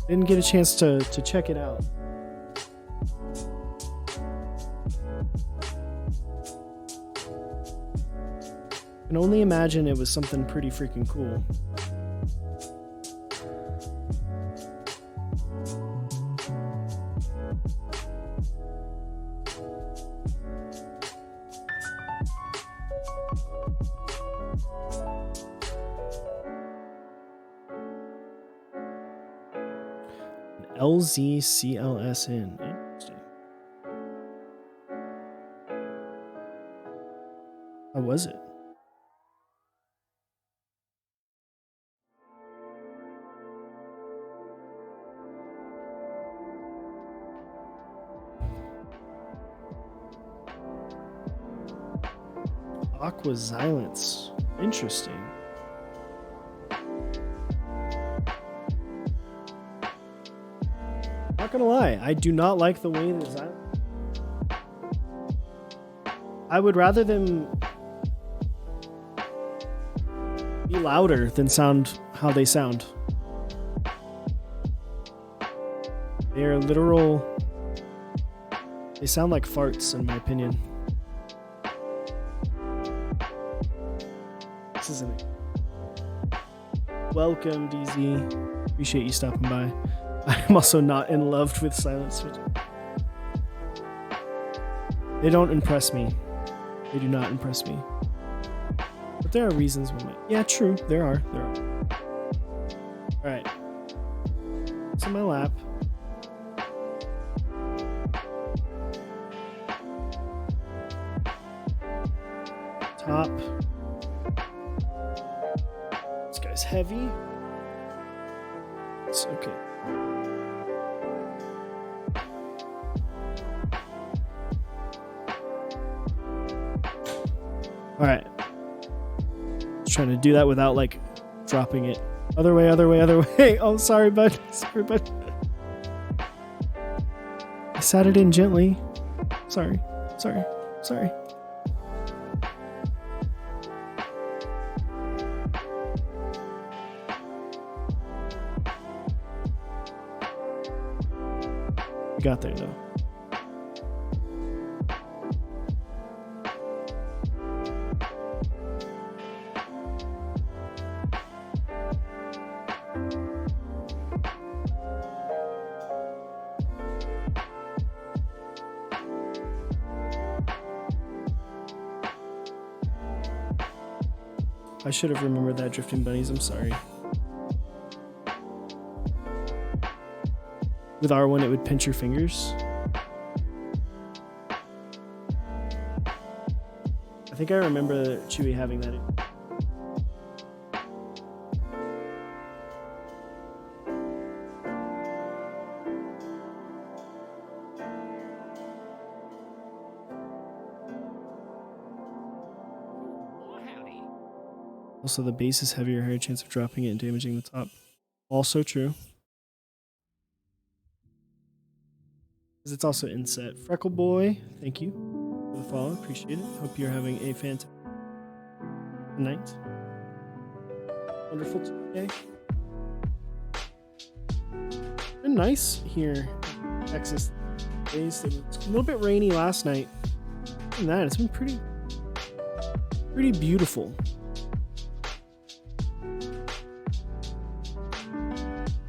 Didn't get a chance to check it out. I can only imagine it was something pretty freaking cool. LZCLSN. Interesting. How was it? Aqua Silence. Interesting. Not gonna lie, I do not like the way that I would rather them be louder than sound how they sound. They are literal. They sound like farts, in my opinion. This isn't it. Welcome, DZ. Appreciate you stopping by. I'm also not in love with silent switch. They don't impress me. They do not impress me. But there are reasons we might. Yeah, true. There are. Alright. It's in my lap. Top. This guy's heavy. It's okay. Alright. Trying to do that without like dropping it. Other way. Oh, sorry, bud. Sorry, bud. I sat it in gently. Sorry. We got there though. I should have remembered that, drifting bunnies. I'm sorry. With R1, it would pinch your fingers. I think I remember Chewie having that. Also, the base is heavier, higher chance of dropping it and damaging the top. Also true. Because it's also inset. Freckle Boy, thank you for the follow. Appreciate it. Hope you're having a fantastic night. Wonderful day. Been nice here in Texas. Days. It was a little bit rainy last night. Other than that, it's been pretty beautiful.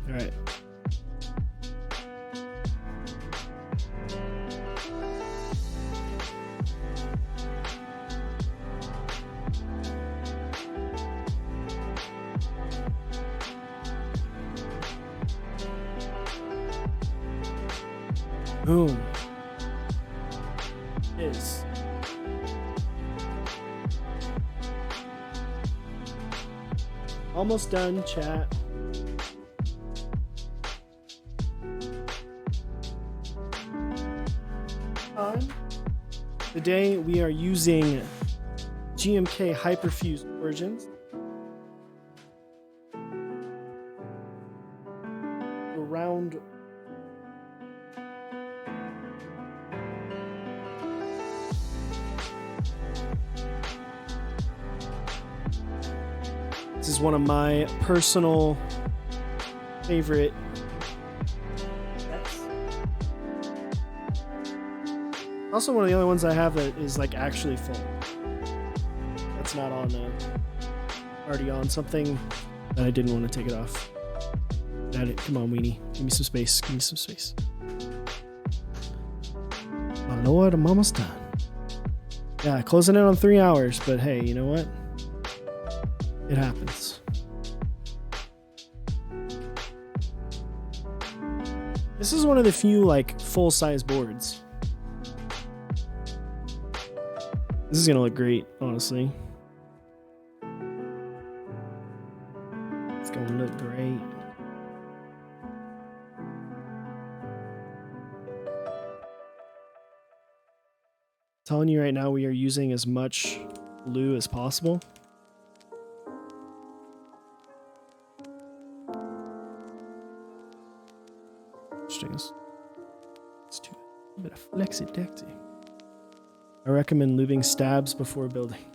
Alright. Boom. Is. Almost done, chat. Today we are using GMK Hyperfuse origins. Around this is one of my personal favorite. Also one of the only ones I have that is like actually full. That's not on already on something that I didn't want to take it off. Come on, weenie. Give me some space. My lord, I'm almost done. Yeah, closing in on 3 hours, but hey, you know what? It happens. This is one of the few like full-size boards. This is gonna look great, honestly. It's gonna look great. Telling you right now, we are using as much glue as possible. Interesting. Let's do a bit of flexi-dexy. I recommend lubing stabs before building.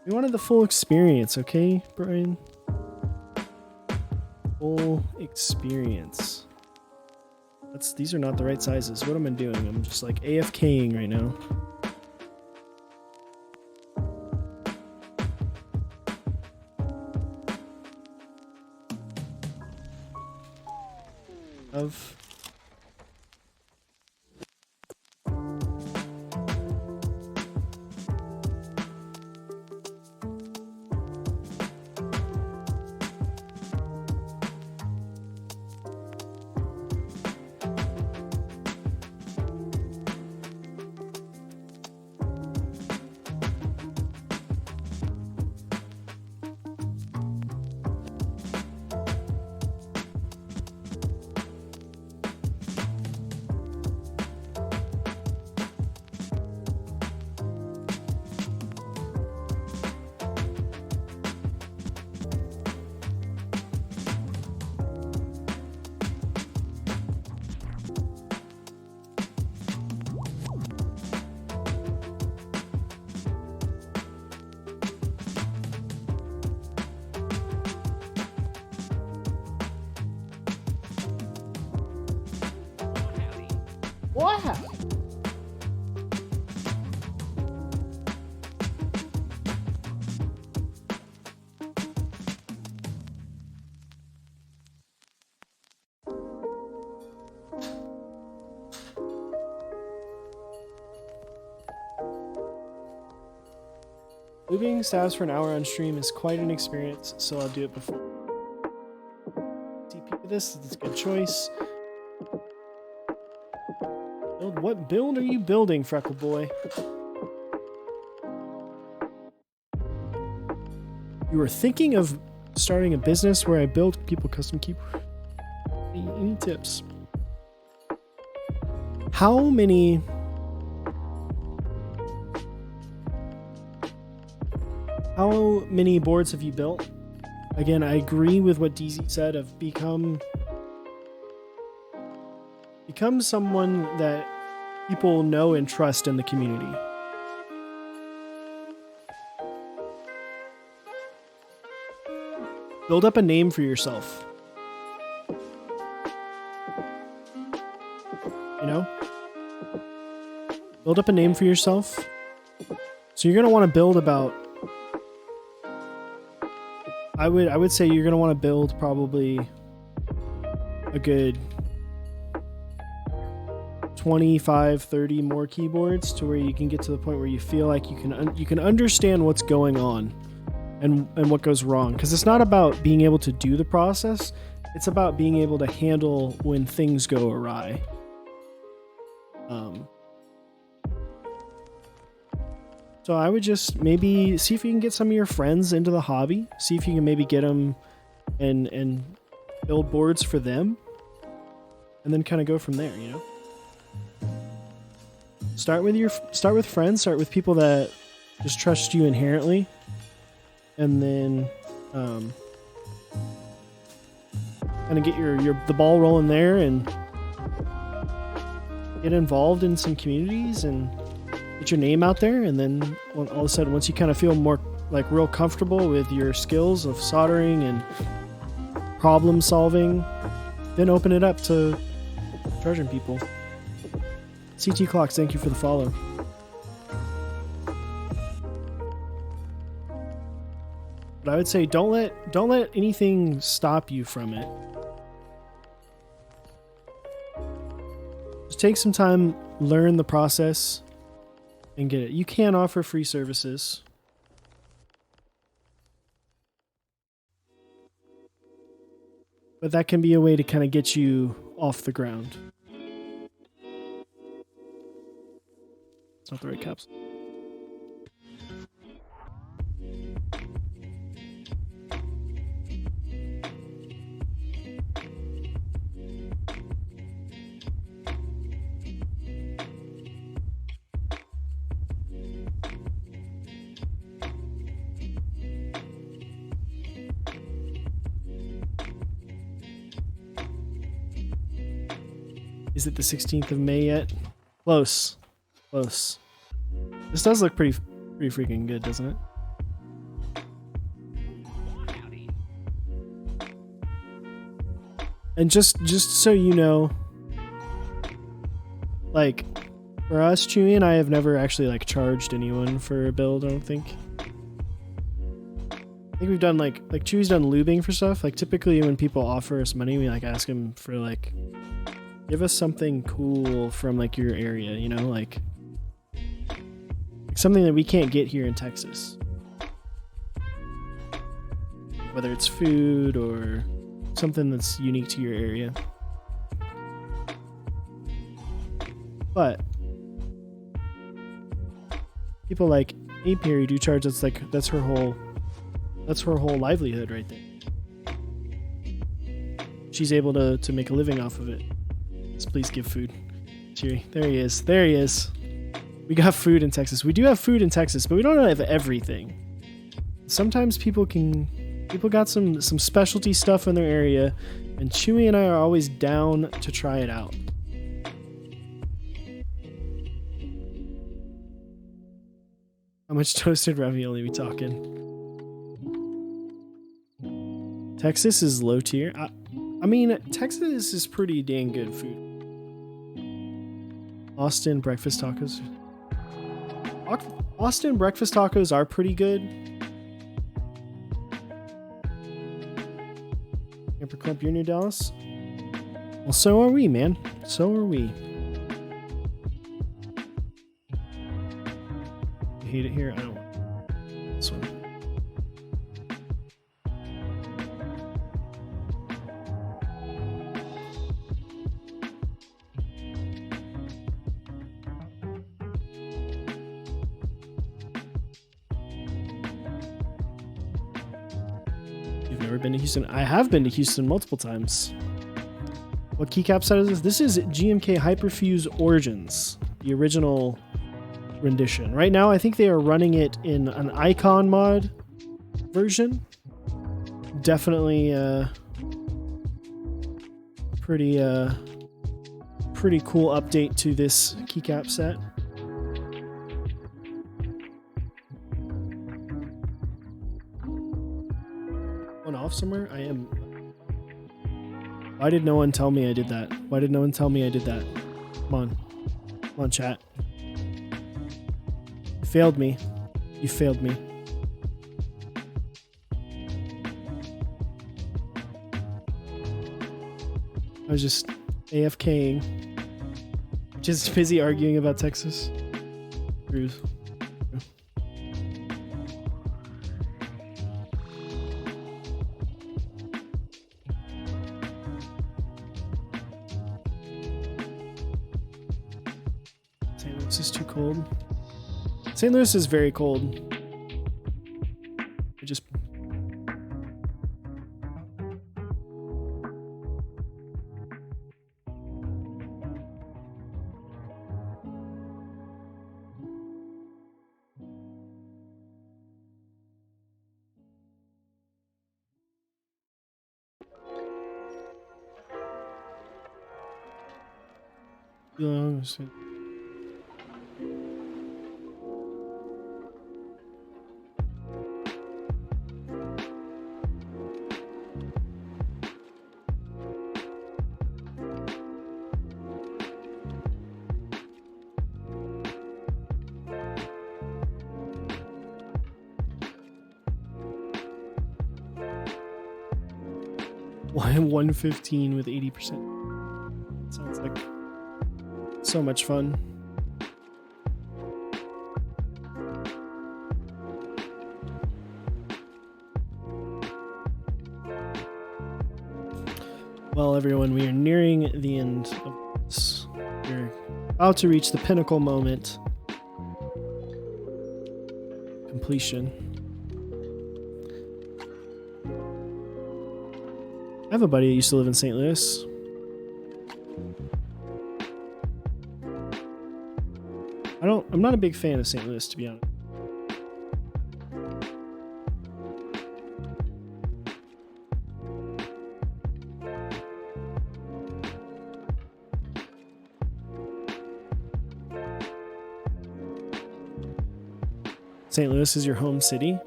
We wanted the full experience, okay, Brian? Full experience. These are not the right sizes. What am I doing? I'm just like AFKing right now. Of what? Lubing stabs for an hour on stream is quite an experience, so I'll do it before. TP this is a good choice. What build are you building, Freckle Boy? You were thinking of starting a business where I build people custom keyboard. Any tips? How many boards have you built? Again, I agree with what DZ said of become someone that people know and trust in the community. Build up a name for yourself. You know? Build up a name for yourself. So you're going to want to build about... I would say you're going to want to build probably a good 25, 30 more keyboards to where you can get to the point where you feel like you can understand what's going on and what goes wrong. Because it's not about being able to do the process, it's about being able to handle when things go awry. So I would just maybe see if you can get some of your friends into the hobby. See if you can maybe get them and build boards for them, and then kind of go from there. You know, start with friends. Start with people that just trust you inherently, and then kind of get the ball rolling there and get involved in some communities and get your name out there. And then all of a sudden, once you kind of feel more like real comfortable with your skills of soldering and problem solving, then open it up to charging people. CT Clocks, thank you for the follow. But I would say don't let anything stop you from it. Just take some time, learn the process, and get it. You can offer free services. But that can be a way to kind of get you off the ground. It's not the right caps. Is it the 16th of May yet? Close. Close. This does look pretty freaking good, doesn't it? And just so you know, like, for us, Chewy and I have never actually like charged anyone for a build, I don't think. I think we've done like Chewy's done lubing for stuff. Like typically when people offer us money, we like ask them for like, give us something cool from like your area, you know, like something that we can't get here in Texas. Whether it's food or something that's unique to your area. But people like Apiary do charge. That's her whole livelihood right there. She's able to make a living off of it. Just please give food. Cheery. There he is. There he is. We got food in Texas. We do have food in Texas, but we don't have everything. Sometimes people got some specialty stuff in their area, and Chewy and I are always down to try it out. How much toasted ravioli we talking? Texas is low tier. I mean, Texas is pretty dang good food. Austin breakfast tacos. Austin breakfast tacos are pretty good. Clump, you're near Dallas? Well, so are we, man. So are we. You hate it here? I don't want this one. Been to Houston. I have been to Houston multiple times. What keycap set is this? This is GMK Hyperfuse Origins, the original rendition. Right now, I think they are running it in an Icon mod version. Definitely pretty cool update to this keycap set. Off somewhere? I am. Why did no one tell me I did that? Why did no one tell me I did that? Come on. Come on, chat. You failed me. You failed me. I was just AFKing. Just busy arguing about Texas. Cruise. This is too cold. St. Louis is very cold. I just... I'm 115 with 80%. Sounds like so much fun. Well, everyone, we are nearing the end of this. We're about to reach the pinnacle moment. Completion. I have a buddy that used to live in St. Louis. I'm not a big fan of St. Louis, to be honest. St. Louis is your home city.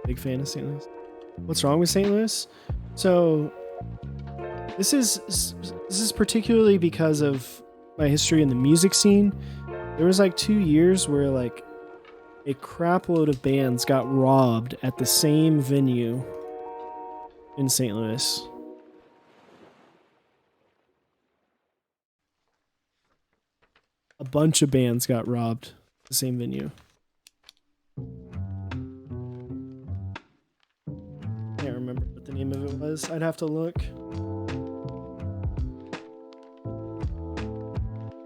Big fan of St. Louis. What's wrong with St. Louis? So this is particularly because of my history in the music scene. There was like 2 years where like a crap load of bands got robbed at the same venue in St. Louis. A bunch of bands got robbed at the same venue. Can't remember what the name of it was. I'd have to look.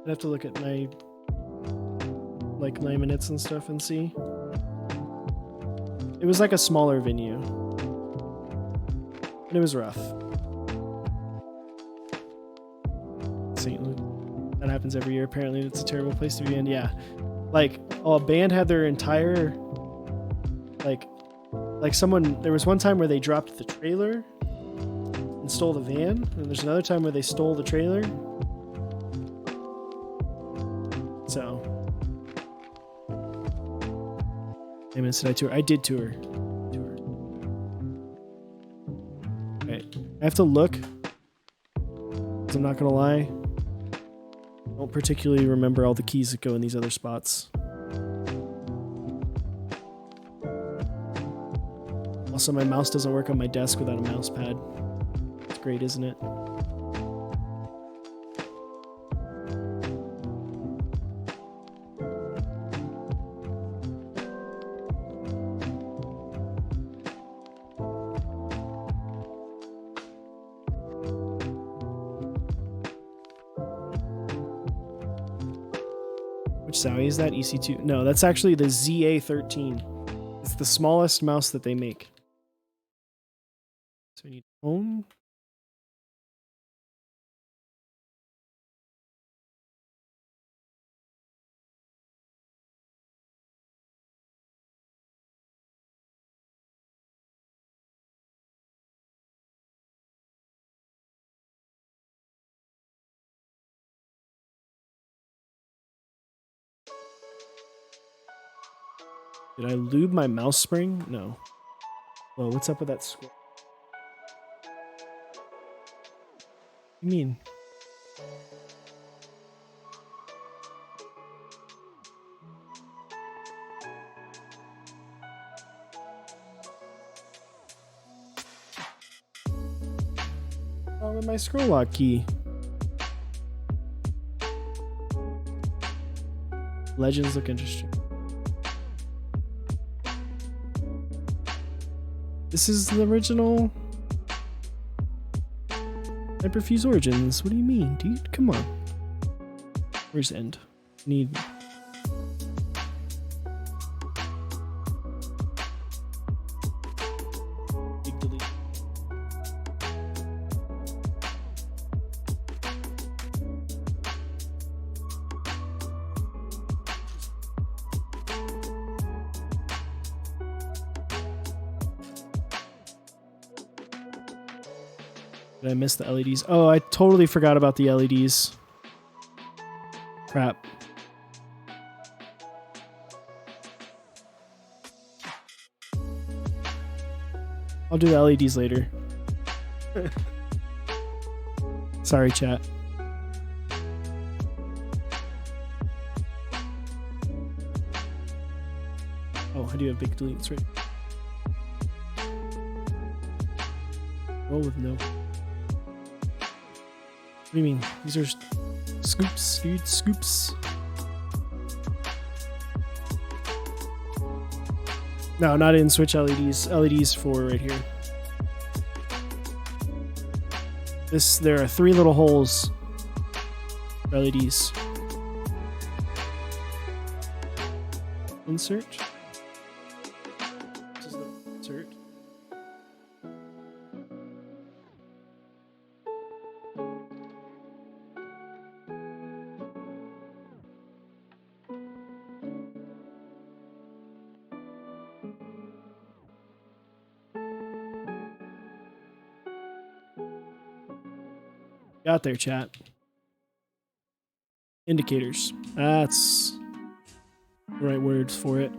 I'd have to look at my minutes and stuff and see. It was like a smaller venue. And it was rough. St. Louis. That happens every year. Apparently it's a terrible place to be in. Yeah. Like a band had their entire like someone, there was one time where they dropped the trailer and stole the van, and there's another time where they stole the trailer. So how many minutes did I tour? I did tour. Okay. I have to look, because I'm not gonna lie, I don't particularly remember all the keys that go in these other spots. Also, my mouse doesn't work on my desk without a mouse pad. It's great, isn't it? Which Zowie is that? EC2? No, that's actually the ZA13. It's the smallest mouse that they make. So we need home. Did I lube my mouse spring? No. Whoa, what's up with that square? What do you mean? Oh, with my scroll lock key. Legends look interesting. This is the original Hyperfuse Origins. What do you mean, dude? Come on. Where's end? Need. Big delete. Did I miss the LEDs? Oh, I totally forgot about the LEDs. Crap. I'll do the LEDs later. Sorry, chat. Oh, I do have big deletes right. Roll with no. What do you mean? These are scoops, dude, scoops. No, not in switch LEDs. LEDs for right here. There are 3 little holes for LEDs. Insert. This is the insert. Got there, chat. Indicators. That's the right words for it.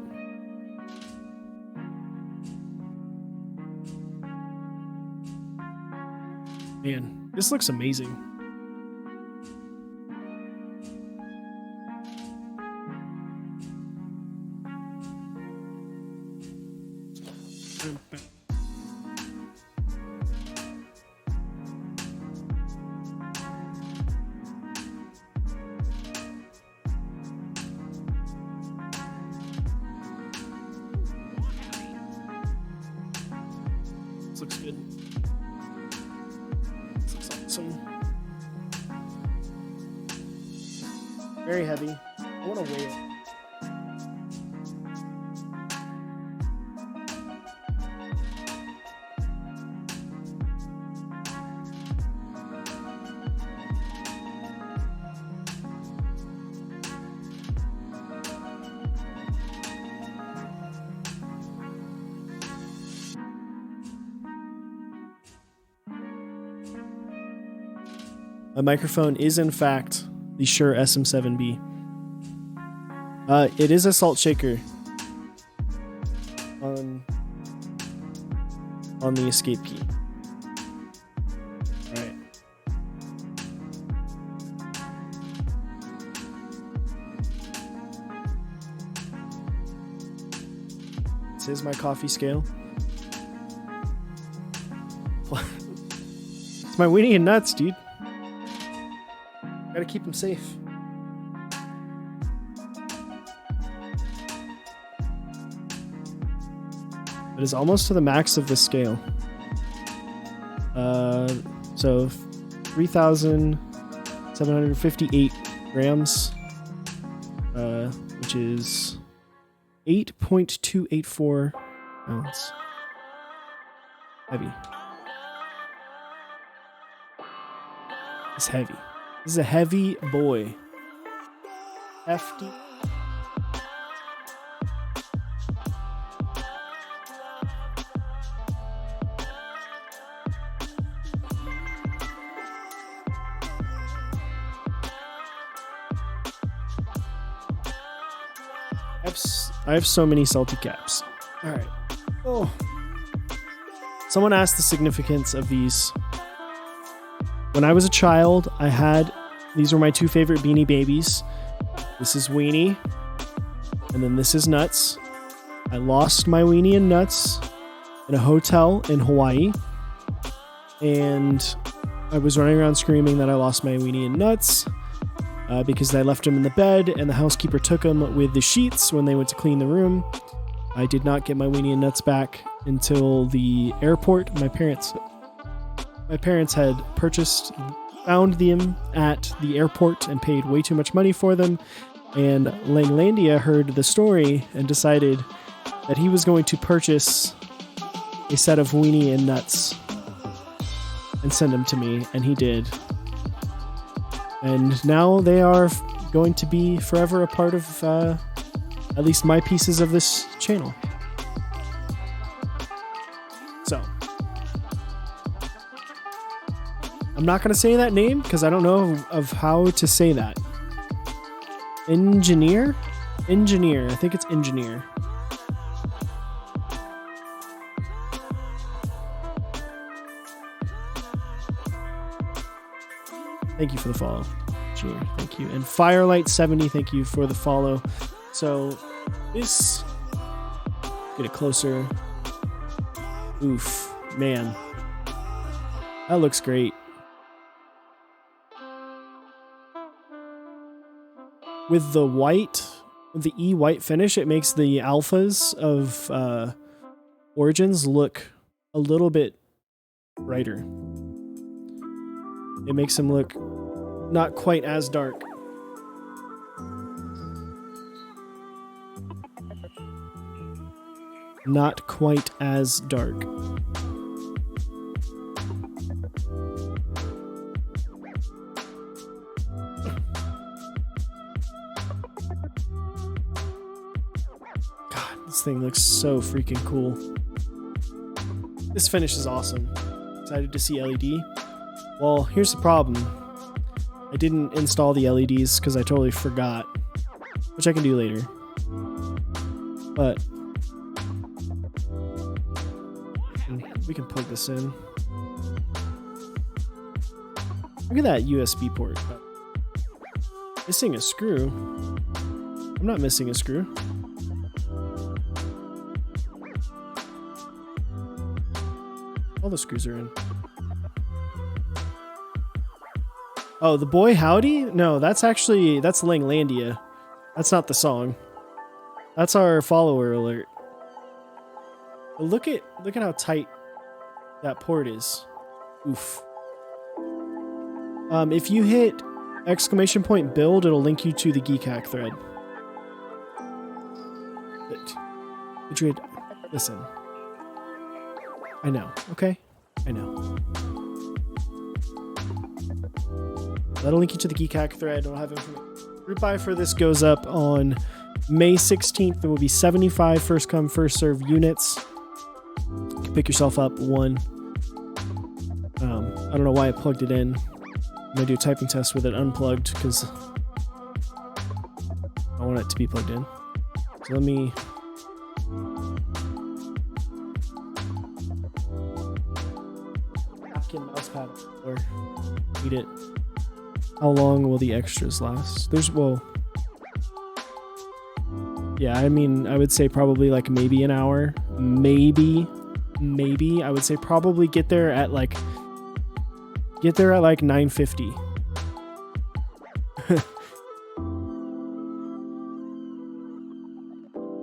Man, this looks amazing. This looks good. This looks awesome. Very heavy. I want to weigh it. My microphone is in fact the Shure SM7B. It is a salt shaker on the escape key. All right. This is my coffee scale. It's my weenie and nuts, dude. Gotta keep them safe. It is almost to the max of the scale. So 3,758 grams, which is 8.284 ounce. Heavy. It's heavy. This is a heavy boy. Hefty. I have so many salty caps. All right. Oh. Someone asked the significance of these. When I was a child, these were my two favorite Beanie Babies. This is Weenie, and then this is Nuts. I lost my Weenie and Nuts in a hotel in Hawaii, and I was running around screaming that I lost my Weenie and Nuts because I left them in the bed, and the housekeeper took them with the sheets when they went to clean the room. I did not get my Weenie and Nuts back until the airport. My parents had found them at the airport and paid way too much money for them. And Langlandia heard the story and decided that he was going to purchase a set of Weenie and Nuts and send them to me, and he did. And now they are going to be forever a part of at least my pieces of this channel. So I'm not going to say that name because I don't know of how to say that. Engineer? Engineer. I think it's engineer. Thank you for the follow. Engineer, thank you. And Firelight70, thank you for the follow. So this, get it closer. Oof, man. That looks great. With the white, with the E white finish, it makes the alphas of Origins look a little bit brighter. It makes them look not quite as dark. Not quite as dark. God, this thing looks so freaking cool. This finish is awesome. Excited to see LED. Well, here's the problem. I didn't install the LEDs because I totally forgot, which I can do later. But we can plug this in. Look at that USB port. Missing a screw. I'm not missing a screw. All the screws are in. Oh, the boy howdy? No, that's Langlandia. That's not the song. That's our follower alert. But look at how tight that port is. Oof. If you hit !build, it'll link you to the geekhack thread. Madrid, listen. I know, okay? I know. That'll link you to the geekhack thread. It'll have information. Group buy for this goes up on May 16th. There will be 75 first come, first serve units. You can pick yourself up one. I don't know why I plugged it in. I'm going to do a typing test with it unplugged because I want it to be plugged in. So let me... napkin mouse pad or eat it. How long will the extras last? Yeah, I mean, I would say probably like maybe an hour. Maybe. I would say probably get there at like 9:50.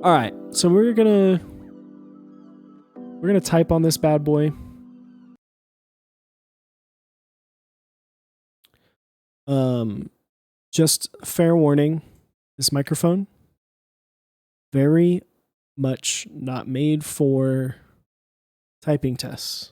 All right, so we're gonna type on this bad boy. Just fair warning, this microphone very much not made for typing tests.